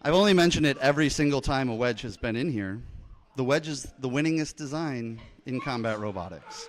I've only mentioned it every single time a wedge has been in here. The wedge is the winningest design in combat robotics.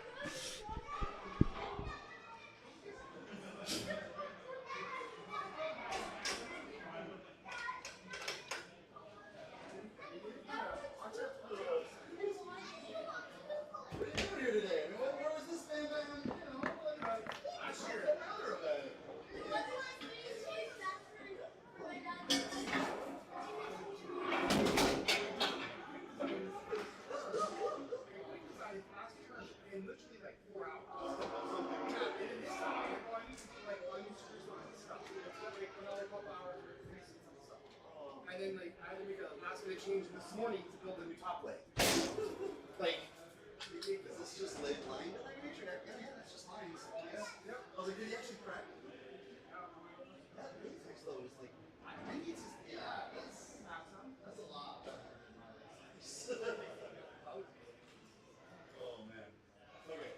And then like I had to make a last minute change this morning to build a new top leg. Like, is this just line? Yeah, it's just lines. Yeah. Yep. I was like, did he actually crack? That really fixed though. It's like, I think it's just, yeah, that's a lot. Oh man. Okay.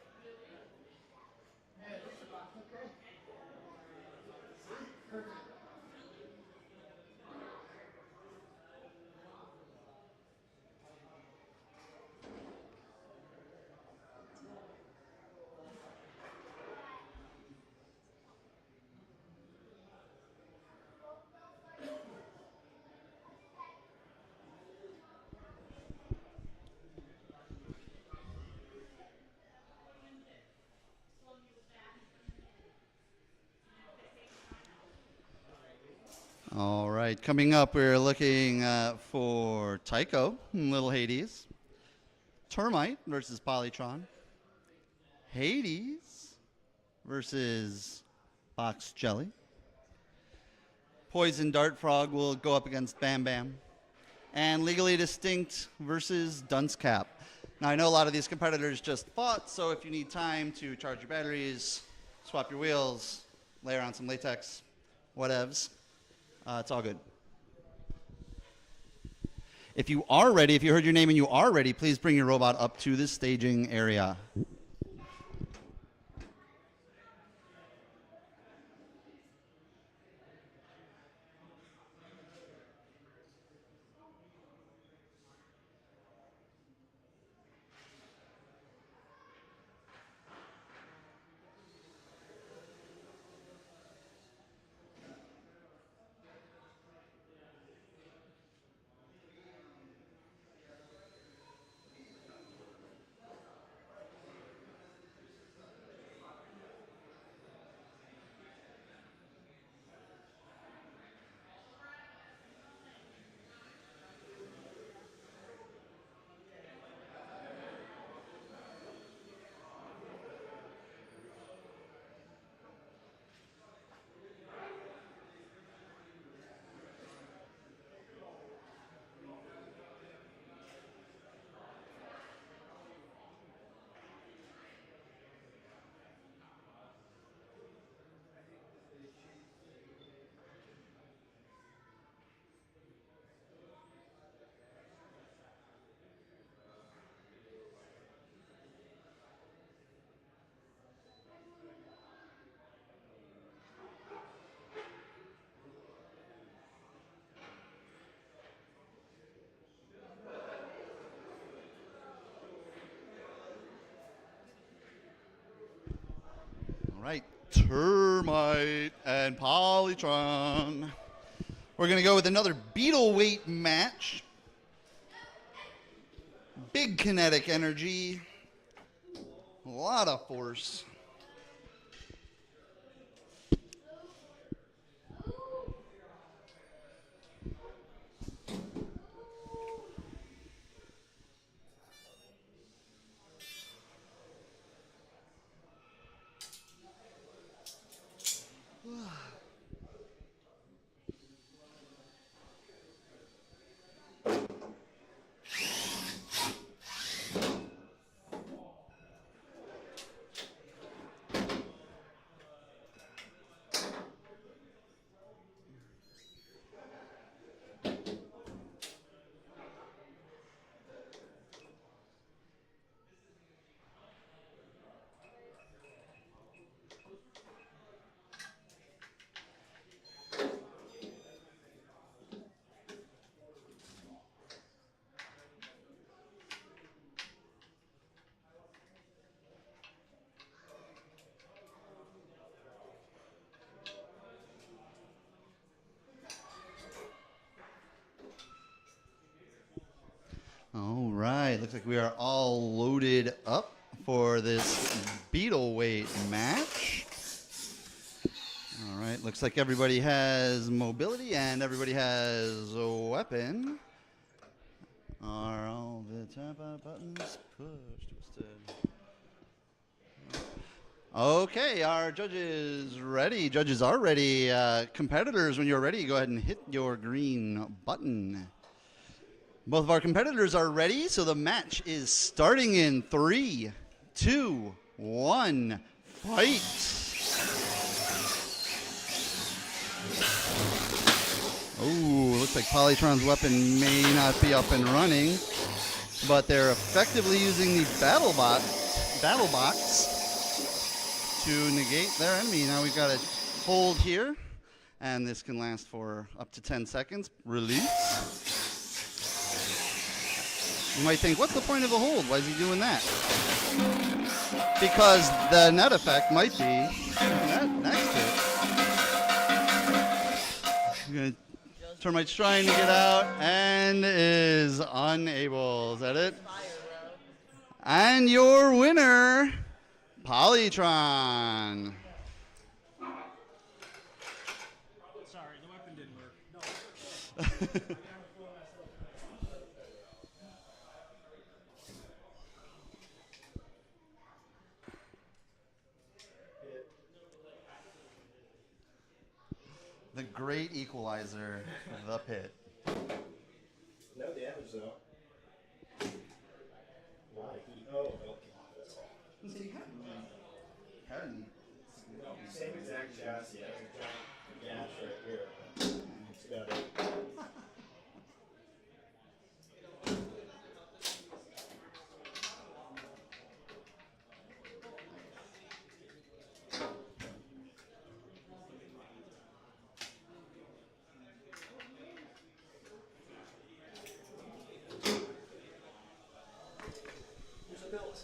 All right, coming up, we're looking for Tycho, Little Hades, Termite versus Polytron, Hades versus Box Jelly, Poison Dart Frog will go up against Bam Bam, and Legally Distinct versus Dunce Cap. Now, I know a lot of these competitors just fought, so if you need time to charge your batteries, swap your wheels, layer on some latex, whatevs. It's all good. If you are ready, if you heard your name and you are ready, please bring your robot up to the staging area. All right, Termite and Polytron. We're going to go with another beetle weight match. Big kinetic energy. A lot of force. All right, looks like we are all loaded up for this beetle weight match. All right, looks like everybody has mobility and everybody has a weapon. Are all the tap out buttons pushed? Okay, our judges ready. Judges are ready. Competitors, when you're ready, go ahead and hit your green button. Both of our competitors are ready, so the match is starting in 3, 2, 1, fight! Oh, looks like Polytron's weapon may not be up and running, but they're effectively using the battle box to negate their enemy. Now we've got a hold here, and this can last for up to 10 seconds. Release. You might think, what's the point of the hold? Why is he doing that? Because the net effect might be next to it. Termite's trying to get out and is unable. Is that it? And your winner, Polytron. Sorry, the weapon didn't work. No. The great equalizer, the pit. No damage though. Oh, okay. That's all. Hadn't same exact chassis. It has a giant gash right here. It's about it. Here's a build.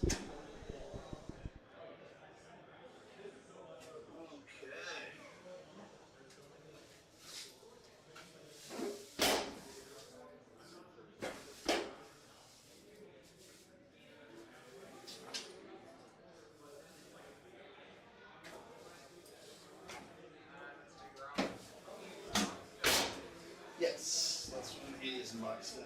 Yes, that's from the 80s and box sets.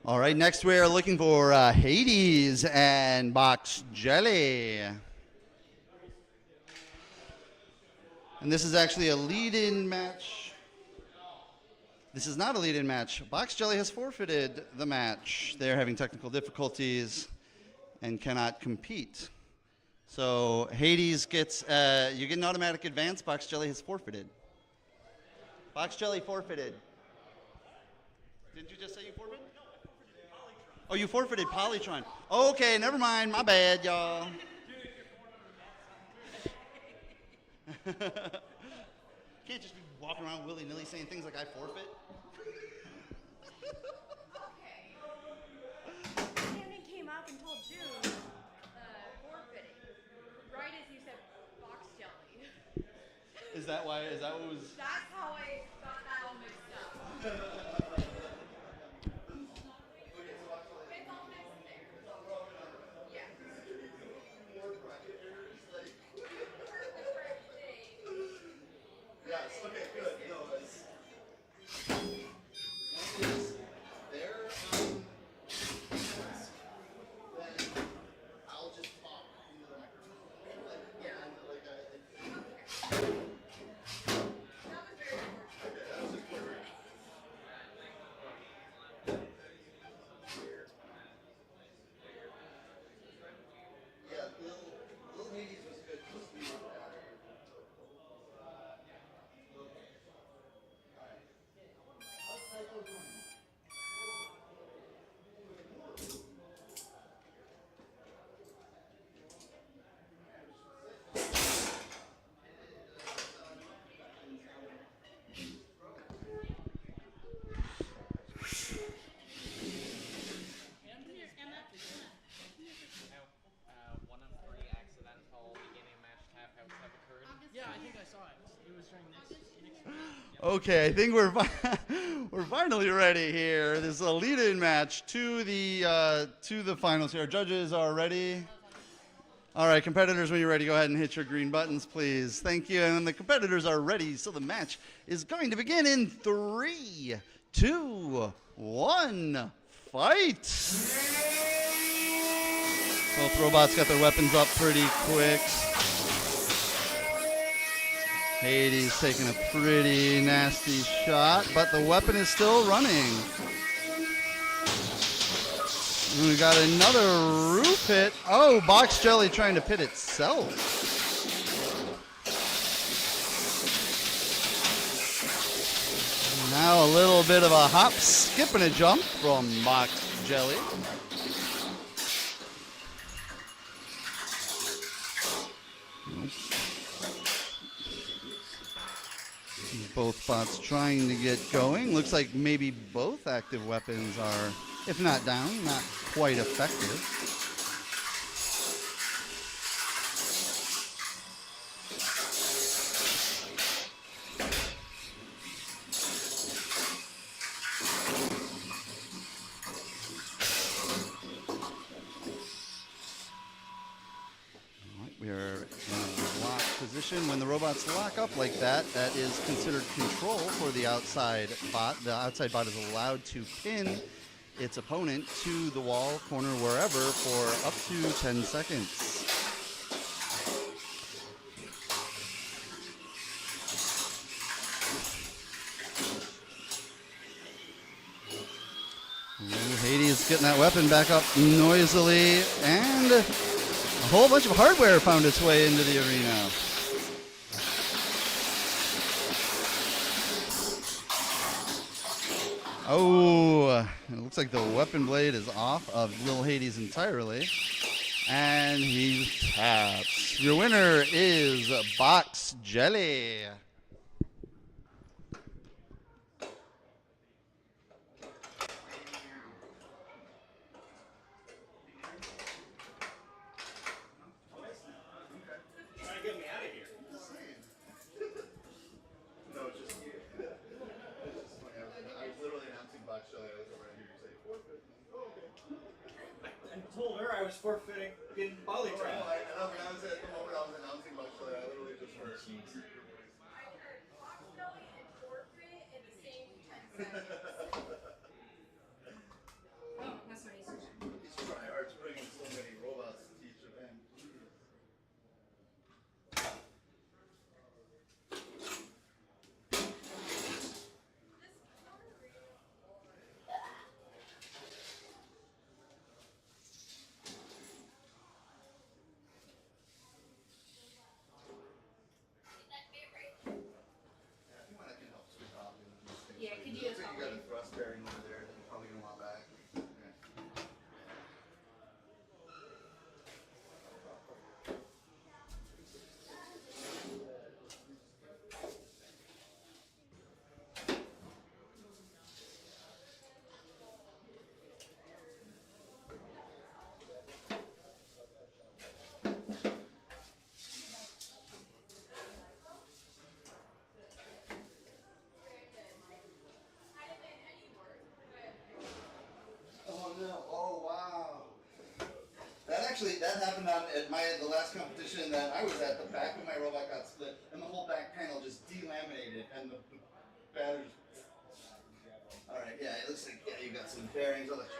All right, next we are looking for Hades and Box Jelly. And this is actually a lead-in match. This is not a lead-in match. Box Jelly has forfeited the match. They're having technical difficulties and cannot compete. So Hades gets, you get an automatic advance. Box Jelly has forfeited. Box Jelly forfeited. Didn't you just say you forfeited? Oh, you forfeited Polytron. Okay, never mind. My bad, y'all. Can't just be walking around willy-nilly saying things like I forfeit. Okay. Sammy came up and told June forfeiting. Right as you said box jelly. Is that why? Is that what was? That's how I got that all mixed up. It's all mixed there. Yeah. Yes, okay, good. No, it's there. Then I'll just talk into the microphone. Like, yeah, like that was very unfortunate. Okay, that was important. Yeah, Lil Hades was good. One of 3 accidental beginning match tap outs have occurred. Yeah, I think I saw it. It was during next. Okay, I think we're finally ready here. This is a lead-in match to the finals here. Our judges are ready. All right, competitors, when you're ready, go ahead and hit your green buttons, please. Thank you. And the competitors are ready, so the match is going to begin in 3, 2, 1, fight! Both robots got their weapons up pretty quick. Hades taking a pretty nasty shot, but the weapon is still running. And we got another roof hit. Oh, Box Jelly trying to pit itself. Now a little bit of a hop, skip, and a jump from Box Jelly. Both bots trying to get going. Looks like maybe both active weapons are, if not down, not quite effective. We are in a block position. When the robots lock up like that, that is considered control for the outside bot. The outside bot is allowed to pin its opponent to the wall, corner, wherever for up to 10 seconds. Ooh, Hades getting that weapon back up noisily, and a whole bunch of hardware found its way into the arena. Oh, it looks like the weapon blade is off of Lil Hades entirely, and he taps. Your winner is Box Jelly. Trying to get me out of here. No, it's just you. It's just funny. I was literally announcing Box Jelly. I was over here. You say forfeit. Oh, okay. I told her I was forfeiting in volley Oh, trial. I know, when I was at the moment I was announcing Box Jelly, I literally just heard. I heard box belly and forfeit in the same 10 seconds. Oh, that's what he said. He's trying hard to bring in so many robots to each event. Yeah, if you want, I can help switch off. Yeah, could you Looks like you got a thrust bearing over there that you're probably gonna want back. Okay. Oh no! Oh wow! That happened on at the last competition that I was at. The back of my robot got split, and the whole back panel just delaminated, and the batteries. All right, yeah, it looks like you got some bearings. I'll let you.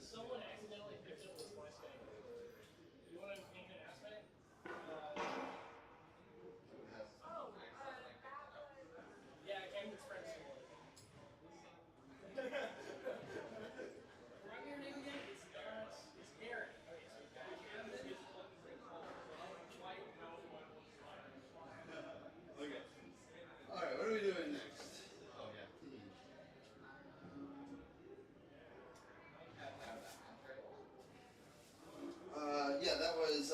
Someone accidentally picked up this voice guy. You want to make an aspect? Yeah, it came with friends. Run your name again? It's Aaron. Okay. All right, what are we doing next? Oh yeah. Yeah, that was.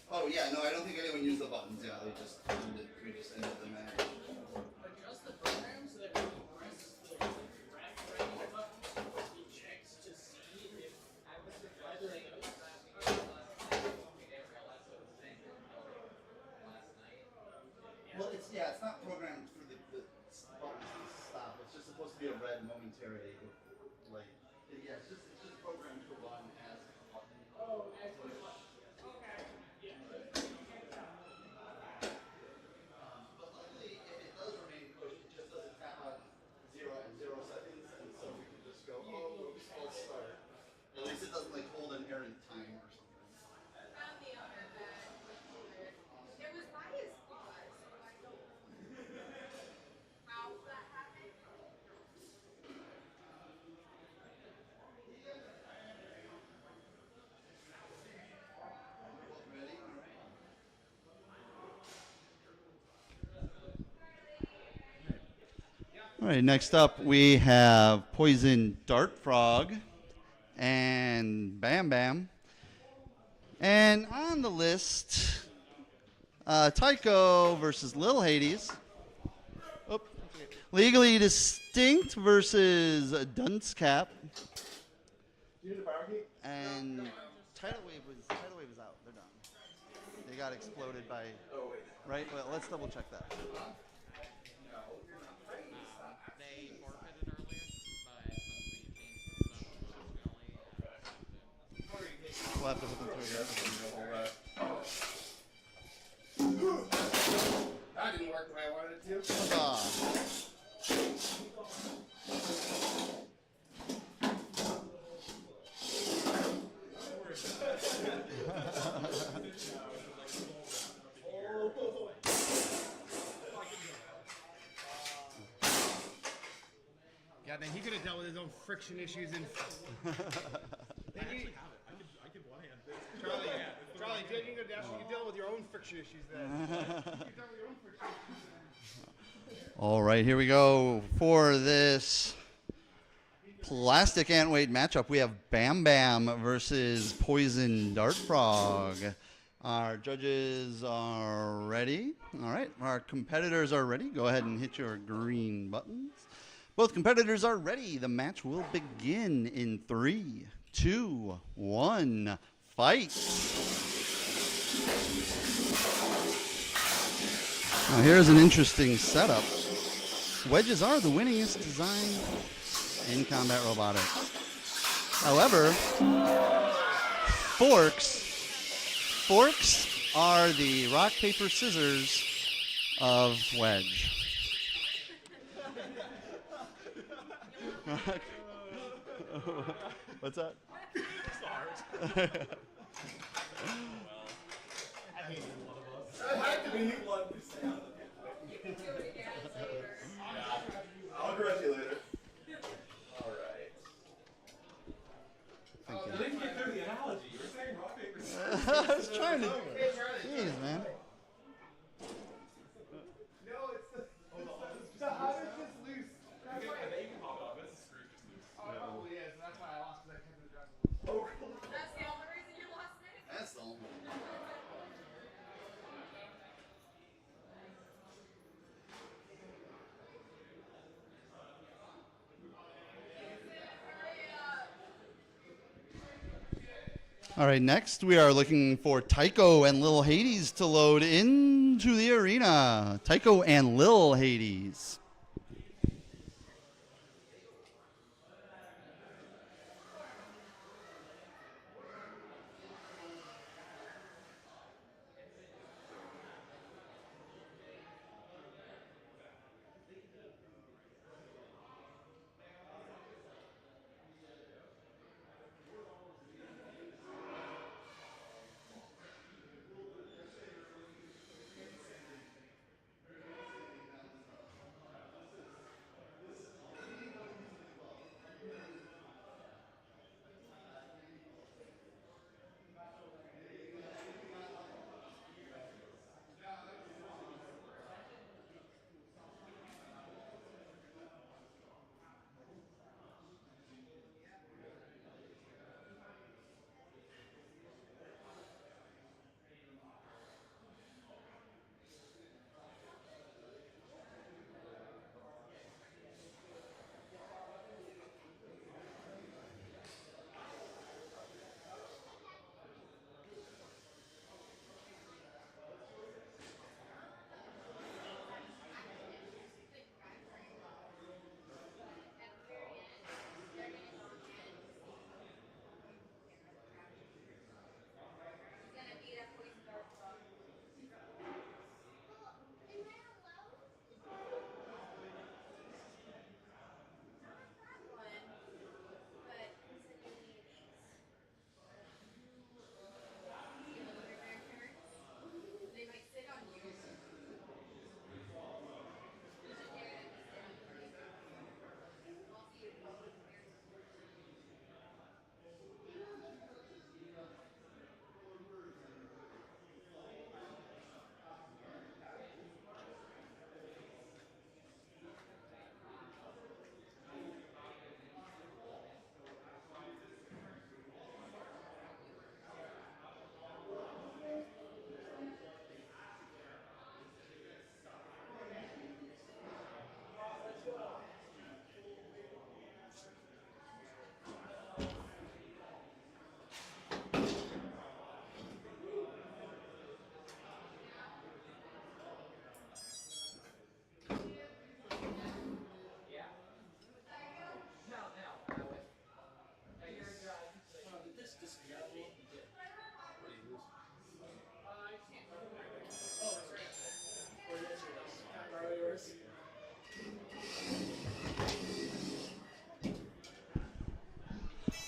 Oh yeah, no, I don't think anyone used the buttons. Yeah, we just ended the match. Adjust the program so that when you press the right button, it checks to see if whether it Well, it's not programmed for the buttons to stop. It's just supposed to be a red momentary light. Yeah, it's just programmed to run as. Oh, as the button. Okay. Yeah. But luckily, if it does remain pushed, it just doesn't tap out 0 and 0 seconds, and so we can just go, oh, oops, false start. At least it doesn't like hold an errant time or something. I found the owner that it was by his boss, so I don't know how that happened. Ready? All right, next up we have Poison Dart Frog and Bam Bam. And on the list, Tycho versus Lil Hades. Oh, Legally Distinct versus Dunce Cap. Here's a power key. And tidal wave was out. They're done. They got exploded by. Oh wait. Right. Well, let's double check that. They forfeited earlier, but since we changed the stuff, we only We'll have to put them through again. That didn't work the way I wanted it to. Huzzah. Yeah, then he could have dealt with his own friction issues and. I actually have it. I could one hand. Charlie, you can go down. You can deal with your own friction issues then. You can deal with your own friction issues. All right, here we go for this plastic ant weight matchup. We have Bam Bam versus Poison Dart Frog. Our judges are ready. All right, our competitors are ready. Go ahead and hit your green buttons. Both competitors are ready. The match will begin in 3, 2, 1, fight. Now here's an interesting setup. Wedges are the winningest design in combat robotics. However, forks are the rock, paper, scissors of Wedge. What's that? I'll correct you later. All right. Thank you. You didn't get through the analogy. You were saying rock, paper, scissors. I was trying to. Jeez, man. No, it's the. The house is just loose. That's why. I bet you can pop it off. This screw just loose. Oh, it probably is. And that's why I lost because I kept it addressed. That's the only reason you lost it? That's the only. All right, next we are looking for Tycho and Lil Hades to load into the arena. Tycho and Lil Hades.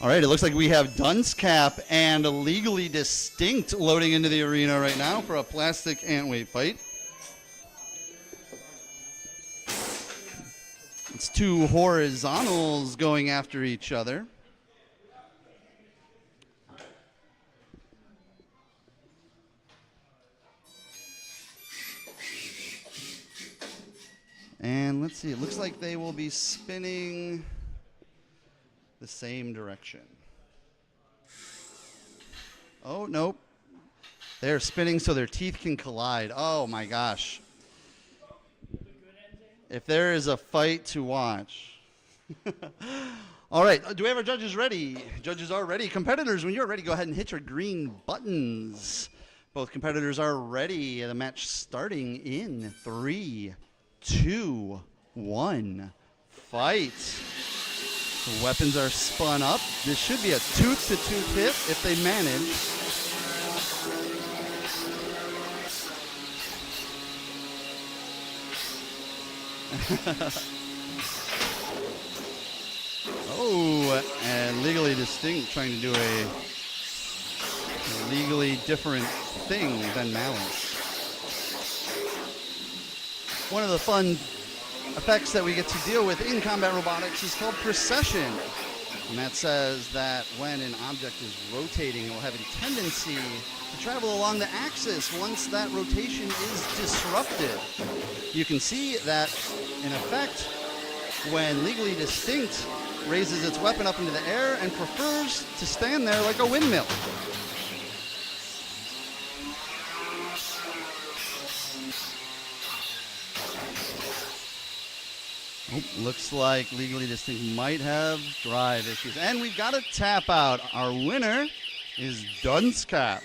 All right, it looks like we have Dunce Cap and Legally Distinct loading into the arena right now for a plastic ant-weight fight. It's two horizontals going after each other. And let's see, it looks like they will be spinning the same direction. Oh, nope. They're spinning so their teeth can collide. Oh my gosh. If there is a fight to watch. All right, do we have our judges ready? Judges are ready. Competitors, when you're ready, go ahead and hit your green buttons. Both competitors are ready. The match starting in 3, 2, 1. Fight. The weapons are spun up. This should be a tooth-to-tooth hit if they manage. Oh, and Legally Distinct trying to do a legally different thing than Malice. One of the fun effects that we get to deal with in combat robotics is called precession. And that says that when an object is rotating, it will have a tendency to travel along the axis once that rotation is disrupted. You can see that in effect when Legally Distinct raises its weapon up into the air and prefers to stand there like a windmill. Oh, looks like Legally Distinct might have drive issues. And we've got a tap out. Our winner is Dunce Cap.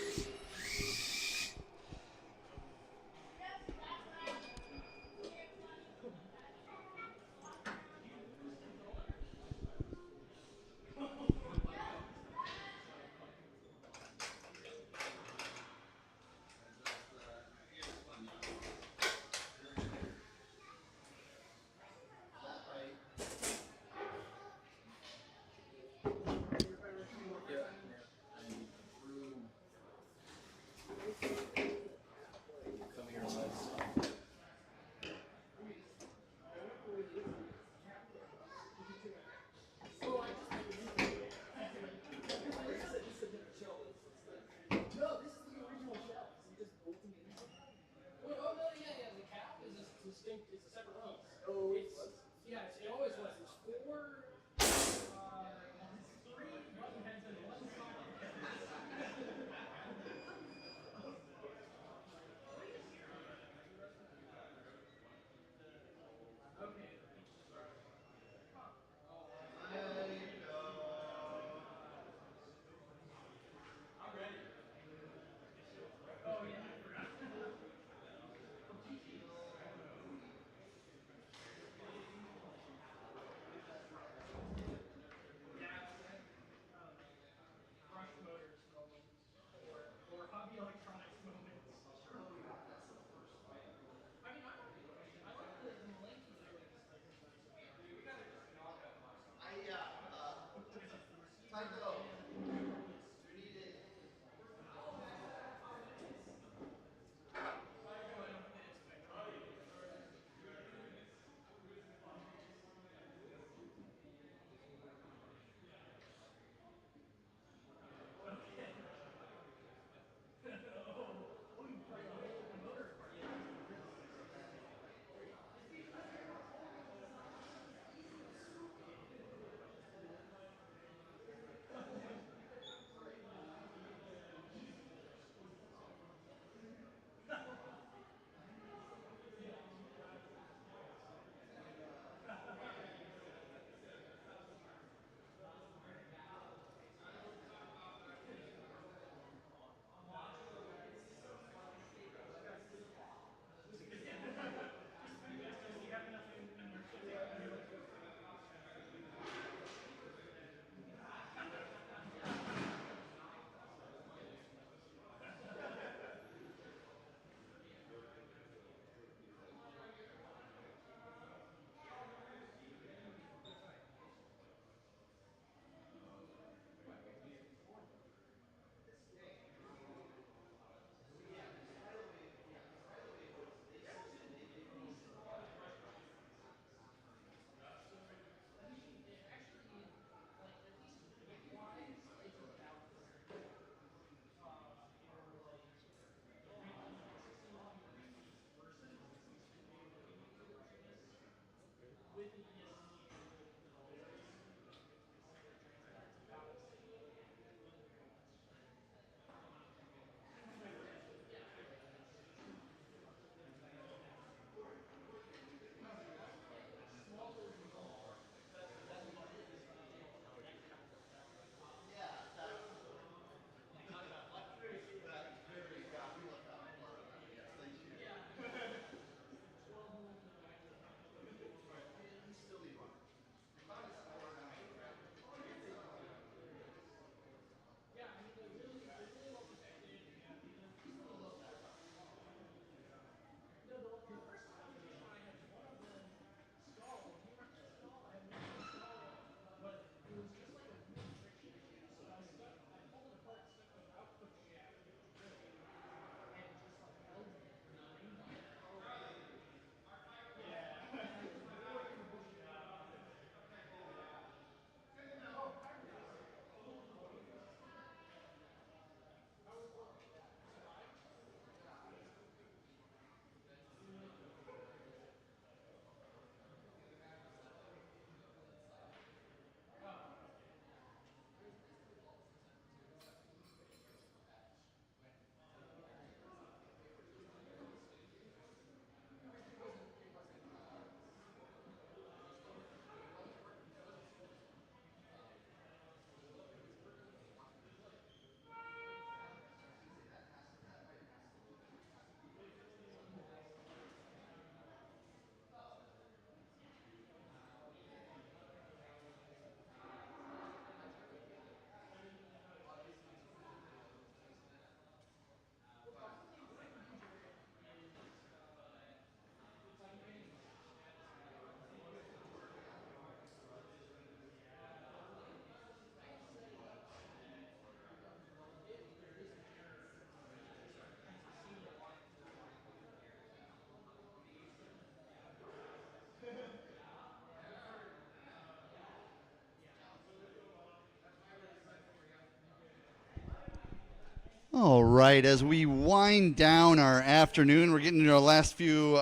All right, as we wind down our afternoon, we're getting into our last few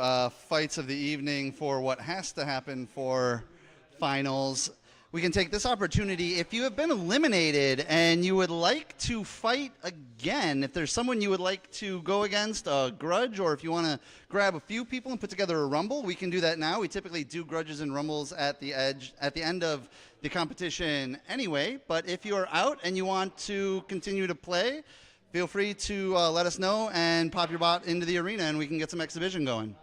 fights of the evening for what has to happen for finals. We can take this opportunity, if you have been eliminated and you would like to fight again, if there's someone you would like to go against, a grudge, or if you want to grab a few people and put together a rumble, we can do that now. We typically do grudges and rumbles at the end of the competition anyway, but if you are out and you want to continue to play, feel free to let us know and pop your bot into the arena and we can get some exhibition going.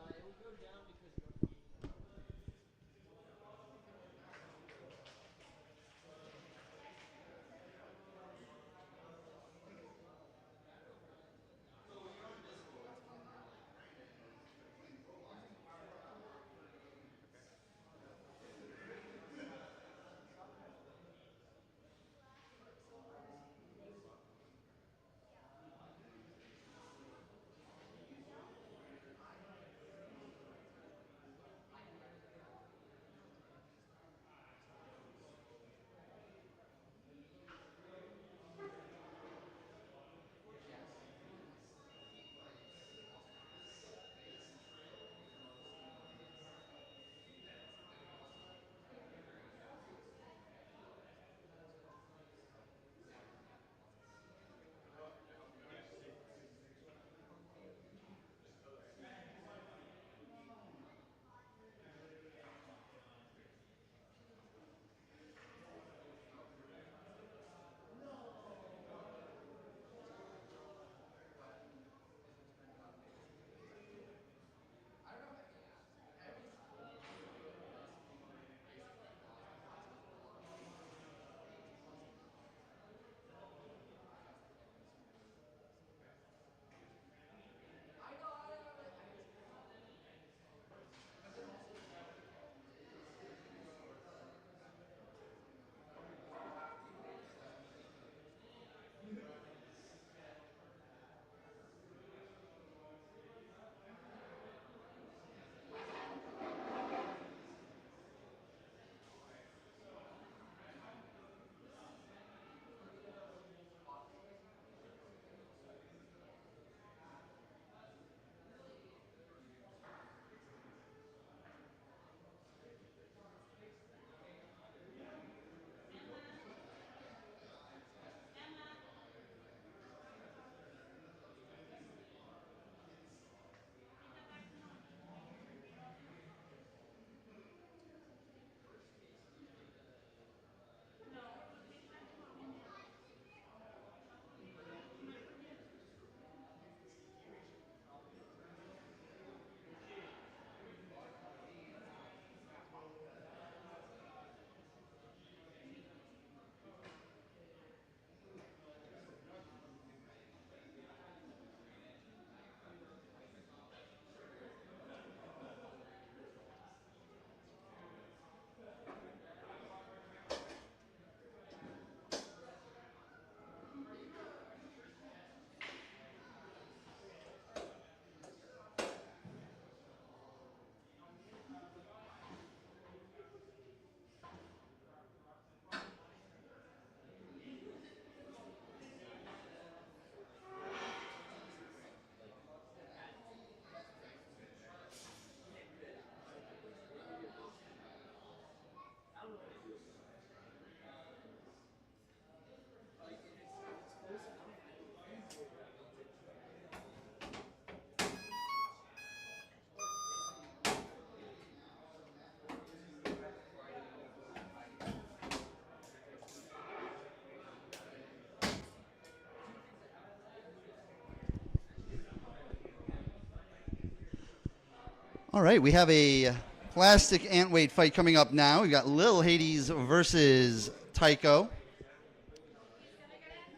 All right, we have a plastic ant weight fight coming up now. We've got Lil Hades versus Tycho.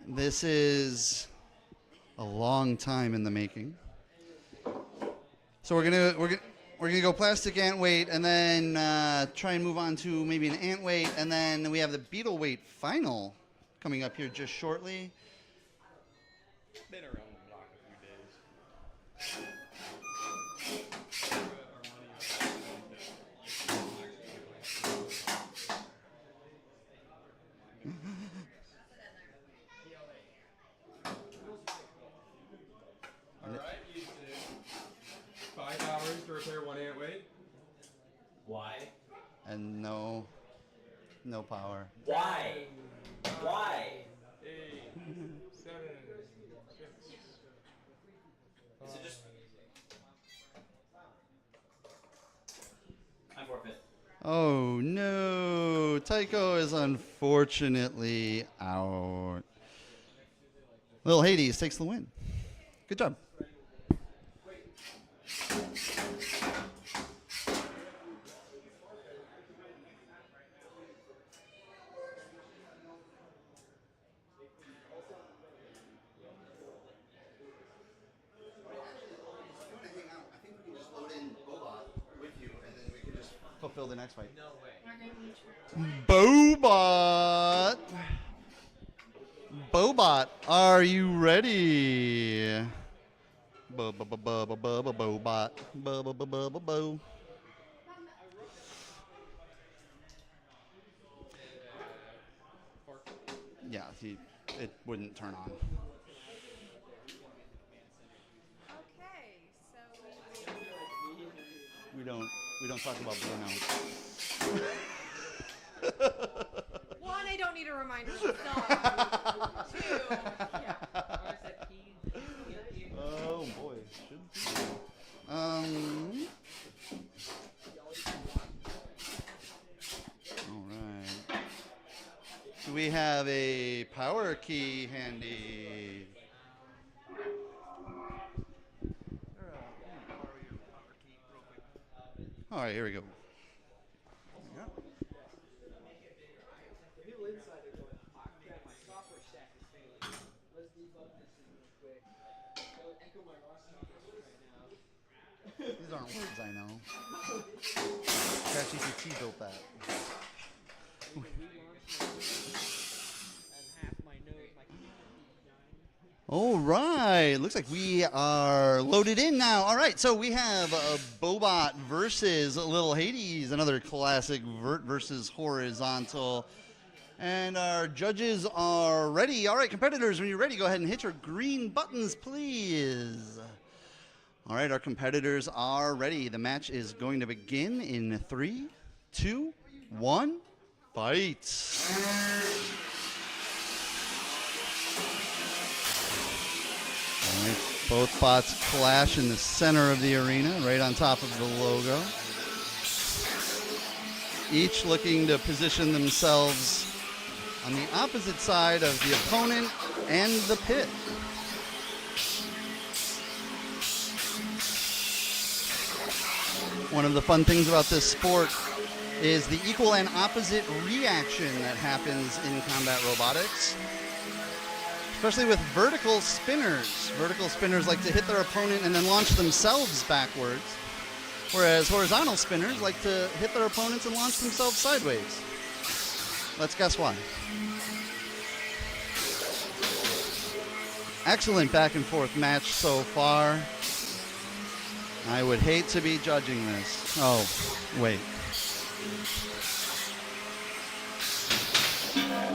This is a long time in the making. So we're gonna go plastic ant weight and then try and move on to maybe an ant weight, and then we have the beetle weight final coming up here just shortly. Been around the block a few days. And no power. Why? Why? 8, 7, 6. Is it just? I forfeit. Oh no, Tycho is unfortunately out. Little Hades takes the win. Good job. Fulfill the next fight. No way. Bobot. Bobot, are you ready? Bobot. Bo. Yeah, it wouldn't turn on. Okay, so We don't talk about Bruno. one, I don't need a reminder of the song. Two, yeah. Oh boy. All right. Do we have a power key handy? All right, here we go. These aren't words I know. ChatGPT built that. All right, looks like we are loaded in now. All right, so we have Bobot versus Little Hades, another classic vert versus horizontal. And our judges are ready. All right, competitors, when you're ready, go ahead and hit your green buttons, please. All right, our competitors are ready. The match is going to begin in 3, 2, 1, fight. All right, both bots clash in the center of the arena, right on top of the logo. Each looking to position themselves on the opposite side of the opponent and the pit. One of the fun things about this sport is the equal and opposite reaction that happens in combat robotics, especially with vertical spinners. Vertical spinners like to hit their opponent and then launch themselves backwards, whereas horizontal spinners like to hit their opponents and launch themselves sideways. Let's guess why. Excellent back and forth match so far. I would hate to be judging this. Oh, wait.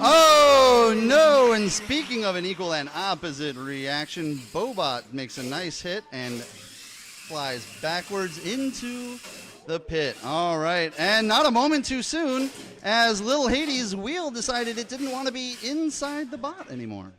Oh, no! And speaking of an equal and opposite reaction, Bobot makes a nice hit and flies backwards into the pit. All right, and not a moment too soon, as Little Hades' wheel decided it didn't want to be inside the bot anymore.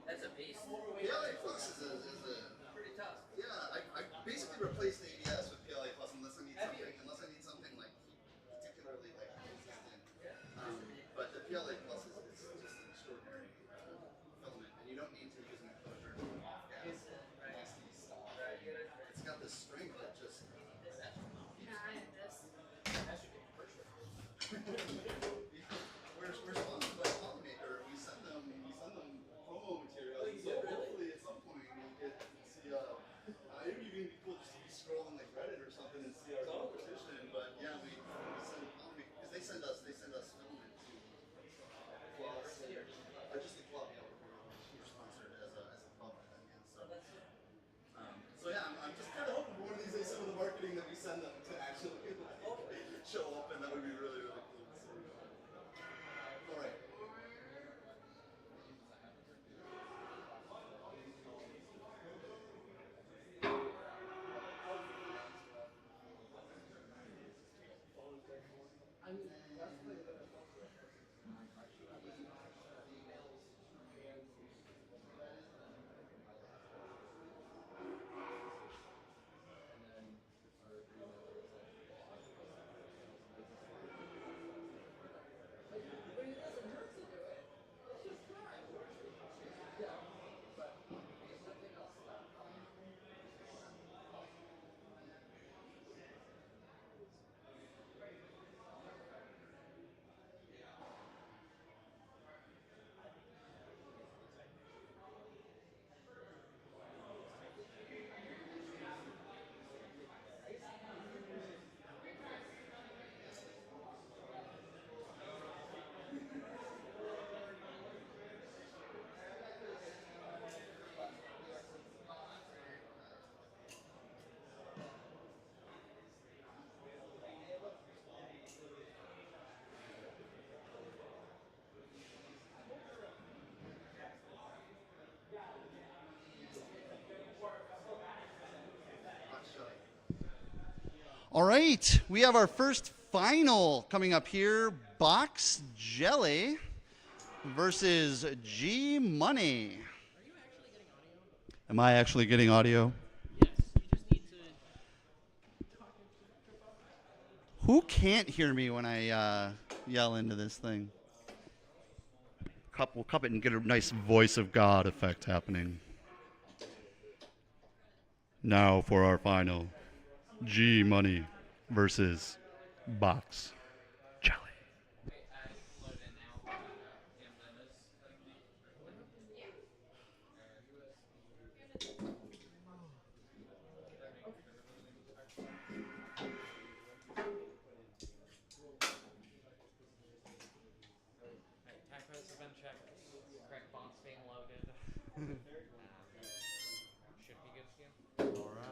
That's a beast. PLA Plus is a pretty tough. Yeah, I basically replaced the ADS with PLA Plus unless I need something like particularly like consistent. But the PLA Plus is just an extraordinary filament. All right, we have our first final coming up here. Box Jelly versus G Money. Am I actually getting audio? Who can't hear me when I yell into this thing? We'll cup it and get a nice voice of God effect happening. Now for our final. G Money versus Box Jelly. Tacos have been checked. Correct box being loaded. Should be good to go. All right.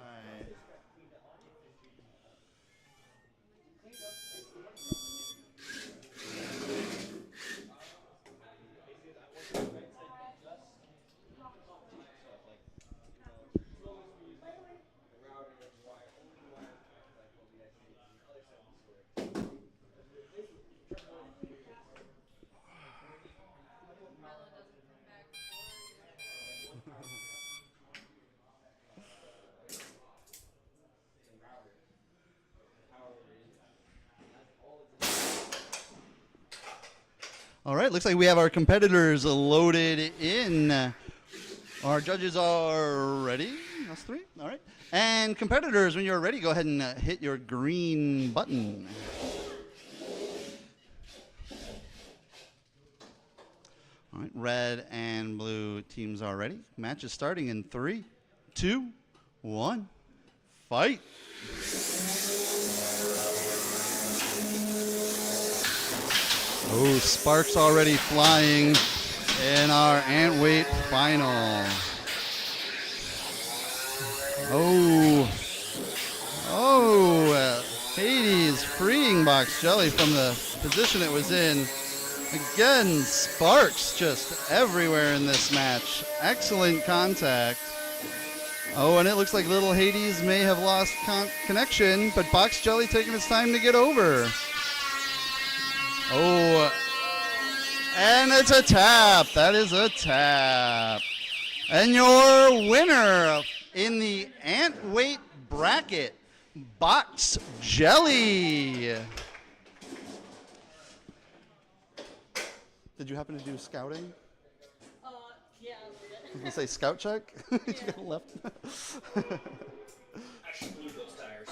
All right, looks like we have our competitors loaded in. Our judges are ready. Us three. All right. And competitors, when you're ready, go ahead and hit your green button. All right, red and blue teams are ready. Match is starting in 3, 2, 1, fight. Oh, sparks already flying in our ant weight final. Hades freeing Box Jelly from the position it was in. Again, sparks just everywhere in this match. Excellent contact. Oh, and it looks like little Hades may have lost connection, but Box Jelly taking its time to get over. Oh, and it's a tap. That is a tap. And your winner in the ant weight bracket, Box Jelly. Did you happen to do scouting? Yeah, a little bit. I was going to say scout check? You got left. I should glue those tires.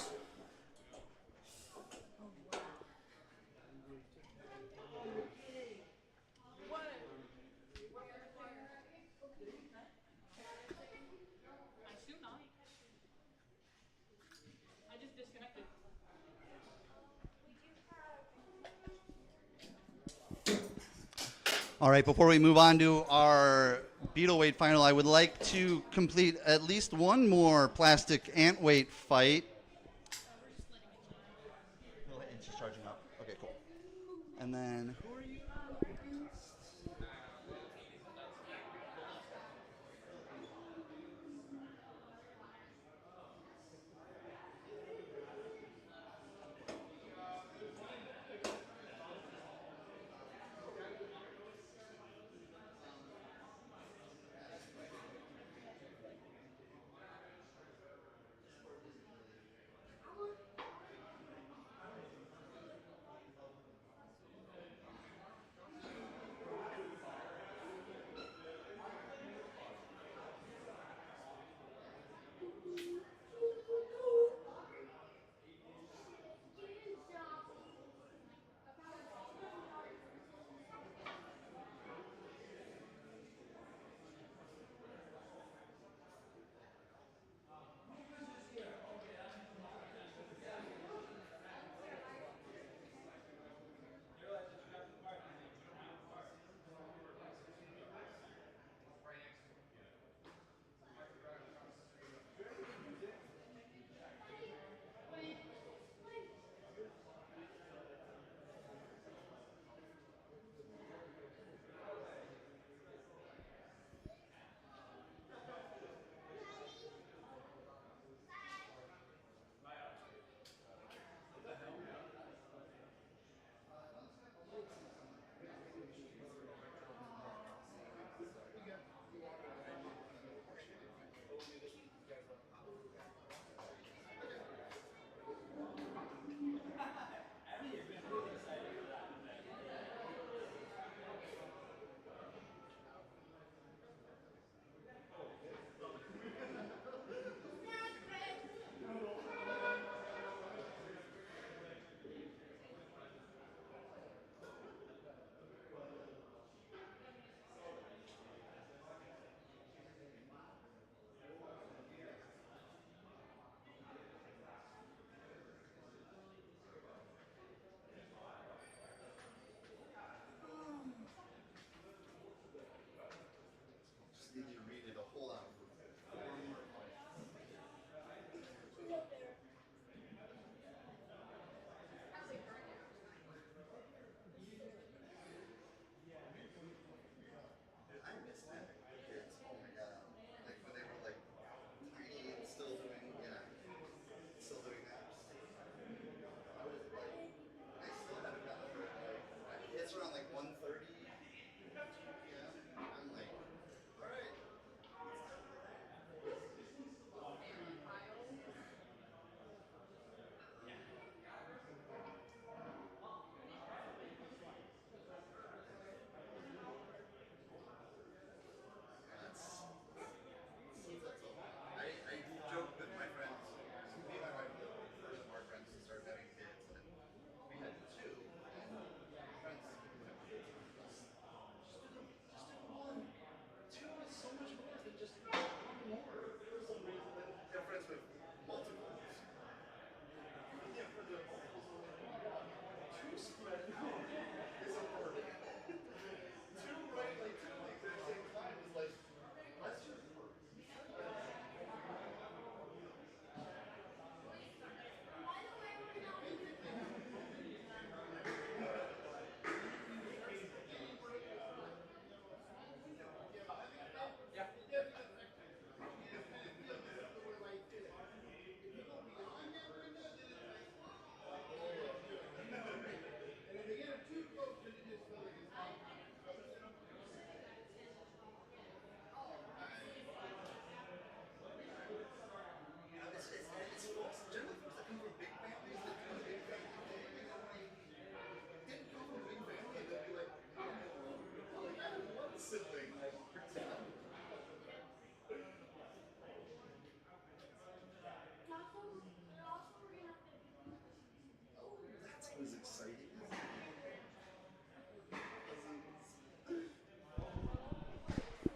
All right, before we move on to our beetle weight final, I would like to complete at least one more plastic ant weight fight. It's just charging up. Okay, cool. And then who are you?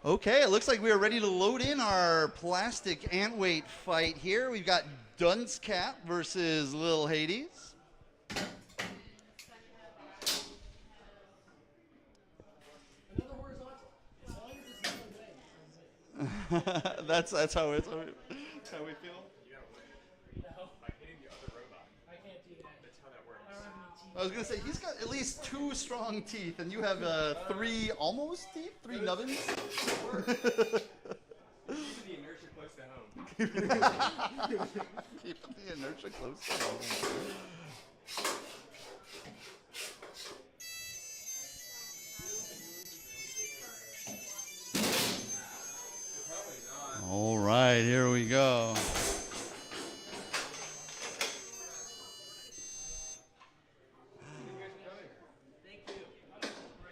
Okay, it looks like we are ready to load in our plastic ant weight fight here. We've got Dunce Cap versus Lil Hades. Another horizontal. As long as it's not a thing. that's how it's how we feel. No. By hitting the other robot. I can't do that. That's how that works. I don't have any teeth. I was gonna say he's got at least 2 strong teeth, and you have 3 almost teeth, 3 nubbins. Keeping the inertia close to home. Keeping the inertia close to home. All right, here we go.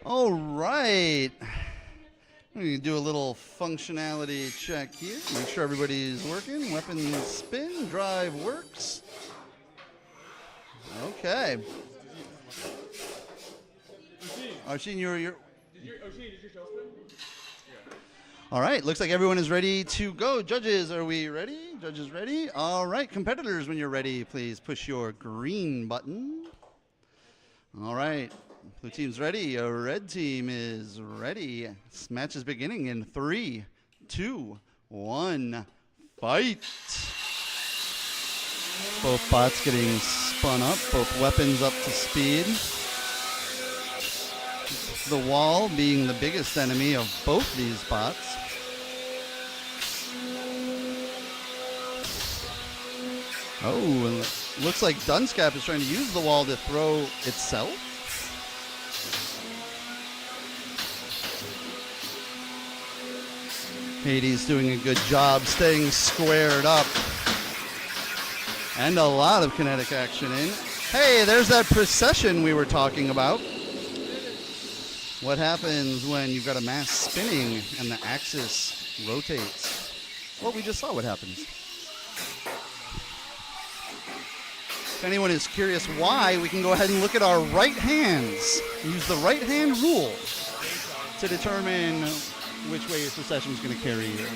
All right. We can do a little functionality check here. Make sure everybody's working. Weapon spin, drive works. Okay. Oisin, you're. All right, looks like everyone is ready to go. Judges, are we ready? Judges ready? All right, competitors, when you're ready, please push your green button. All right, blue team's ready. Red team is ready. This match is beginning in 3, 2, 1, fight. Both bots getting spun up, both weapons up to speed. The wall being the biggest enemy of both these bots. Oh, and looks like Dunscap is trying to use the wall to throw itself. Hades doing a good job staying squared up. And a lot of kinetic action in. Hey, there's that precession we were talking about. What happens when you've got a mass spinning and the axis rotates? Well, we just saw what happens. If anyone is curious why, we can go ahead and look at our right hands. Use the right hand rule to determine which way your precession is going to carry you.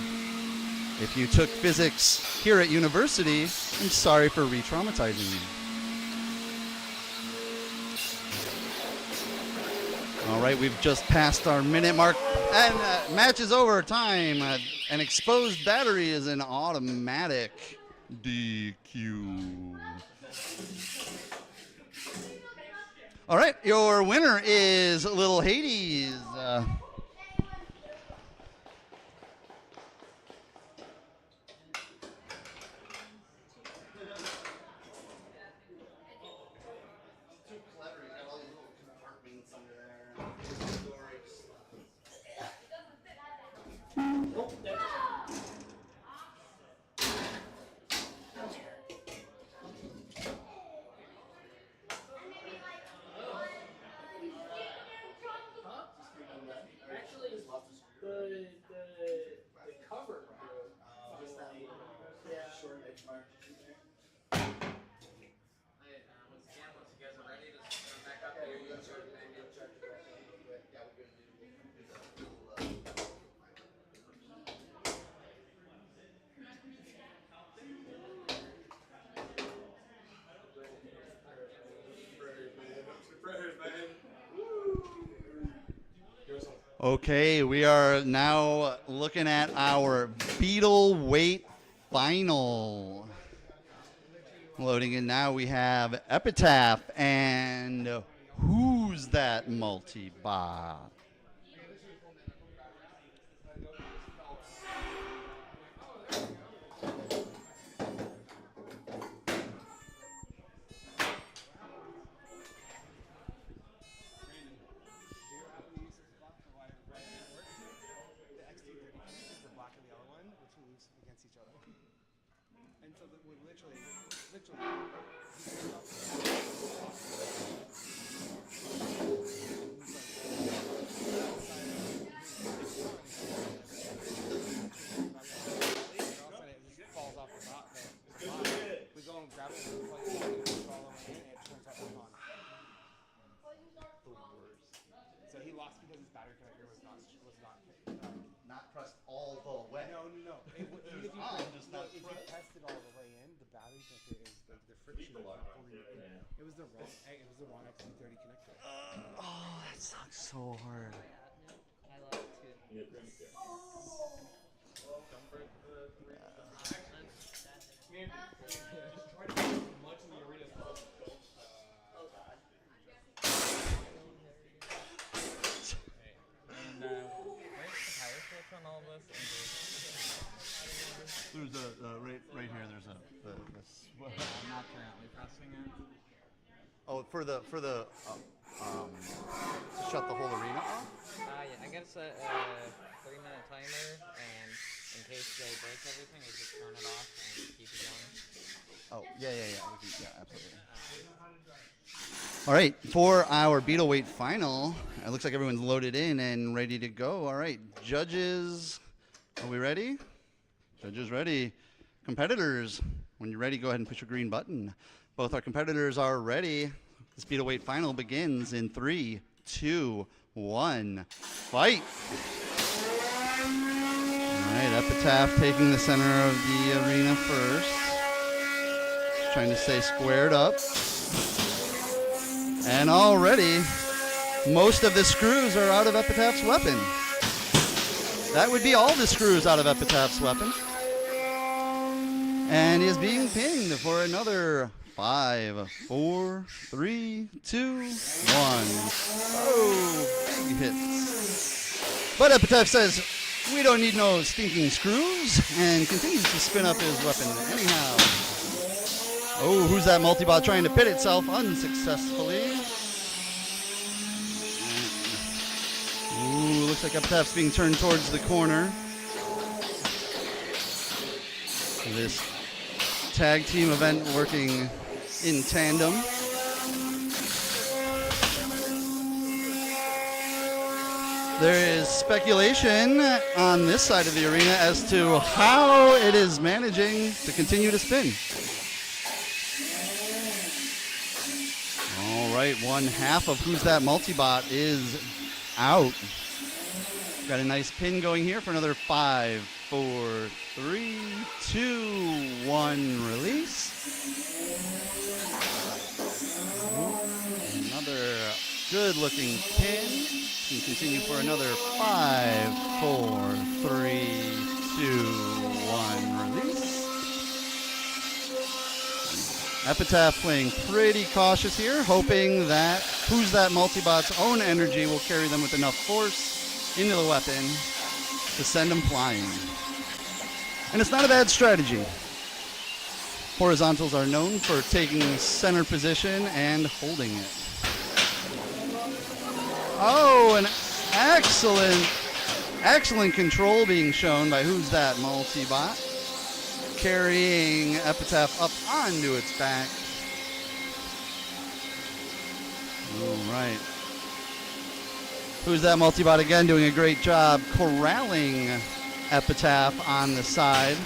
If you took physics here at university, I'm sorry for re-traumatizing you. All right, we've just passed our minute mark, and match is over. Time. An exposed battery is an automatic DQ. All right, your winner is Little Hades. Okay, we are now looking at our Beetle weight final. Loading in now, we have Epitaph and Who's That Multi-Bot? It was the wrong. It was the wrong XT30 connector. Oh, that sucks so hard. I love it too. Yeah, thank you. Don't break the three. Andy, just try to do as much in the arena as possible. Oh god. And where's the power switch on all this? There's a right here. There's a I'm not currently pressing it. oh for the to shut the whole arena off. Yeah, I guess a 3-minute timer, and in case they break everything, we just turn it off and keep it going. Oh yeah, absolutely. All right, for our beetle weight final, it looks like everyone's loaded in and ready to go. All right, judges, are we ready? Judges ready. Competitors, when you're ready, go ahead and push your green button. Both our competitors are ready. This beetle weight final begins in 3, 2, 1, fight. All right, Epitaph taking the center of the arena first. Trying to stay squared up. And already, most of the screws are out of Epitaph's weapon. That would be all the screws out of Epitaph's weapon. And he is being pinged for another 5, 4, 3, 2, 1. Oh, big hits. But Epitaph says, we don't need no stinking screws, and continues to spin up his weapon anyhow. Oh, who's that multibot trying to pit itself unsuccessfully? Ooh, looks like Epitaph's being turned towards the corner. This tag team event working in tandem. There is speculation on this side of the arena as to how it is managing to continue to spin. All right, one half of Who's That Multibot is out. Got a nice pin going here for another 5, 4, 3, 2, 1 release. Another good looking pin. Can continue for another 5, 4, 3, 2, 1 release. Epitaph playing pretty cautious here, hoping that Who's That Multibot's own energy will carry them with enough force into the weapon to send them flying. And it's not a bad strategy. Horizontals are known for taking center position and holding it. Oh, an excellent control being shown by Who's That Multibot, carrying Epitaph up onto its back. All right. Who's That Multibot again doing a great job corralling Epitaph on the side.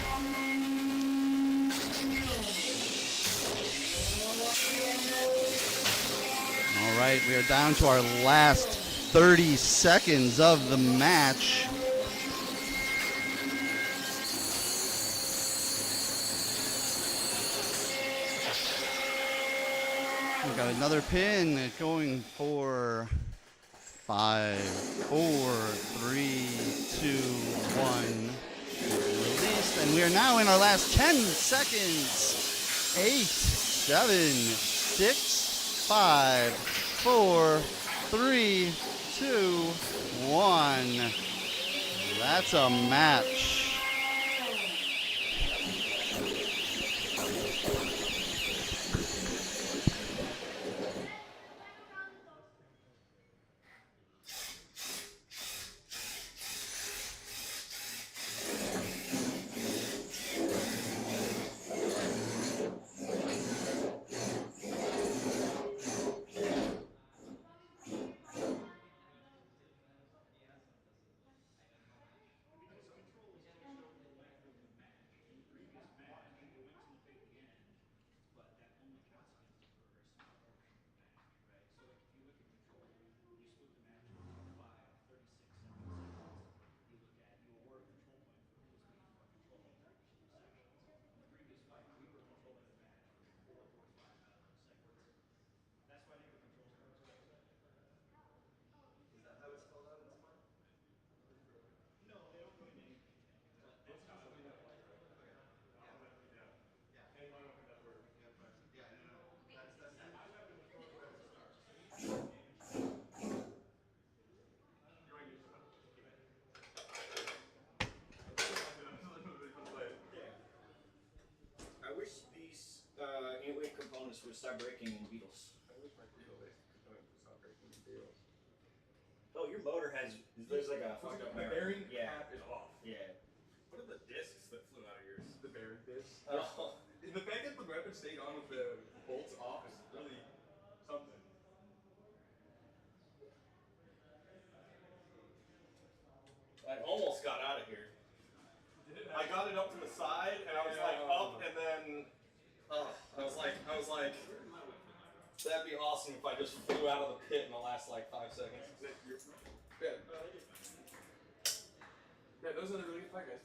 All right, we are down to our last 30 seconds of the match. We got another pin going for 5, 4, 3, 2, 1. Released, and we are now in our last 10 seconds. 8, 7, 6, 5, 4, 3, 2, 1. That's a match. this would start breaking in Beetles. I wish my Beetle could stop breaking the Beetles. Oh, your motor there's like a fucked up The bearing. bearing cap is off. Yeah. What are the discs that flew out of yours? The bearing discs. Oh. The fact that the weapon stayed on with the bolts off is really something. I almost got out of here. I got it up to the side, and I was like up, and then I was like, that'd be awesome if I just flew out of the pit in the last like 5 seconds. Yeah. Yeah, those are the really good fight guys.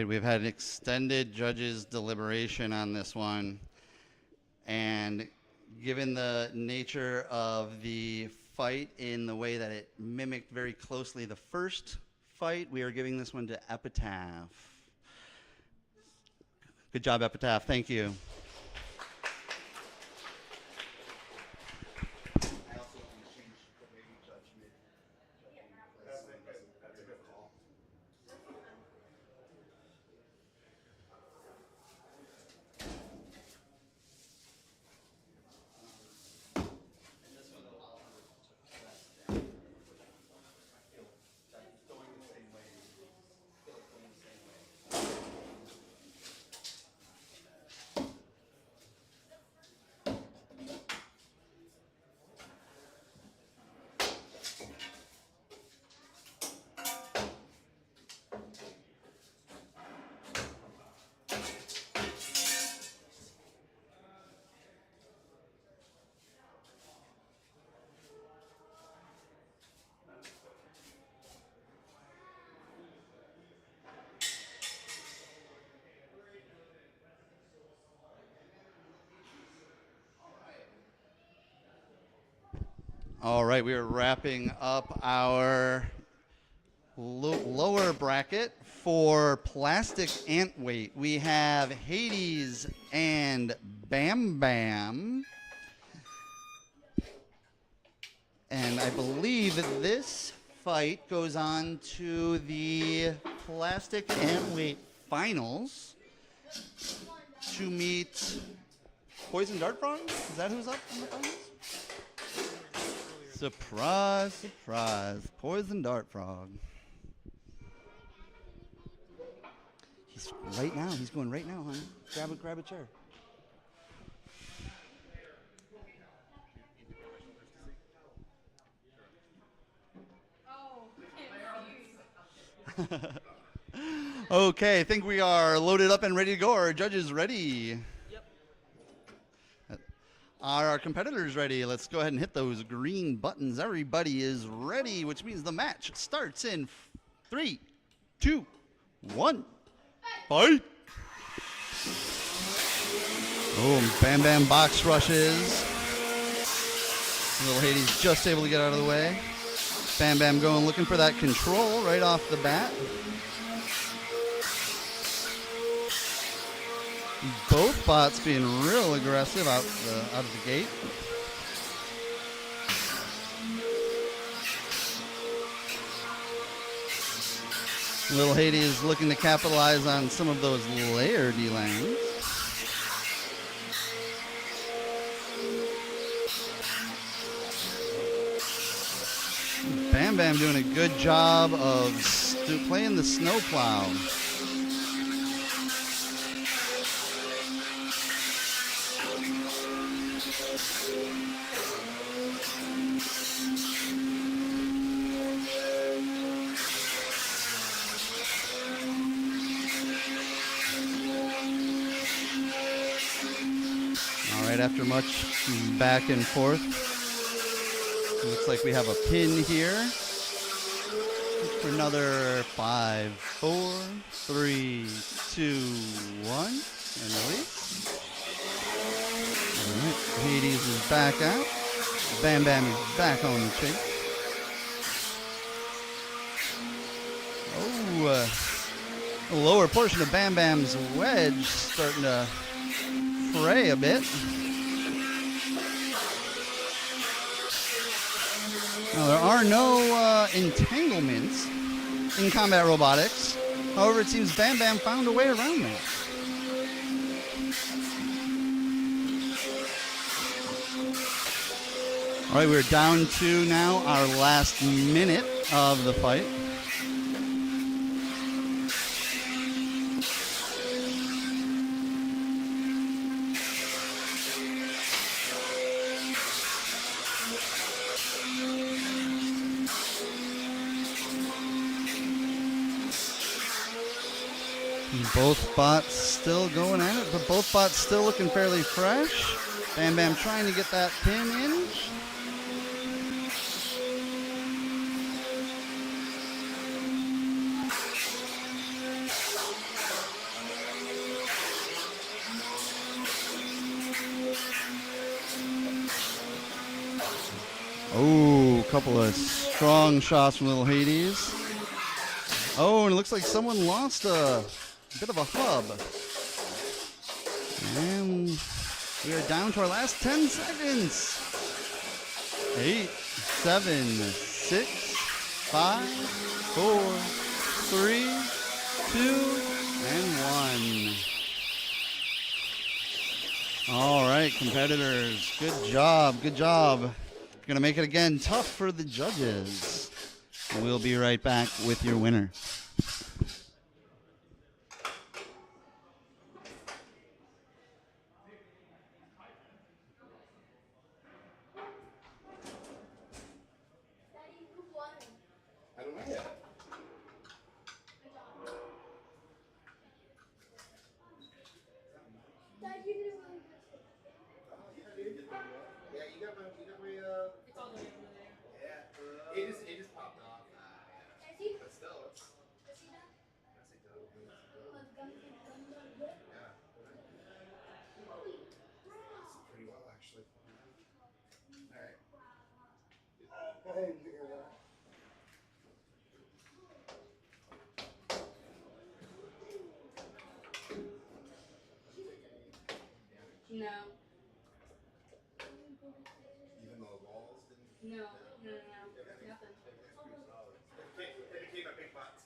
right, we've had an extended judges' deliberation on this one. And given the nature of the fight in the way that it mimicked very closely the first fight, we are giving this one to Epitaph. Good job, Epitaph. Thank you. All right, we are wrapping up our lower bracket for plastic ant weight. We have Hades and Bam Bam. And I believe that this fight goes on to the plastic ant weight finals to meet Poison Dart Frog? Is that who's up in the finals? Surprise, surprise. Poison Dart Frog. He's right now. He's going right now, honey. Grab a chair. Okay, I think we are loaded up and ready to go. Are our judges ready? Are our competitors ready? Let's go ahead and hit those green buttons. Everybody is ready, which means the match starts in 3, 2, 1. Fight! Oh, Bam Bam box rushes. Little Hades just able to get out of the way. Bam Bam going looking for that control right off the bat. Both bots being real aggressive out of the gate. Little Hades looking to capitalize on some of those layer D-lands. Bam Bam doing a good job of playing the snowplow. After much back and forth, looks like we have a pin here for another 5, 4, 3, 2, 1, and release. All right, Hades is back out. Bam Bam is back on the chase. Oh, the lower portion of Bam Bam's wedge starting to fray a bit. Now, there are no entanglements in combat robotics. However, it seems Bam Bam found a way around that. All right, we're down to now our last minute of the fight. Both bots still going at it, but both bots still looking fairly fresh. Bam Bam trying to get that pin in. couple of strong shots from Little Hades. Oh, and it looks like someone lost a bit of a hub. And we are down to our last 10 seconds. 8, 7, 6, 5, 4, 3, 2, and 1. All right, competitors, good job, good job. You're gonna make it again tough for the judges. We'll be right back with your winner. I don't know yet. Yeah, you got my, It's all the way over there. Yeah, it just popped off. But still, it's. Yes, it does. Yeah. It's pretty well, actually. All right. Go ahead and figure it out. No. Even though the walls didn't. No. Nothing. It became a big box.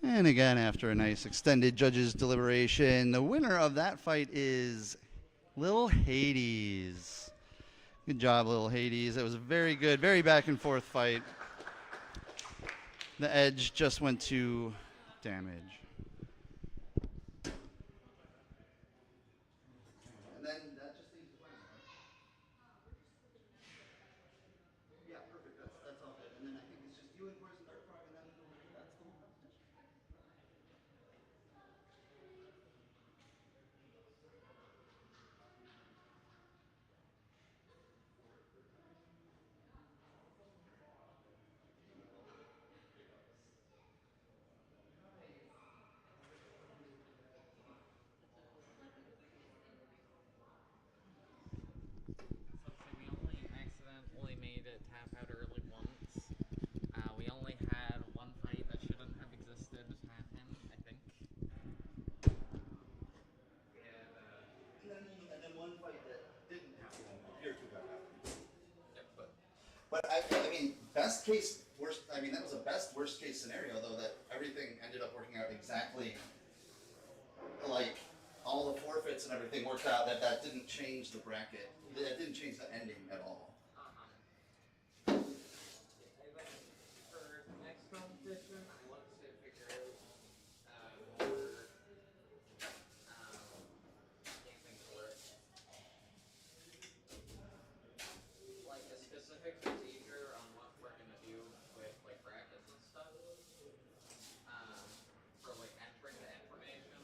And again, after a nice extended judges' deliberation, the winner of that fight is Lil Hades. Good job, Lil Hades. It was a very good, very back and forth fight. The edge just went to damage. And then that just leaves the winner. Yeah, perfect. That's all good. And then I think it's just you and Poison Dart Frog, and then that's the whole competition. We only accidentally made it tap out early once. We only had one fight that shouldn't have existed happen, I think. And then one fight that didn't happen. Your two got happened. But I mean, best case, worst. I mean, that was a best worst case scenario, though, that everything ended up working out exactly like all the forfeits and everything worked out. That didn't change the bracket. That didn't change the ending at all. For the next competition, I want to figure out more camping for it. Like a specific procedure on what we're gonna do with like brackets and stuff. For like entering the information.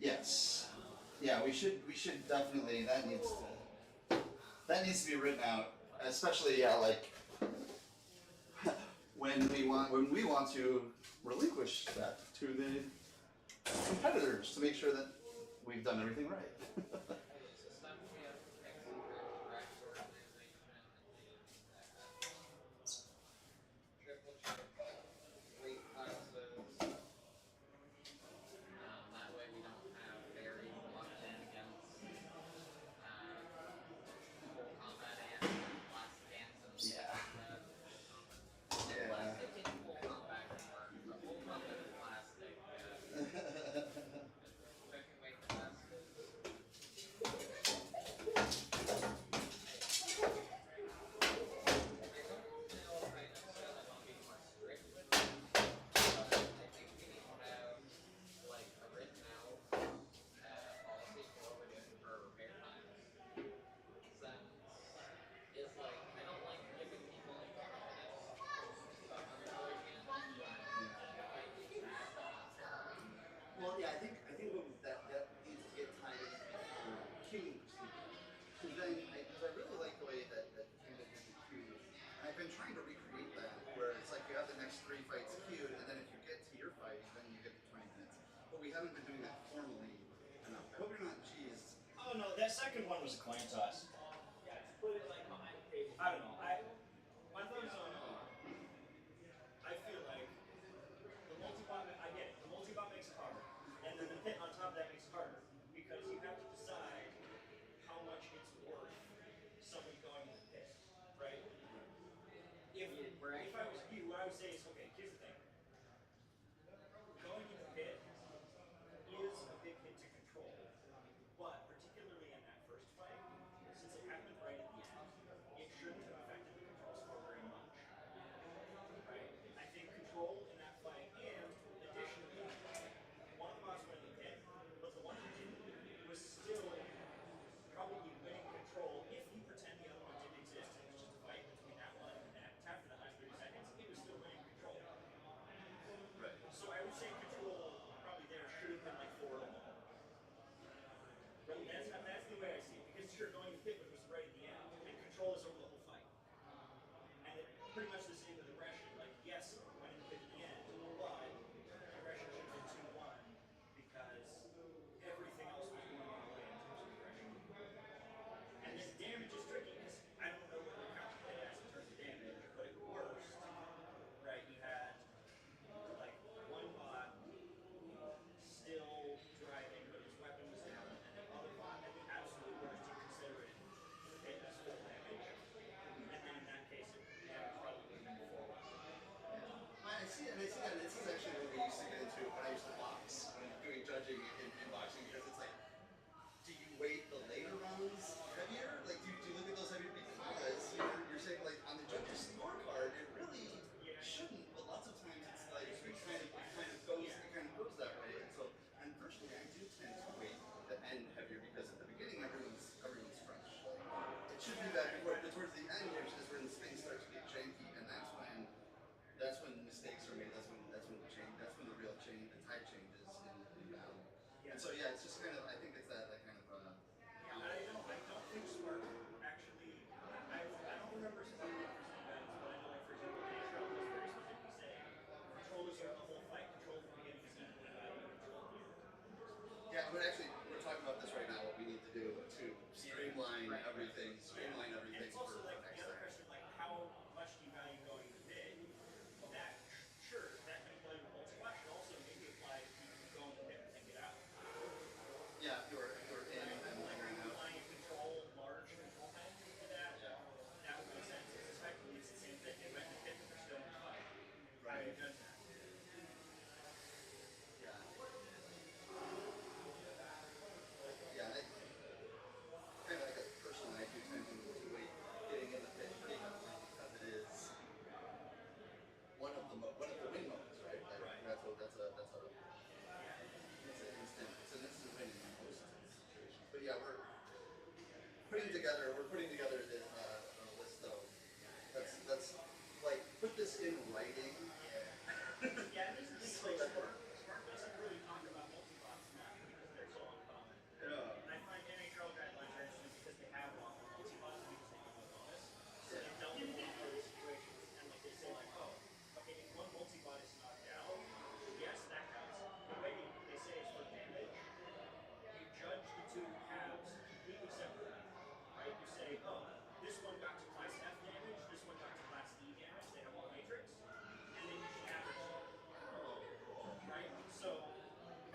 Yes. Yeah, we should definitely. That needs to be written out, especially like when we want to relinquish that to the competitors to make sure that we've done everything right. That way we don't have very locked in against full combat and last dance and stuff like that. Plastic in full combat can work, but full combat and plastic. Checking weight classes. Well, yeah, I think that needs to get tied into the queuing procedure. Because then, because I really like the way that Canada did the queues. And I've been trying to recreate that, where it's like you have the next 3 fights queued, and then if you get to your fight, then you get the 20 minutes. But we haven't been doing that formally enough. I hope you're not cheesed. Oh no, that second one was a coin toss. Yeah, just put it like behind the table. I don't know. My thoughts on I feel like the multi-bot, I get it. The multi-bot makes it harder. And then the pit on top of that makes it harder. Because you have to decide how much it's worth somebody going in the pit. Right? If I was you, what I would say is, okay, here's the thing. Going in the pit is a big hit to control. But particularly in that first fight, since it happened right at the end, it shouldn't have affected the control score very much. Right? I think control in that fight, and additionally, one of the bots went in the pit, but the one who didn't was still probably winning control if you pretend the other one didn't exist and it was just a fight between that one and tap for the last 30 seconds, it was still winning control. Right. So I would say control probably there should have been like 4 to 1. Right? That's the way I see it. Because sure, going to pit was right at the end, and control is over the whole fight. And it's pretty much the same with aggression. Like, yes, went in the pit at the end, but aggression should have been 2-1 because everything else was going on the way in terms of aggression. And then damage is tricky because I don't know what your count pit has in terms of damage, but at worst, right, you had like one bot still driving, but his weapon was down, and the other bot at the absolute worst you consider it hit as full damage. And then in that case, it probably would have been 4-1. I see that. This is actually what we used to get into used to box when doing judging in boxing because it's like, do you weight the later rounds heavier? Like, do you look at those heavier because you're saying like on the judges' scorecard, it really shouldn't, but lots of times it's like it kind of goes that way. And so, and personally, I do tend to weight the end heavier because at the beginning everyone's fresh. Like, it should be that before, but towards the end is when things start to get janky, and that's when mistakes are made. That's when the real change, the tide changes in battle. And so yeah, it's just kind of, I think it's that kind of. I don't think Spark actually. I don't remember Spark representing guys, but I know like for example, Nashville was very specifically saying control is the whole fight. Control from the beginning is equally valued. Control at the end. Yeah, but actually, we're talking about this right now. What we need to do to streamline everything. Streamline everything. And it's also like the other question, like how much do you value going to bid? Well, that sure that can apply to multi-watch, but also maybe apply if you can go in the pit and get out. Yeah, if you're in and figuring out. Applying a control, large control penalty to that, that would make sense. It's effectively it's the same thing. They went in the pit, but they're still in the fight. How do you judge that? Yeah, kind of like a personally, I do tend to weight getting in the pit pretty heavily because it is one of the win moments, right? Like, that's an instant win in most situations. But yeah, we're putting together this list of let's like put this in writing. Yeah, this is like Smart doesn't really talk about multi-bots in that because they're so uncommon. I find NHL guidelines are interesting because they have a lot more multi-bots because they give a bonus. So they've dealt with a lot of those situations and like they say like, oh, okay, if one multi-bot is knocked out, yes, that counts. The way they say is for damage, you judge the two halves completely separately, right? You say, oh, this one got to class F damage, this one got to class E damage, they have one matrix, and then you can average them. Right? So,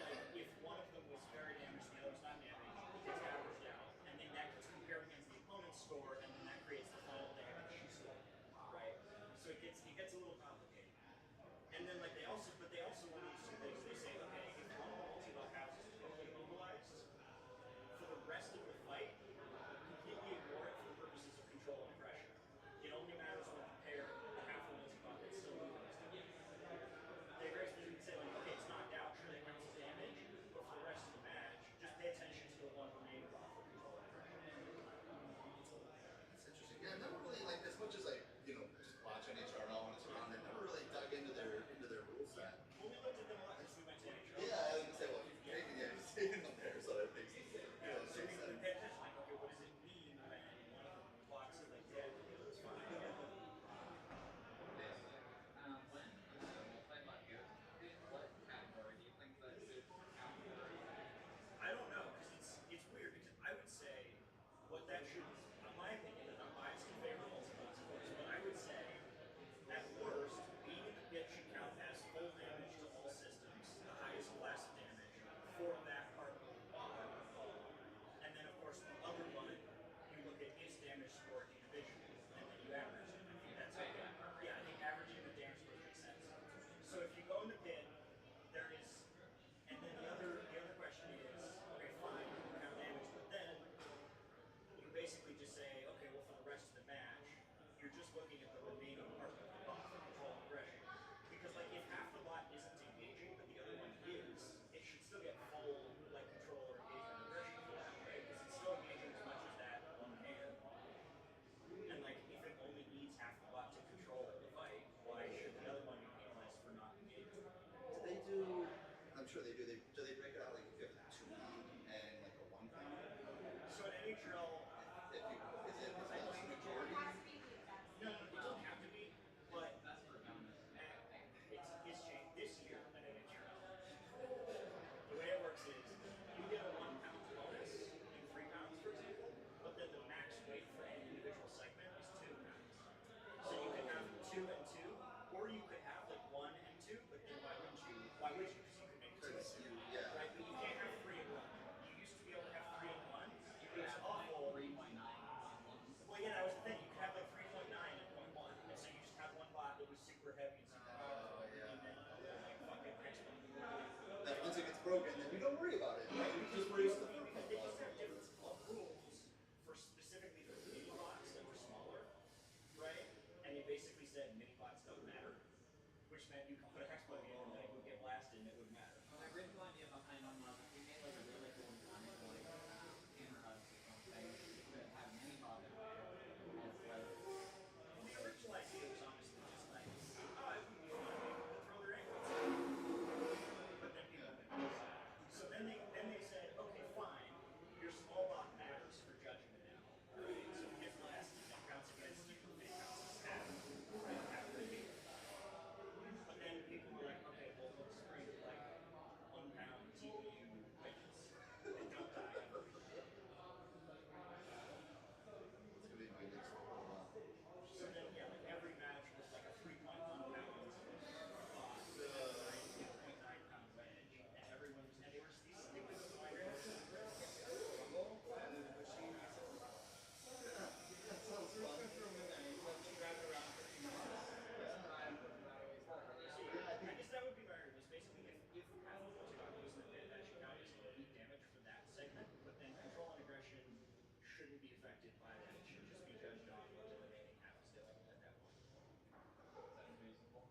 like, if one of them was very damaged, the other was not damaged, it gets averaged out, and then that gets compared against the opponent's score, and then that creates the final damage score. Right? So it gets a little complicated. And then like they also want to do some things. They say, okay, if one of the multi-bot houses is totally immobilized, for the rest of the fight, completely ignore it for the purposes of control and pressure. It only matters when you pair the half of the multi-bot that's still moving. They very specifically say like, okay, it's knocked out, sure that counts as damage, but for the rest of the match, just pay attention to the one remaining bot for control and pressure. That's interesting. Yeah, I've never really like as much as I just watch NHL and all when it's around. I never really dug into their rule set. Well, we looked at them a lot since we went to NHL. Yeah, I was gonna say, well, if you're taking them there, so that makes sense. So you can pay attention, like, okay, what does it mean when one of the blocks is like dead and the other's fine? I don't know, because it's weird, because I would say what that should, in my opinion, and I'm biased in favor of multi-bots, of course, but I would say, at worst, being in the pit should count as full damage to all systems, the highest class of damage, for that part of the bot. And then, of course, the other one, you look at its damage score individually, and then you average it. I think that's okay. Yeah, I think averaging the damage score makes sense. So if you go in the pit, there is, and then the other question is, okay, fine, you count damage, but then you basically just say, okay, well, for the rest of the match, you're just looking at the remaining part of the bot for control and aggression. Because, like, if half the bot isn't engaging, but the other one is, it should still get full, like, control or engagement and aggression for that, right? Because it's still engaging as much as that one hand. And, like, if it only needs half the bot to control the fight, why should the other one be penalized for not engaging? Do they do? I'm sure they do. Do they break it out like if you have a 2-pound and like a 1-pound? So at NHL, Is it majority? No, it doesn't have to be, but it's changed this year at NHL. The way it works is you get a 1-pound bonus in 3 pounds, for example, but then the max weight for any individual segment is 2 pounds. So you could have 2 and 2, or you could have like 1 and 2, but then why would you? Because you could make 2 and 2. Yeah. broken, then you don't worry about it. Right? You just worry about the Because they just have different rules for specifically for mini bots that were smaller, right? And they basically said mini bots don't matter, which meant you could put a hex plug in and then it would get blasted and it wouldn't matter. My original idea behind them was if we made like a really cool comic like hammer huts or something, we could have mini bot in there as like. And the original idea was honestly just like, oh, it would be fun to throw their ankles. But then people didn't. So then they said, okay, fine, your small bot matters for judgment now. Right? So if it gets blasted, that counts against you, it counts as stat. Right? After the game. But then people were like, okay, well, let's bring like unbound TPU widgets that don't die ever. So then, yeah, like every match was like a 3.1 pound bot with a 9.9 pound wedge, and everyone was, and they were these stupid spiders. I guess that would be my argument. Basically, if half of what's about using the pit, that should count as elite damage for that segment, but then control and aggression shouldn't be affected by that. It should just be judged on what the remaining half is doing at that point. Is that reasonable?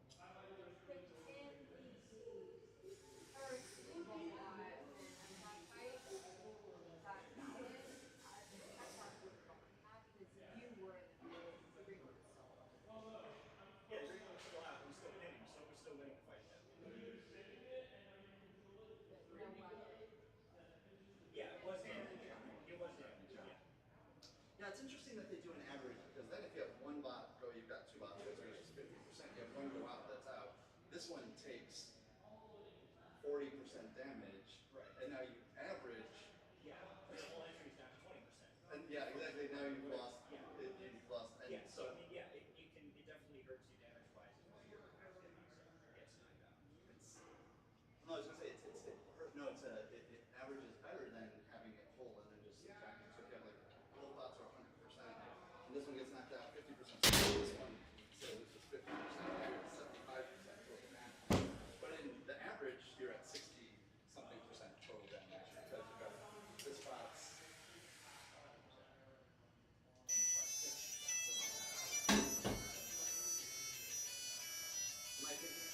Yeah, the green one was still out. He was still pinning, so it was still winning the fight at that point. Yeah, it was damage. It was damage, yeah. Yeah, it's interesting that they do an average because then if you have one bot go, you've got two bots, which is 50%. You have one go out, that's out. This one takes 40% damage, Right. and now you average. Yeah, the whole entry is down to 20%. And yeah, exactly. Now you've lost. Yeah. You've lost. And Yeah, so I so mean, yeah, it definitely hurts you damage-wise if one of your guys gets knocked out. it's. No, I was gonna say it averages better than having it full and then just subtracting. So if you have like both bots are 100%, and this one gets knocked out 50%. So this one, so this is 50%. Here it's 75% total damage. But in the average, you're at 60-something% total damage because you've got this bot's. My opinion.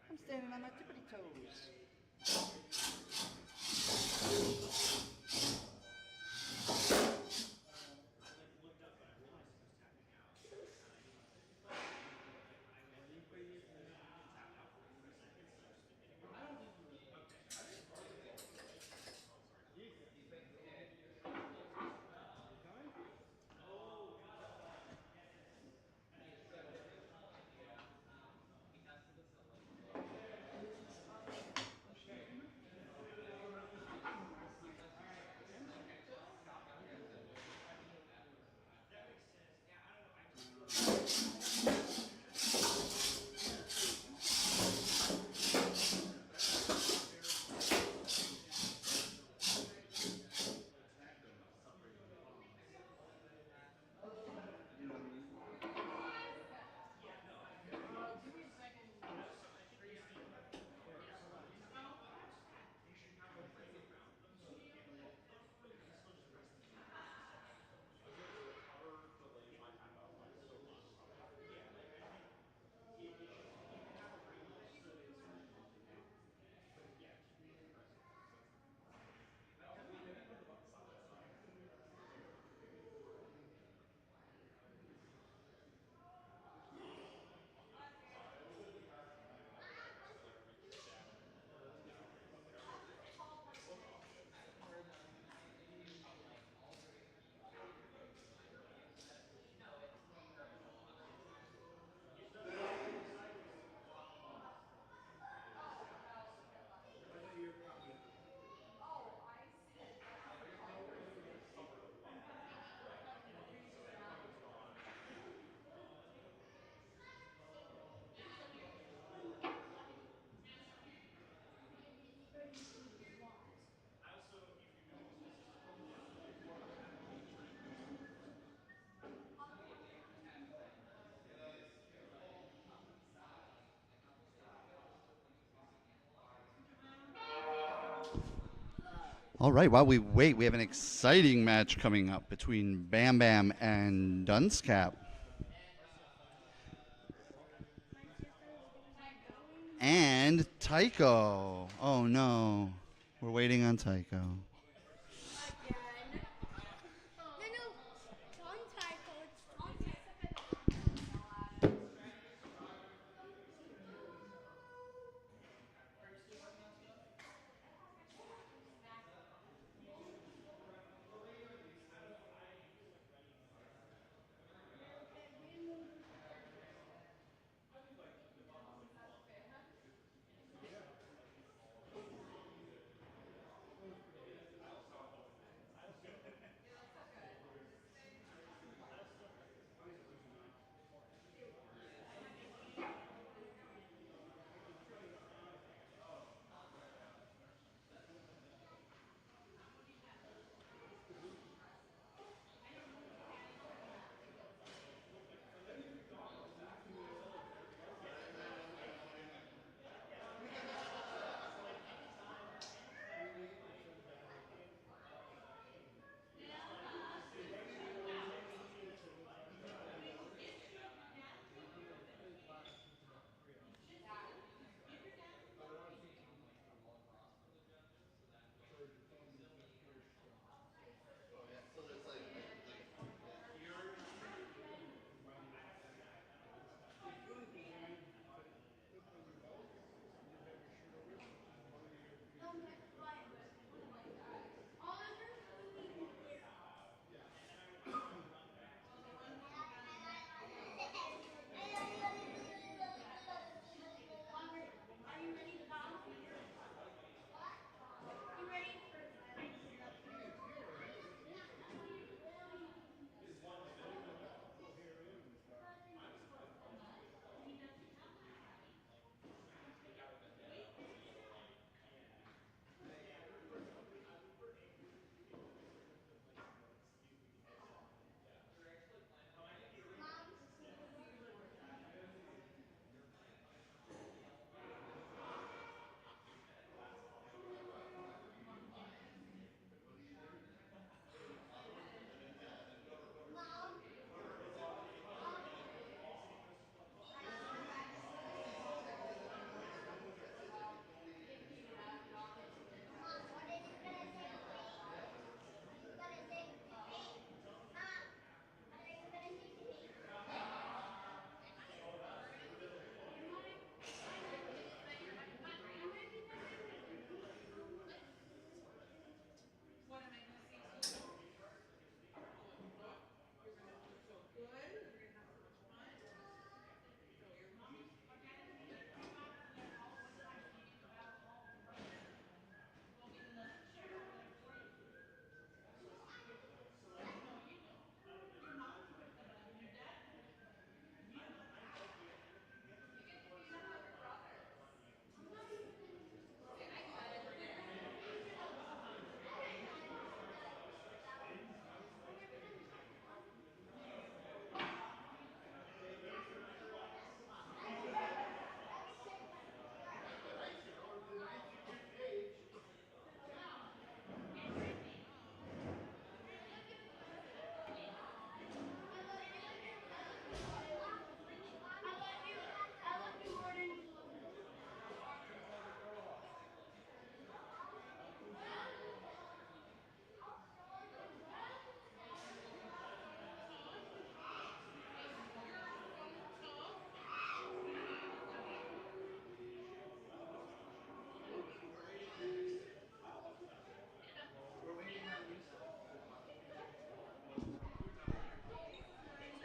I'm standing on my tippity toes. All right, while we wait, we have an exciting match coming up between Bam Bam and Dunscap. And Tycho. Oh no, we're waiting on Tycho.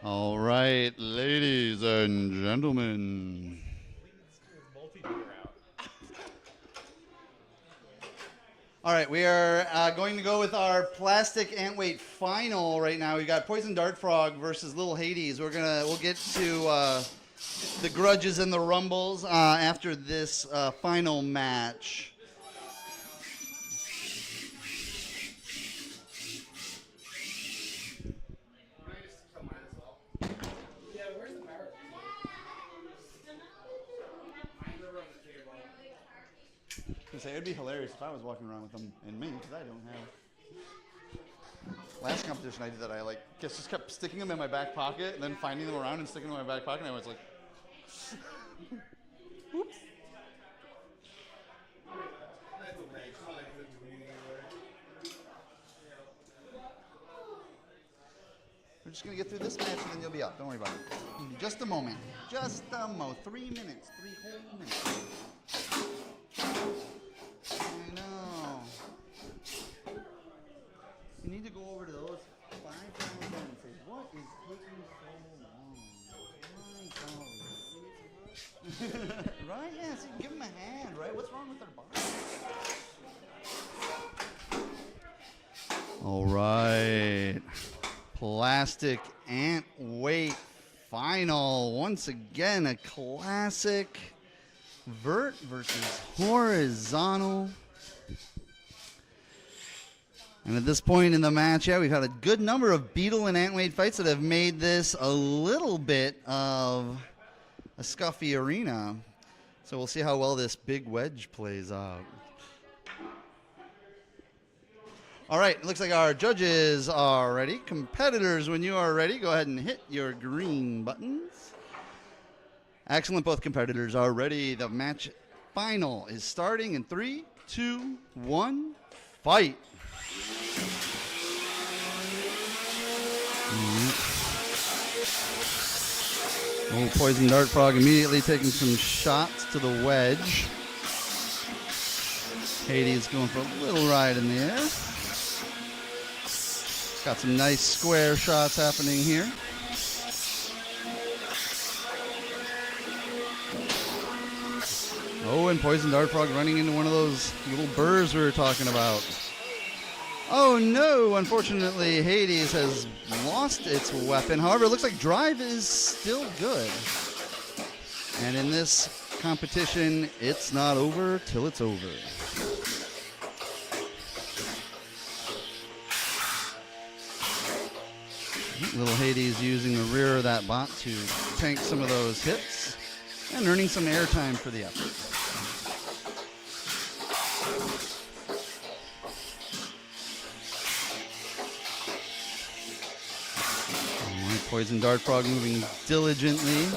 All right, ladies and gentlemen. All right, we are going to go with our plastic ant weight final right now. We got Poison Dart Frog versus Little Hades. We'll get to the grudges and the rumbles after this final match. It would be hilarious if I was walking around with them and me, because I don't have. Last competition I did that, I just kept sticking them in my back pocket and then finding them around and sticking them in my back pocket, and I was like, oops. We're just going to get through this match and then you'll be up. Don't worry about it. Just a moment. Just a mo. 3 minutes. 3 whole minutes. I know. You need to go over to those 5 rounds and say, what is taking so long? Right? Yeah, so you can give them a hand, right? What's wrong with their body? All right. Plastic ant weight final. Once again, a classic vert versus horizontal. And at this point in the match, we've had a good number of beetle and ant weight fights that have made this a little bit of a scuffy arena. So we'll see how well this big wedge plays out. All right, it looks like our judges are ready. Competitors, when you are ready, go ahead and hit your green buttons. Excellent, both competitors are ready. The match final is starting in 3, 2, 1, fight. Oh, Poison Dart Frog immediately taking some shots to the wedge. Hades going for a little ride in the air. Got some nice square shots happening here. Oh, and Poison Dart Frog running into one of those little burrs we were talking about. Oh no, unfortunately Hades has lost its weapon. However, it looks like drive is still good. And in this competition, it's not over till it's over. Little Hades using the rear of that bot to tank some of those hits and earning some airtime for the effort. Poison Dart Frog moving diligently,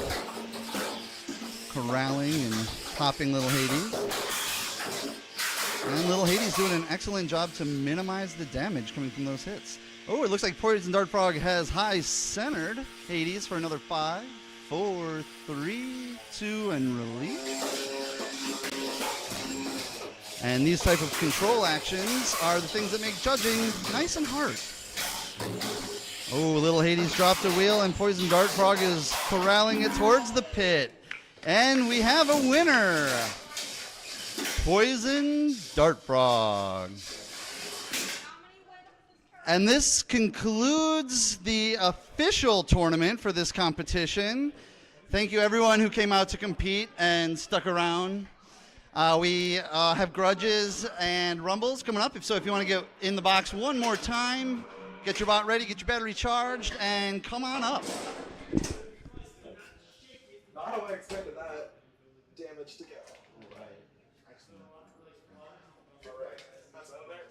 corralling and popping Little Hades. And Little Hades doing an excellent job to minimize the damage coming from those hits. Oh, it looks like Poison Dart Frog has high centered Hades for another 5, 4, 3, 2, and release. And these type of control actions are the things that make judging nice and hard. Oh, Little Hades dropped a wheel, and Poison Dart Frog is corralling it towards the pit. And we have a winner. Poison Dart Frog. And this concludes the official tournament for this competition. Thank you everyone who came out to compete and stuck around. We have grudges and rumbles coming up. So if you want to get in the box one more time, get your bot ready, get your battery charged, and come on up. Not how I expected that damage to go. Right. Excellent. All right. That's out of there.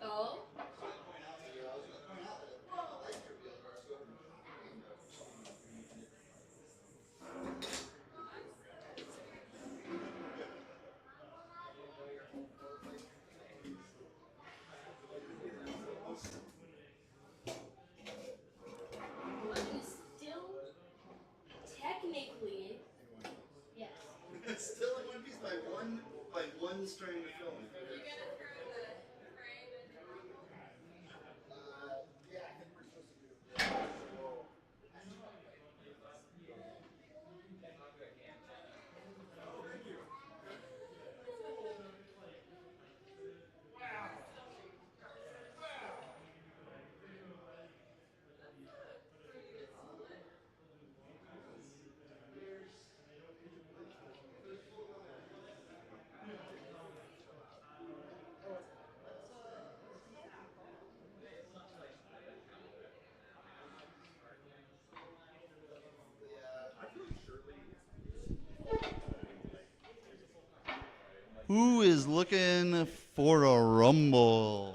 Oh. Who is looking for a rumble?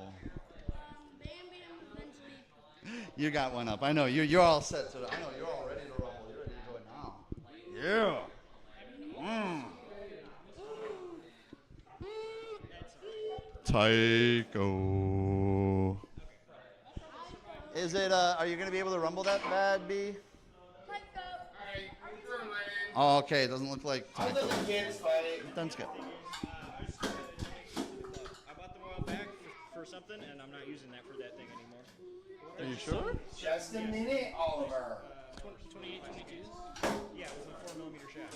You got one up. I know you're all set. So I know you're all ready to rumble. You're ready to go now. Yeah. Tycho. Is it? Are you gonna be able to rumble that bad, B? Oh, okay. It doesn't look like Tycho. Done skip. I bought them a while back for something, and I'm not using that for that thing anymore. Are you sure? Just a minute, Oliver. 28, 22s? Yeah, it was a 4mm shaft.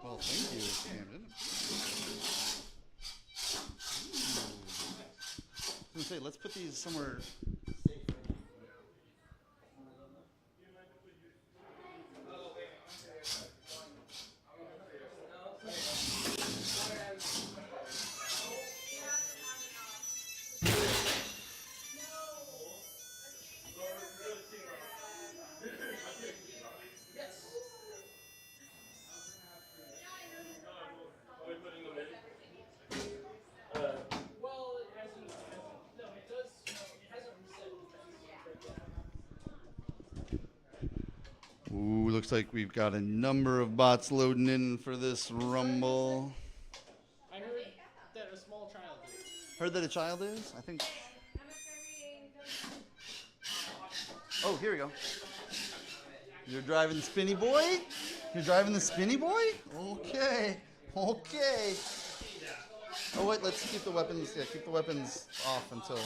Well, thank you, Camden. I was gonna say, let's put these somewhere. Ooh, looks like we've got a number of bots loading in for this rumble. I heard that a small child is. Heard that a child is? I think. Oh, here we go. You're driving the spinny boy? You're driving the spinny boy? Okay. Okay. Oh, wait, let's keep the weapons. Yeah, keep the weapons off until.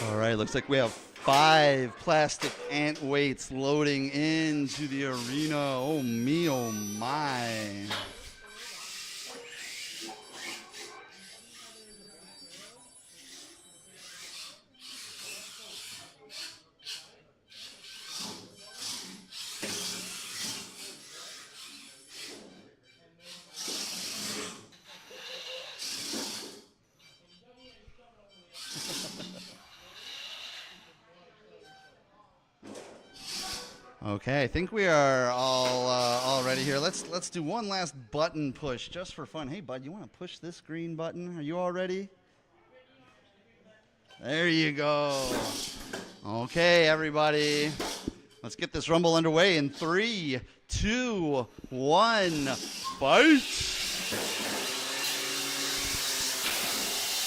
All right, looks like we have 5 plastic ant weights loading into the arena. Oh me, oh my. Okay, I think we are all ready here. Let's do one last button push just for fun. Hey, bud, you want to push this green button? Are you all ready? There you go. Okay, everybody. Let's get this rumble underway in 3, 2, 1, fight!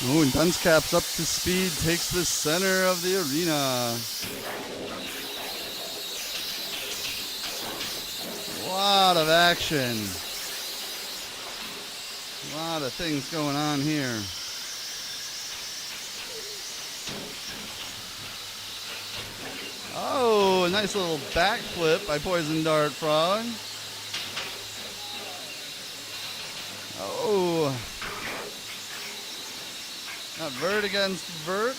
Oh, and Dunscap's up to speed, takes the center of the arena. Lot of action. A lot of things going on here. Oh, a nice little backflip by Poison Dart Frog. Oh. Not vert against vert.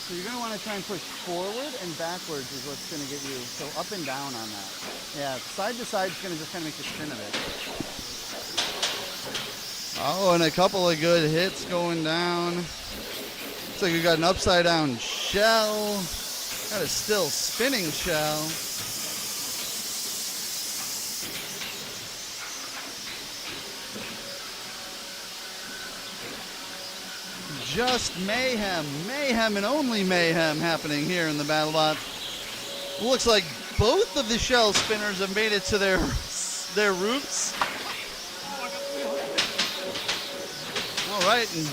So you're going to want to try and push forward and backwards is what's going to get you. So up and down on that. Yeah, side to side is going to just kind of make you spin a bit. Oh, and a couple of good hits going down. Looks like we got an upside down shell. Got a still spinning shell. Just mayhem, mayhem and only mayhem happening here in the BattleBot. Looks like both of the shell spinners have made it to their roofs. All right, and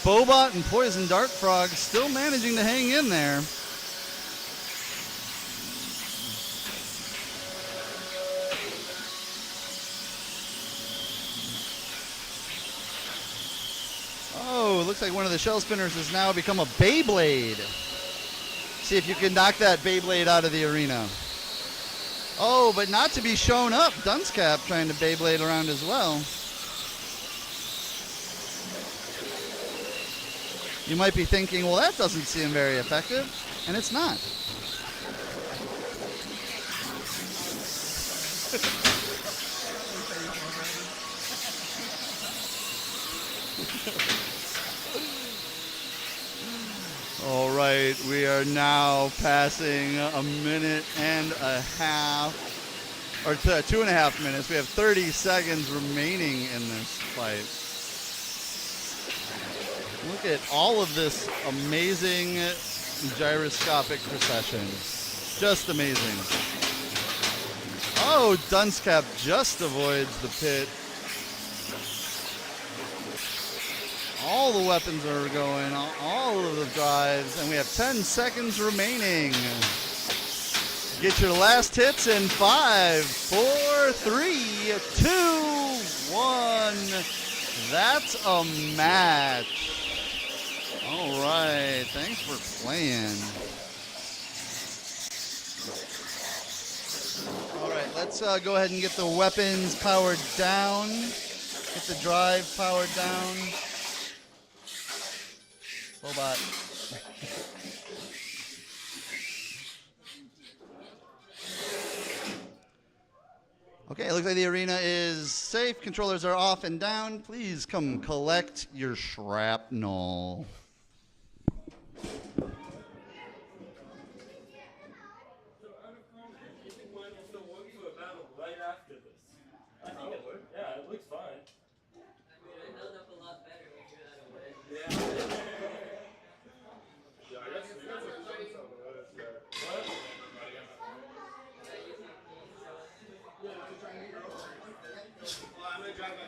Bobot and Poison Dart Frog still managing to hang in there. Oh, looks like one of the shell spinners has now become a Beyblade. See if you can knock that Beyblade out of the arena. Oh, but not to be shown up. Dunscap trying to Beyblade around as well. You might be thinking, well, that doesn't seem very effective, and it's not. All right, we are now passing a minute and a half, or 2.5 minutes. We have 30 seconds remaining in this fight. Look at all of this amazing gyroscopic procession. Just amazing. Oh, Dunscap just avoids the pit. All the weapons are going, all of the drives, and we have 10 seconds remaining. Get your last hits in 5, 4, 3, 2, 1. That's a match. All right, thanks for playing. All right, let's go ahead and get the weapons powered down. Get the drive powered down. Robot. Okay, it looks like the arena is safe. Controllers are off and down. Please come collect your shrapnel. Right after this. I think it would. Yeah, it looks fine. I mean, I held up a lot better when you had a win. Yeah, I guess you guys are showing something with us there. What? Well, I'm gonna drive my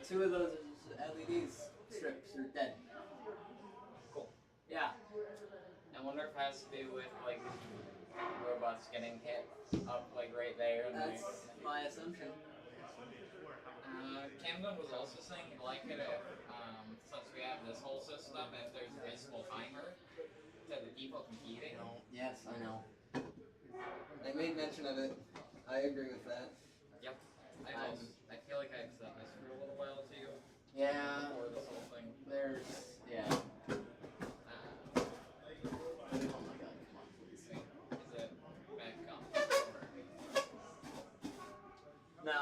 2 of those LEDs strips are dead. Cool. Yeah. I wonder if it has to do with like robots getting hit up like right there. And That's my assumption. Camden was also saying he'd like it if, since we have this whole system, if there's a visible timer to the people competing. Yes, I know. They made mention of it. I agree with that. Yep. I feel like I've set this for a little while too. Yeah. Before this whole thing. There's, yeah. Oh my god, come on, please. Is it back up? No.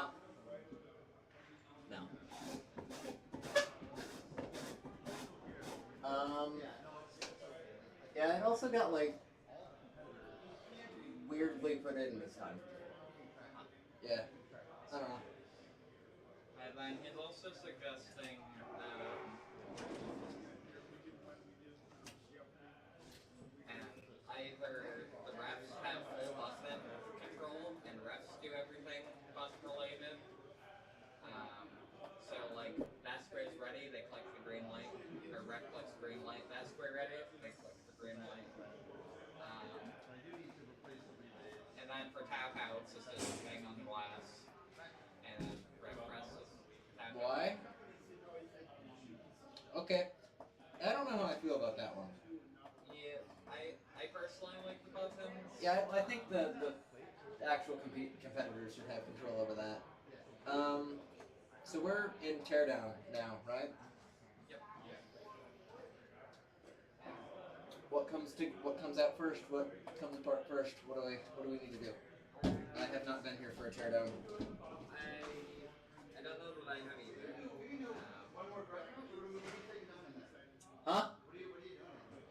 No. Yeah, it also got like weirdly put in this time. Yeah. I don't know. And then he's also suggesting either the refs have full button control and refs do everything button related. So like that square's ready, they click the green light, or ref clicks the green light, that square ready, they click the green light. And then for tap outs, it's just a thing on the glass, and then ref presses tap out. Why? Okay. I don't know how I feel about that one. Yeah, I personally like the buttons. Yeah, I think the actual competitors should have control over that. So we're in teardown now, right? Yep. What comes out first? What comes apart first? What do we need to do? I have not been here for a teardown. I don't know that I have either. Huh?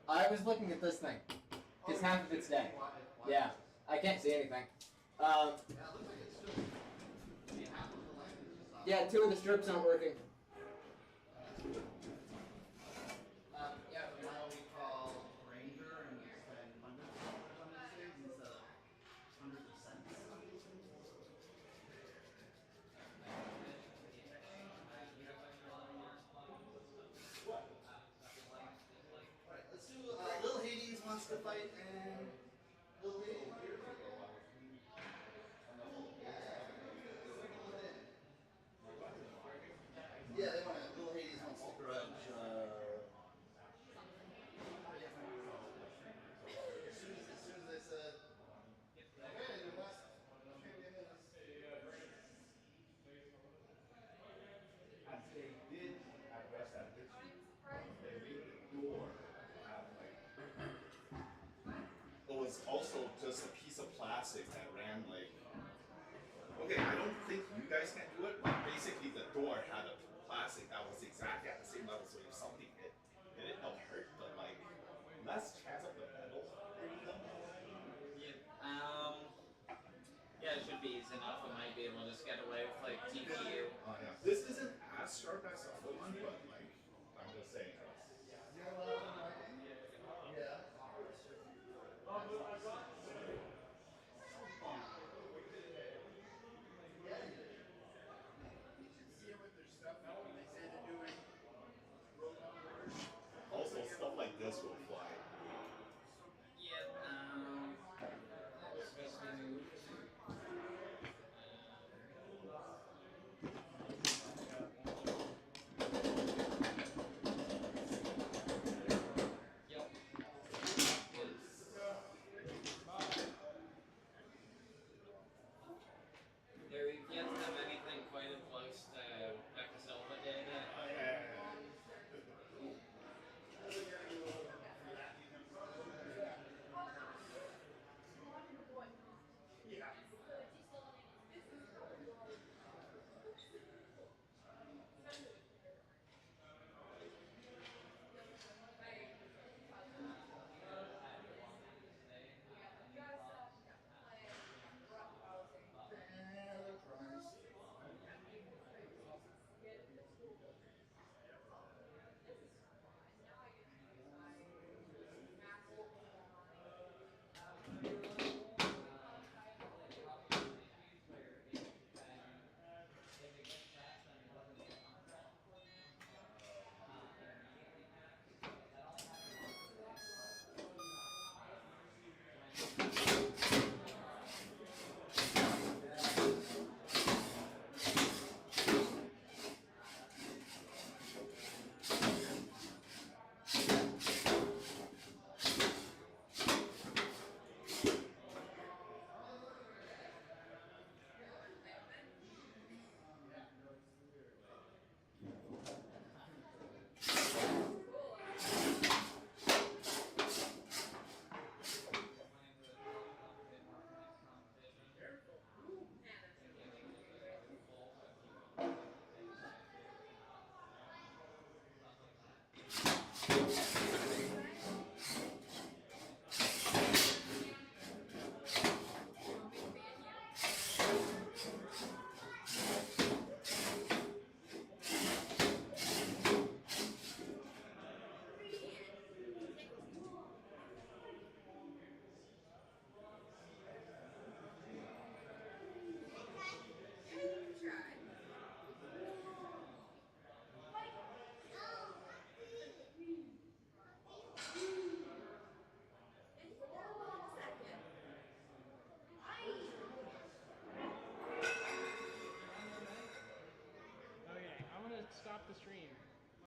I was looking at this thing. Because half of it's dead. Yeah. I can't see anything. Yeah, 2 of the strips aren't working. Yeah, but now we call Ranger and spend hundreds of dollars on these things instead of hundreds of cents. Alright, let's do Lil Hades wants to fight and Lil Hades. Yeah, they want to. Lil Hades wants to grudge. As soon as they said, okay, the last champion is. They did address that issue. They made the door have like. It was also just a piece of plastic that ran like. Okay, I don't think you guys can do it, but basically the door had a plastic that was exactly at the same level, so if something hit it, it'll hurt, but like less chance of the metal hurting them. Yeah, it should be easy enough. We might be able to just get away with like TPU. Yeah. This isn't as sharp as the other one, but like I'm just saying. Also, stuff like this will fly. Yeah, it's supposed to be moved. Thank you.